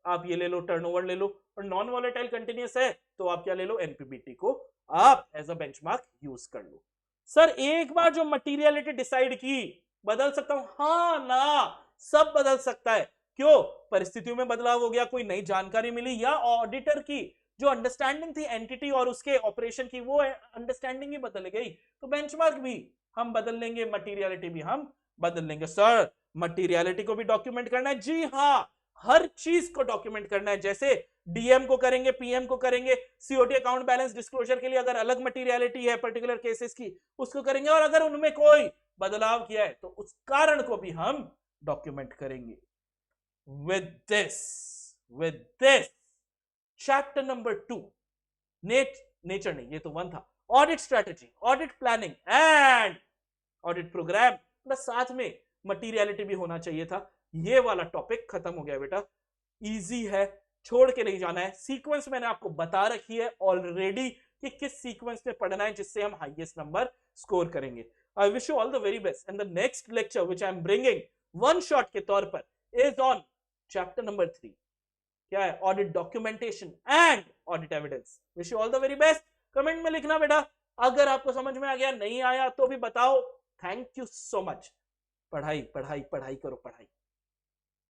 आप ये ले लो, टर्नओवर ले लो, और नॉन वॉलेटाइल कंटिन्यूस है तो आप क्या ले लो? एनपीबीटी को आप एज अ बेंचमार्क यूज कर लो। सर एक बार जो मटेरियलिटी डिसाइड की, बदल सकता हूं? हाँ ना, सब बदल सकता है। क्यों? परिस्थितियों में बदलाव हो गया, कोई नई जानकारी मिली, या ऑडिटर की जो अंडरस्टैंडिंग थी एंटिटी और उसके ऑपरेशन की, वो अंडरस्टैंडिंग ही बदल गई, तो बेंचमार्क भी हम बदल लेंगे, मटेरियलिटी भी हम बदल लेंगे। सर मटेरियलिटी को भी डॉक्यूमेंट करना है? जी हाँ, हर चीज को डॉक्यूमेंट करना है। जैसे डीएम को करेंगे, पीएम को करेंगे, सीओटी अकाउंट बैलेंस डिस्क्लोजर के लिए अगर अलग मटेरियलिटी है पर्टिकुलर केसेस की, उसको करेंगे, और अगर उनमें कोई बदलाव किया है तो उस कारण को भी हम डॉक्यूमेंट करेंगे। with this with this chapter number 2, nature नहीं, ये तो 1 था, audit strategy, audit planning and audit program, plus साथ में मटेरियलिटी भी होना चाहिए था। ये वाला टॉपिक खत्म हो गया बेटा। इजी है, छोड़ के नहीं जाना है। सीक्वेंस मैंने आपको बता रखी है ऑलरेडी कि किस सीक्वेंस में पढ़ना है जिससे हम हाईएस्ट नंबर स्कोर करेंगे। I wish you all the very best and the next lecture which I am bringing one shot के तौर पर इज ऑन चैप्टर नंबर 3, क्या है? Audit documentation and audit evidence. Wish you all the very best. Comment में लिखना बेटा, अगर आपको समझ में आ गया, नहीं आया तो भी बताओ। Thank you so much. पढ़ाई पढ़ाई पढ़ाई करो, पढ़ाई।